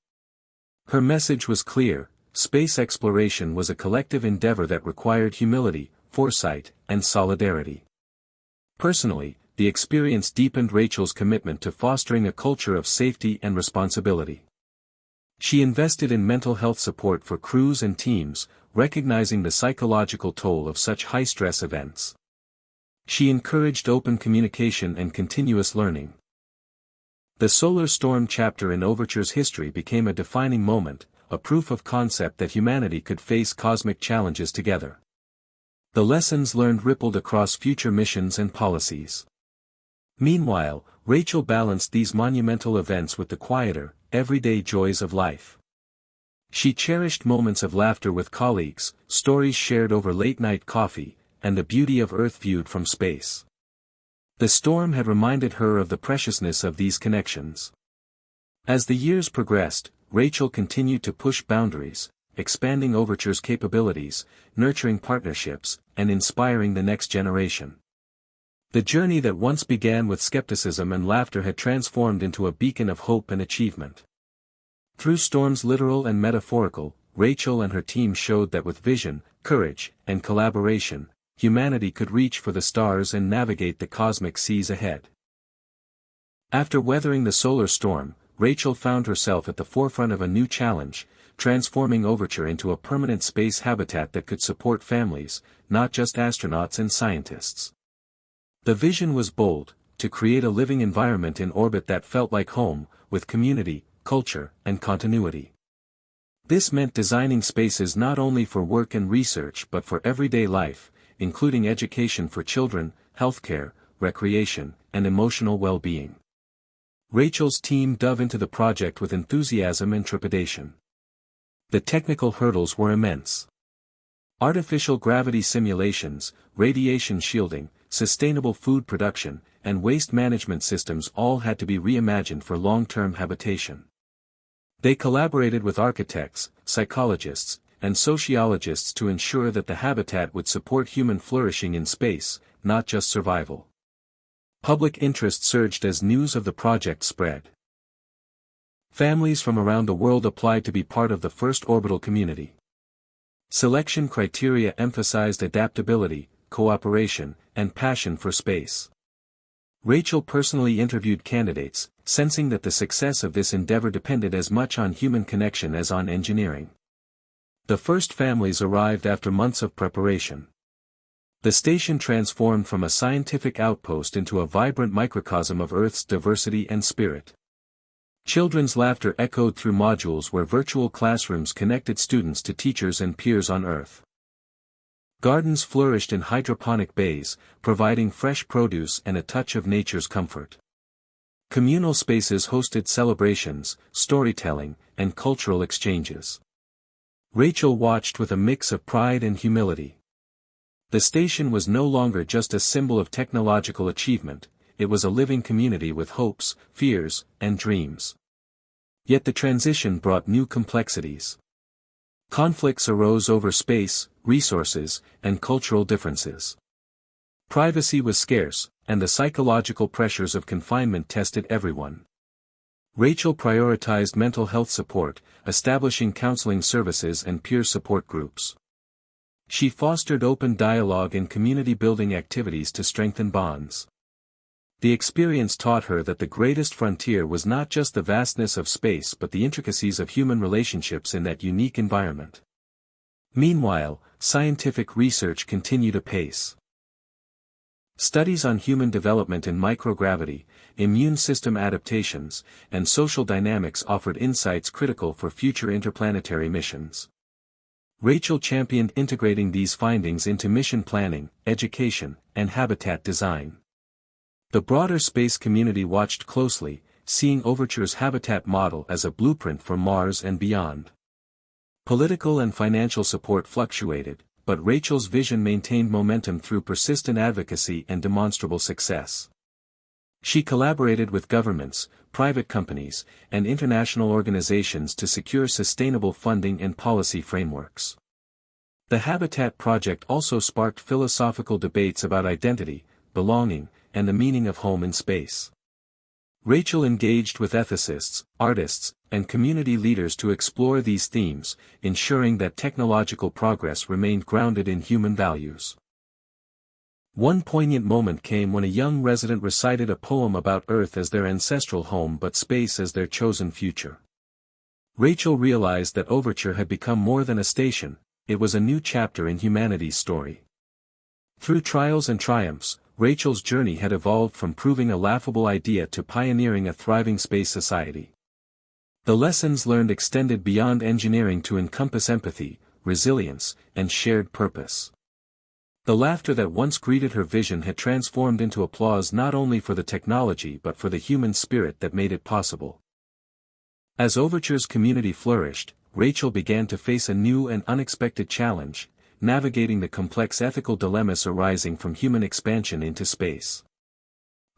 Her message was clear: space exploration was a collective endeavor that required humility, foresight, and solidarity. Personally, the experience deepened Rachel's commitment to fostering a culture of safety and responsibility. She invested in mental health support for crews and teams, recognizing the psychological toll of such high-stress events. She encouraged open communication and continuous learning. The solar storm chapter in Overture's history became a defining moment, a proof of concept that humanity could face cosmic challenges together. The lessons learned rippled across future missions and policies. Meanwhile, Rachel balanced these monumental events with the quieter, everyday joys of life. She cherished moments of laughter with colleagues, stories shared over late-night coffee, and the beauty of Earth viewed from space. The storm had reminded her of the preciousness of these connections. As the years progressed, Rachel continued to push boundaries, expanding Overture's capabilities, nurturing partnerships, and inspiring the next generation. The journey that once began with skepticism and laughter had transformed into a beacon of hope and achievement. Through storms literal and metaphorical, Rachel and her team showed that with vision, courage, and collaboration, humanity could reach for the stars and navigate the cosmic seas ahead. After weathering the solar storm, Rachel found herself at the forefront of a new challenge, transforming Overture into a permanent space habitat that could support families, not just astronauts and scientists. The vision was bold: to create a living environment in orbit that felt like home, with community, culture, and continuity. This meant designing spaces not only for work and research but for everyday life, including education for children, healthcare, recreation, and emotional well-being. Rachel's team dove into the project with enthusiasm and trepidation. The technical hurdles were immense. Artificial gravity simulations, radiation shielding, sustainable food production, and waste management systems all had to be reimagined for long-term habitation. They collaborated with architects, psychologists, and sociologists to ensure that the habitat would support human flourishing in space, not just survival. Public interest surged as news of the project spread. Families from around the world applied to be part of the first orbital community. Selection criteria emphasized adaptability, cooperation, and passion for space. Rachel personally interviewed candidates, sensing that the success of this endeavor depended as much on human connection as on engineering. The first families arrived after months of preparation. The station transformed from a scientific outpost into a vibrant microcosm of Earth's diversity and spirit. Children's laughter echoed through modules where virtual classrooms connected students to teachers and peers on Earth. Gardens flourished in hydroponic bays, providing fresh produce and a touch of nature's comfort. Communal spaces hosted celebrations, storytelling, and cultural exchanges. Rachel watched with a mix of pride and humility. The station was no longer just a symbol of technological achievement, it was a living community with hopes, fears, and dreams. Yet the transition brought new complexities. Conflicts arose over space, resources, and cultural differences. Privacy was scarce, and the psychological pressures of confinement tested everyone. Rachel prioritized mental health support, establishing counseling services and peer support groups. She fostered open dialogue and community-building activities to strengthen bonds. The experience taught her that the greatest frontier was not just the vastness of space but the intricacies of human relationships in that unique environment. Meanwhile, scientific research continued apace. Studies on human development in microgravity, immune system adaptations, and social dynamics offered insights critical for future interplanetary missions. Rachel championed integrating these findings into mission planning, education, and habitat design. The broader space community watched closely, seeing Overture's habitat model as a blueprint for Mars and beyond. Political and financial support fluctuated, but Rachel's vision maintained momentum through persistent advocacy and demonstrable success. She collaborated with governments, private companies, and international organizations to secure sustainable funding and policy frameworks. The Habitat Project also sparked philosophical debates about identity, belonging, and the meaning of home in space. Rachel engaged with ethicists, artists, and community leaders to explore these themes, ensuring that technological progress remained grounded in human values. One poignant moment came when a young resident recited a poem about Earth as their ancestral home but space as their chosen future. Rachel realized that Overture had become more than a station, it was a new chapter in humanity's story. Through trials and triumphs, Rachel's journey had evolved from proving a laughable idea to pioneering a thriving space society. The lessons learned extended beyond engineering to encompass empathy, resilience, and shared purpose. The laughter that once greeted her vision had transformed into applause not only for the technology but for the human spirit that made it possible. As Overture's community flourished, Rachel began to face a new and unexpected challenge, navigating the complex ethical dilemmas arising from human expansion into space.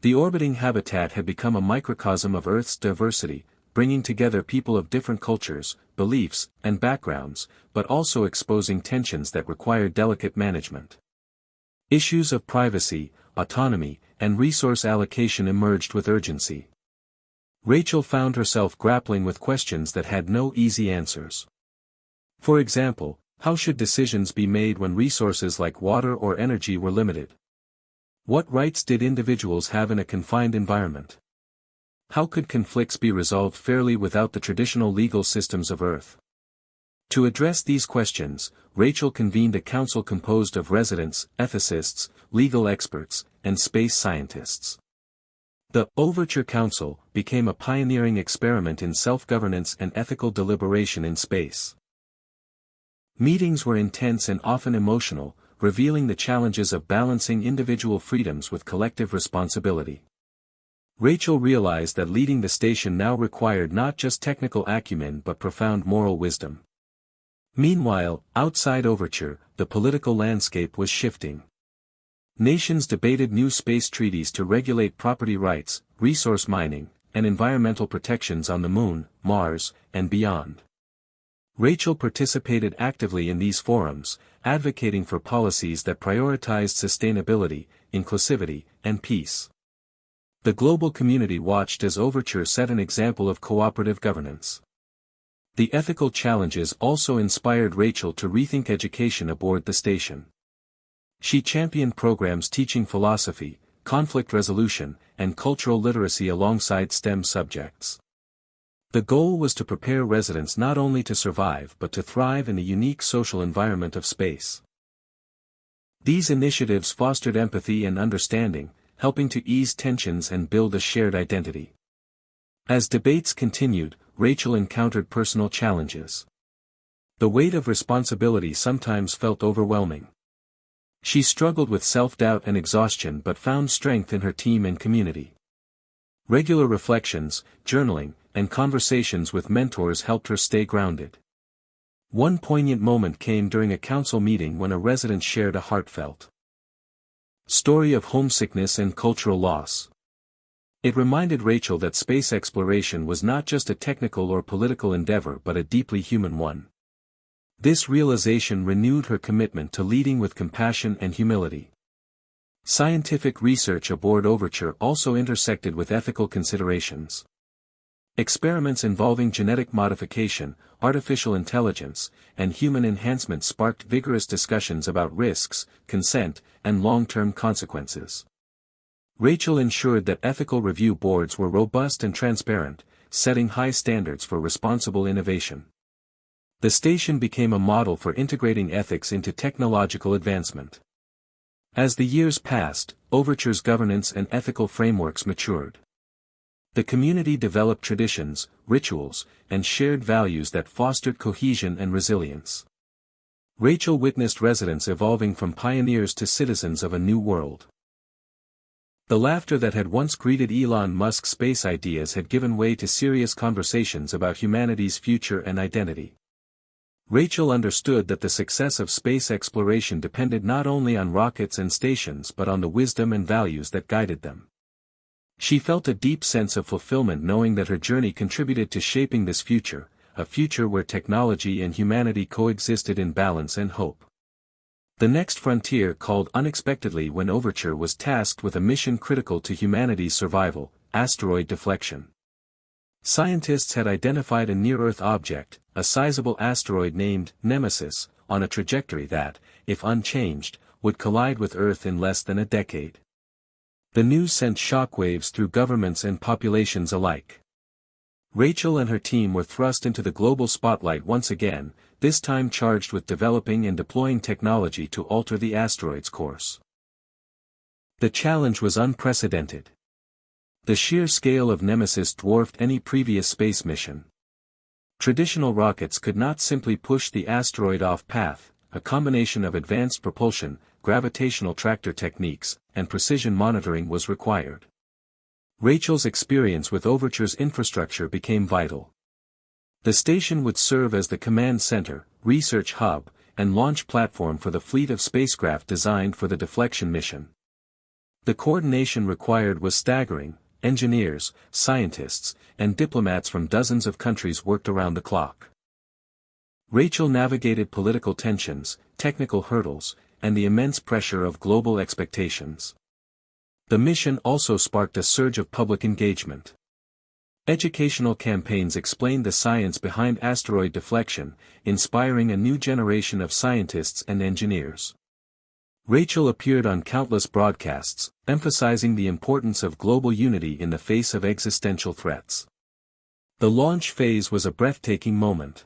The orbiting habitat had become a microcosm of Earth's diversity, bringing together people of different cultures, beliefs, and backgrounds, but also exposing tensions that required delicate management. Issues of privacy, autonomy, and resource allocation emerged with urgency. Rachel found herself grappling with questions that had no easy answers. For example, how should decisions be made when resources like water or energy were limited? What rights did individuals have in a confined environment? How could conflicts be resolved fairly without the traditional legal systems of Earth? To address these questions, Rachel convened a council composed of residents, ethicists, legal experts, and space scientists. The Overture Council became a pioneering experiment in self-governance and ethical deliberation in space. Meetings were intense and often emotional, revealing the challenges of balancing individual freedoms with collective responsibility. Rachel realized that leading the station now required not just technical acumen but profound moral wisdom. Meanwhile, outside Overture, the political landscape was shifting. Nations debated new space treaties to regulate property rights, resource mining, and environmental protections on the Moon, Mars, and beyond. Rachel participated actively in these forums, advocating for policies that prioritized sustainability, inclusivity, and peace. The global community watched as Overture set an example of cooperative governance. The ethical challenges also inspired Rachel to rethink education aboard the station. She championed programs teaching philosophy, conflict resolution, and cultural literacy alongside STEM subjects. The goal was to prepare residents not only to survive but to thrive in the unique social environment of space. These initiatives fostered empathy and understanding, helping to ease tensions and build a shared identity. As debates continued, Rachel encountered personal challenges. The weight of responsibility sometimes felt overwhelming. She struggled with self-doubt and exhaustion but found strength in her team and community. Regular reflections, journaling, and conversations with mentors helped her stay grounded. One poignant moment came during a council meeting when a resident shared a heartfelt story of homesickness and cultural loss. It reminded Rachel that space exploration was not just a technical or political endeavor but a deeply human one. This realization renewed her commitment to leading with compassion and humility. Scientific research aboard Overture also intersected with ethical considerations. Experiments involving genetic modification, artificial intelligence, and human enhancement sparked vigorous discussions about risks, consent, and long-term consequences. Rachel ensured that ethical review boards were robust and transparent, setting high standards for responsible innovation. The station became a model for integrating ethics into technological advancement. As the years passed, Overture's governance and ethical frameworks matured. The community developed traditions, rituals, and shared values that fostered cohesion and resilience. Rachel witnessed residents evolving from pioneers to citizens of a new world. The laughter that had once greeted Elon Musk's space ideas had given way to serious conversations about humanity's future and identity. Rachel understood that the success of space exploration depended not only on rockets and stations but on the wisdom and values that guided them. She felt a deep sense of fulfillment knowing that her journey contributed to shaping this future, a future where technology and humanity coexisted in balance and hope. The next frontier called unexpectedly when Overture was tasked with a mission critical to humanity's survival: asteroid deflection. Scientists had identified a near-Earth object, a sizable asteroid named Nemesis, on a trajectory that, if unchanged, would collide with Earth in less than a decade. The news sent shockwaves through governments and populations alike. Rachel and her team were thrust into the global spotlight once again, this time charged with developing and deploying technology to alter the asteroid's course. The challenge was unprecedented. The sheer scale of Nemesis dwarfed any previous space mission. Traditional rockets could not simply push the asteroid off path. A combination of advanced propulsion, gravitational tractor techniques, and precision monitoring was required. Rachel's experience with Overture's infrastructure became vital. The station would serve as the command center, research hub, and launch platform for the fleet of spacecraft designed for the deflection mission. The coordination required was staggering. Engineers, scientists, and diplomats from dozens of countries worked around the clock. Rachel navigated political tensions, technical hurdles, and the immense pressure of global expectations. The mission also sparked a surge of public engagement. Educational campaigns explained the science behind asteroid deflection, inspiring a new generation of scientists and engineers. Rachel appeared on countless broadcasts, emphasizing the importance of global unity in the face of existential threats. The launch phase was a breathtaking moment.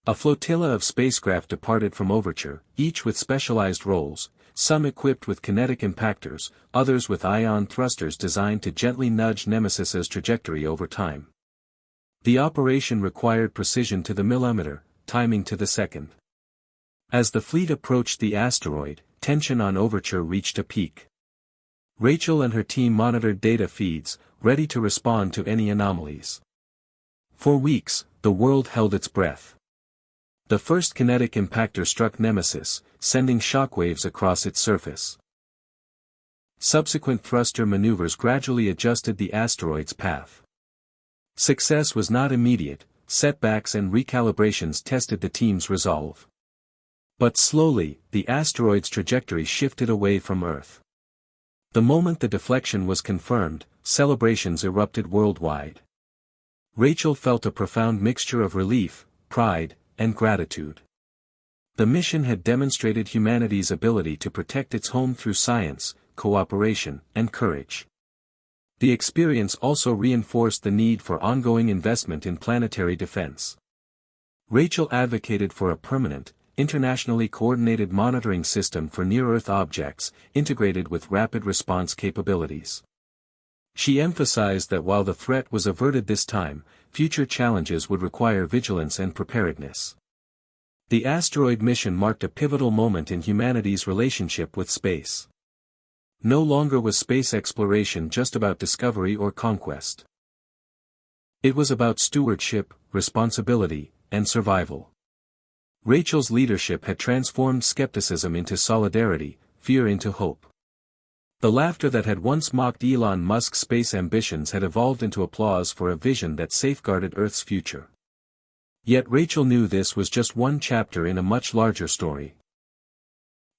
A flotilla of spacecraft departed from Overture, each with specialized roles, some equipped with kinetic impactors, others with ion thrusters designed to gently nudge Nemesis's trajectory over time. The operation required precision to the millimeter, timing to the second. As the fleet approached the asteroid, tension on Overture reached a peak. Rachel and her team monitored data feeds, ready to respond to any anomalies. For weeks, the world held its breath. The first kinetic impactor struck Nemesis, sending shockwaves across its surface. Subsequent thruster maneuvers gradually adjusted the asteroid's path. Success was not immediate, setbacks and recalibrations tested the team's resolve. But slowly, the asteroid's trajectory shifted away from Earth. The moment the deflection was confirmed, celebrations erupted worldwide. Rachel felt a profound mixture of relief, pride, and gratitude. The mission had demonstrated humanity's ability to protect its home through science, cooperation, and courage. The experience also reinforced the need for ongoing investment in planetary defense. Rachel advocated for a permanent, internationally coordinated monitoring system for near-Earth objects, integrated with rapid response capabilities. She emphasized that while the threat was averted this time, future challenges would require vigilance and preparedness. The asteroid mission marked a pivotal moment in humanity's relationship with space. No longer was space exploration just about discovery or conquest. It was about stewardship, responsibility, and survival. Rachel's leadership had transformed skepticism into solidarity, fear into hope. The laughter that had once mocked Elon Musk's space ambitions had evolved into applause for a vision that safeguarded Earth's future. Yet Rachel knew this was just one chapter in a much larger story.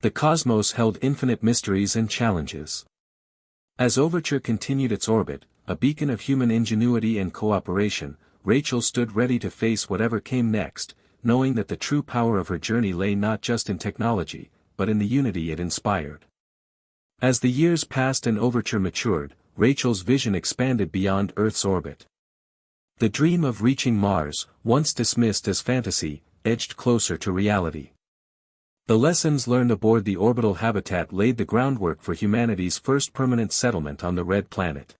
The cosmos held infinite mysteries and challenges. As Overture continued its orbit, a beacon of human ingenuity and cooperation, Rachel stood ready to face whatever came next, knowing that the true power of her journey lay not just in technology, but in the unity it inspired. As the years passed and Overture matured, Rachel's vision expanded beyond Earth's orbit. The dream of reaching Mars, once dismissed as fantasy, edged closer to reality. The lessons learned aboard the orbital habitat laid the groundwork for humanity's first permanent settlement on the Red Planet.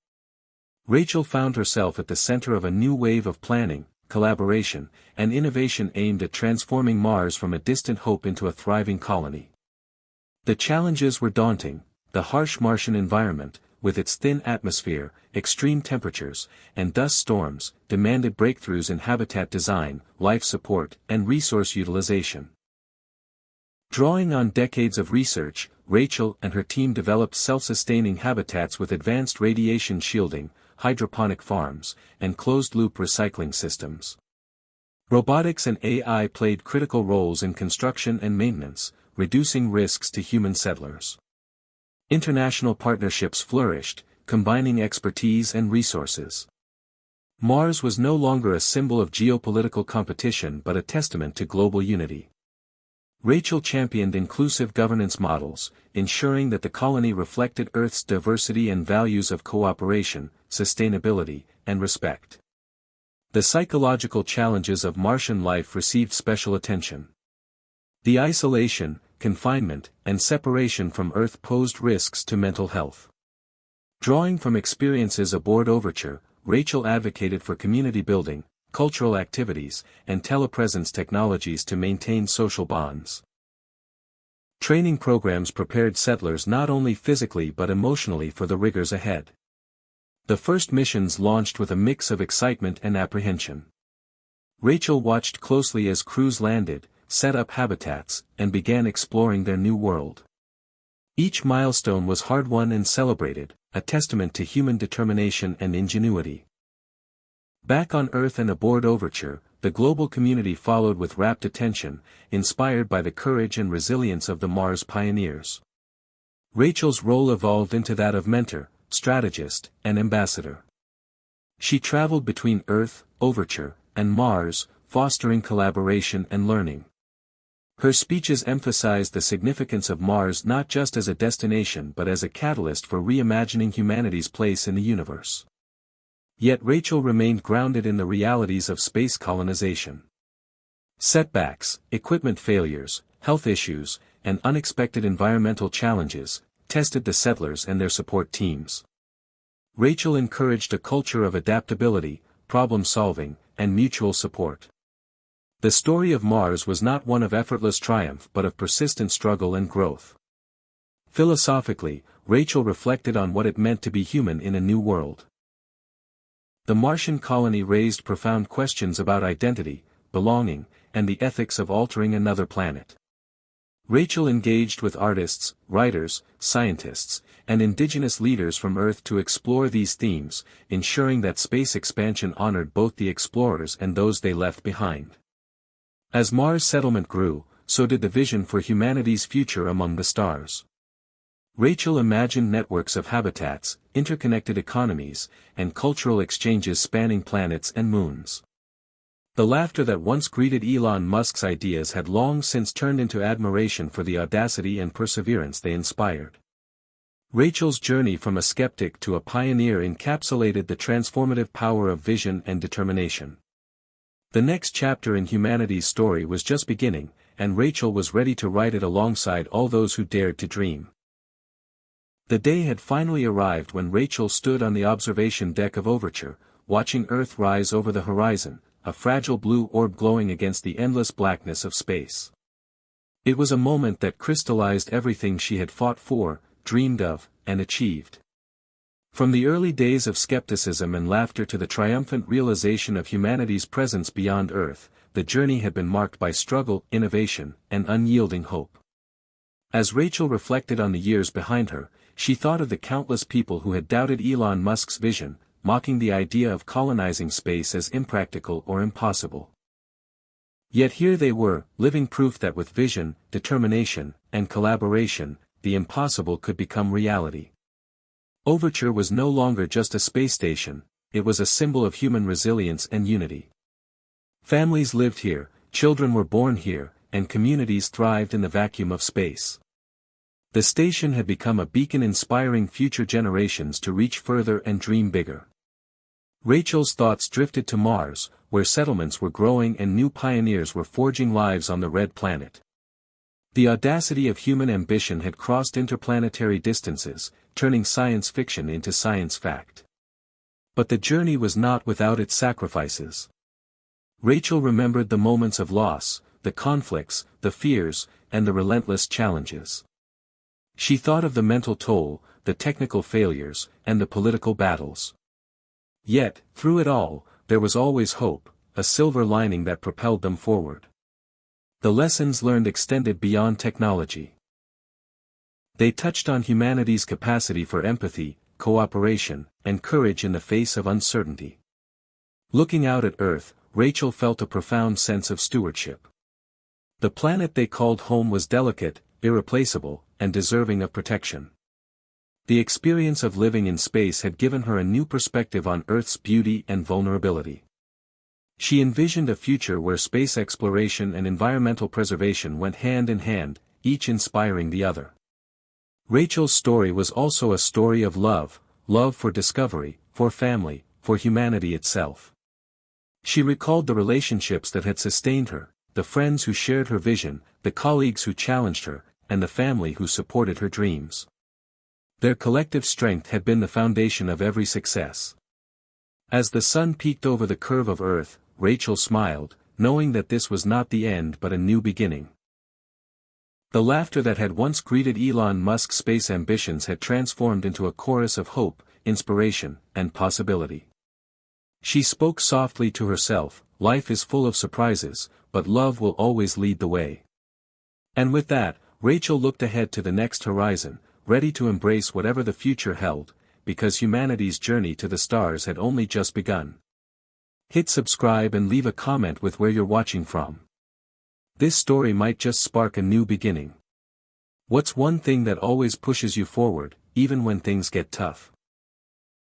Rachel found herself at the center of a new wave of planning, collaboration, and innovation aimed at transforming Mars from a distant hope into a thriving colony. The challenges were daunting. The harsh Martian environment, with its thin atmosphere, extreme temperatures, and dust storms, demanded breakthroughs in habitat design, life support, and resource utilization. Drawing on decades of research, Rachel and her team developed self-sustaining habitats with advanced radiation shielding, hydroponic farms, and closed-loop recycling systems. Robotics and AI played critical roles in construction and maintenance, reducing risks to human settlers. International partnerships flourished, combining expertise and resources. Mars was no longer a symbol of geopolitical competition but a testament to global unity. Rachel championed inclusive governance models, ensuring that the colony reflected Earth's diversity and values of cooperation, sustainability, and respect. The psychological challenges of Martian life received special attention. The isolation, confinement, and separation from Earth posed risks to mental health. Drawing from experiences aboard Overture, Rachel advocated for community building, cultural activities, and telepresence technologies to maintain social bonds. Training programs prepared settlers not only physically but emotionally for the rigors ahead. The first missions launched with a mix of excitement and apprehension. Rachel watched closely as crews landed, set up habitats, and began exploring their new world. Each milestone was hard-won and celebrated, a testament to human determination and ingenuity. Back on Earth and aboard Overture, the global community followed with rapt attention, inspired by the courage and resilience of the Mars pioneers. Rachel's role evolved into that of mentor, strategist, and ambassador. She traveled between Earth, Overture, and Mars, fostering collaboration and learning. Her speeches emphasized the significance of Mars not just as a destination but as a catalyst for reimagining humanity's place in the universe. Yet Rachel remained grounded in the realities of space colonization. Setbacks, equipment failures, health issues, and unexpected environmental challenges tested the settlers and their support teams. Rachel encouraged a culture of adaptability, problem-solving, and mutual support. The story of Mars was not one of effortless triumph but of persistent struggle and growth. Philosophically, Rachel reflected on what it meant to be human in a new world. The Martian colony raised profound questions about identity, belonging, and the ethics of altering another planet. Rachel engaged with artists, writers, scientists, and indigenous leaders from Earth to explore these themes, ensuring that space expansion honored both the explorers and those they left behind. As Mars settlement grew, so did the vision for humanity's future among the stars. Rachel imagined networks of habitats, interconnected economies, and cultural exchanges spanning planets and moons. The laughter that once greeted Elon Musk's ideas had long since turned into admiration for the audacity and perseverance they inspired. Rachel's journey from a skeptic to a pioneer encapsulated the transformative power of vision and determination. The next chapter in humanity's story was just beginning, and Rachel was ready to write it alongside all those who dared to dream. The day had finally arrived when Rachel stood on the observation deck of Overture, watching Earth rise over the horizon, a fragile blue orb glowing against the endless blackness of space. It was a moment that crystallized everything she had fought for, dreamed of, and achieved. From the early days of skepticism and laughter to the triumphant realization of humanity's presence beyond Earth, the journey had been marked by struggle, innovation, and unyielding hope. As Rachel reflected on the years behind her, she thought of the countless people who had doubted Elon Musk's vision, mocking the idea of colonizing space as impractical or impossible. Yet here they were, living proof that with vision, determination, and collaboration, the impossible could become reality. Overture was no longer just a space station, it was a symbol of human resilience and unity. Families lived here, children were born here, and communities thrived in the vacuum of space. The station had become a beacon inspiring future generations to reach further and dream bigger. Rachel's thoughts drifted to Mars, where settlements were growing and new pioneers were forging lives on the red planet. The audacity of human ambition had crossed interplanetary distances, turning science fiction into science fact. But the journey was not without its sacrifices. Rachel remembered the moments of loss, the conflicts, the fears, and the relentless challenges. She thought of the mental toll, the technical failures, and the political battles. Yet, through it all, there was always hope, a silver lining that propelled them forward. The lessons learned extended beyond technology. They touched on humanity's capacity for empathy, cooperation, and courage in the face of uncertainty. Looking out at Earth, Rachel felt a profound sense of stewardship. The planet they called home was delicate, irreplaceable, and deserving of protection. The experience of living in space had given her a new perspective on Earth's beauty and vulnerability. She envisioned a future where space exploration and environmental preservation went hand in hand, each inspiring the other. Rachel's story was also a story of love, love for discovery, for family, for humanity itself. She recalled the relationships that had sustained her, the friends who shared her vision, the colleagues who challenged her, and the family who supported her dreams. Their collective strength had been the foundation of every success. As the sun peeked over the curve of Earth, Rachel smiled, knowing that this was not the end but a new beginning. The laughter that had once greeted Elon Musk's space ambitions had transformed into a chorus of hope, inspiration, and possibility. She spoke softly to herself, life is full of surprises, but love will always lead the way. And with that, Rachel looked ahead to the next horizon, ready to embrace whatever the future held, because humanity's journey to the stars had only just begun. Hit subscribe and leave a comment with where you're watching from. This story might just spark a new beginning. What's one thing that always pushes you forward, even when things get tough?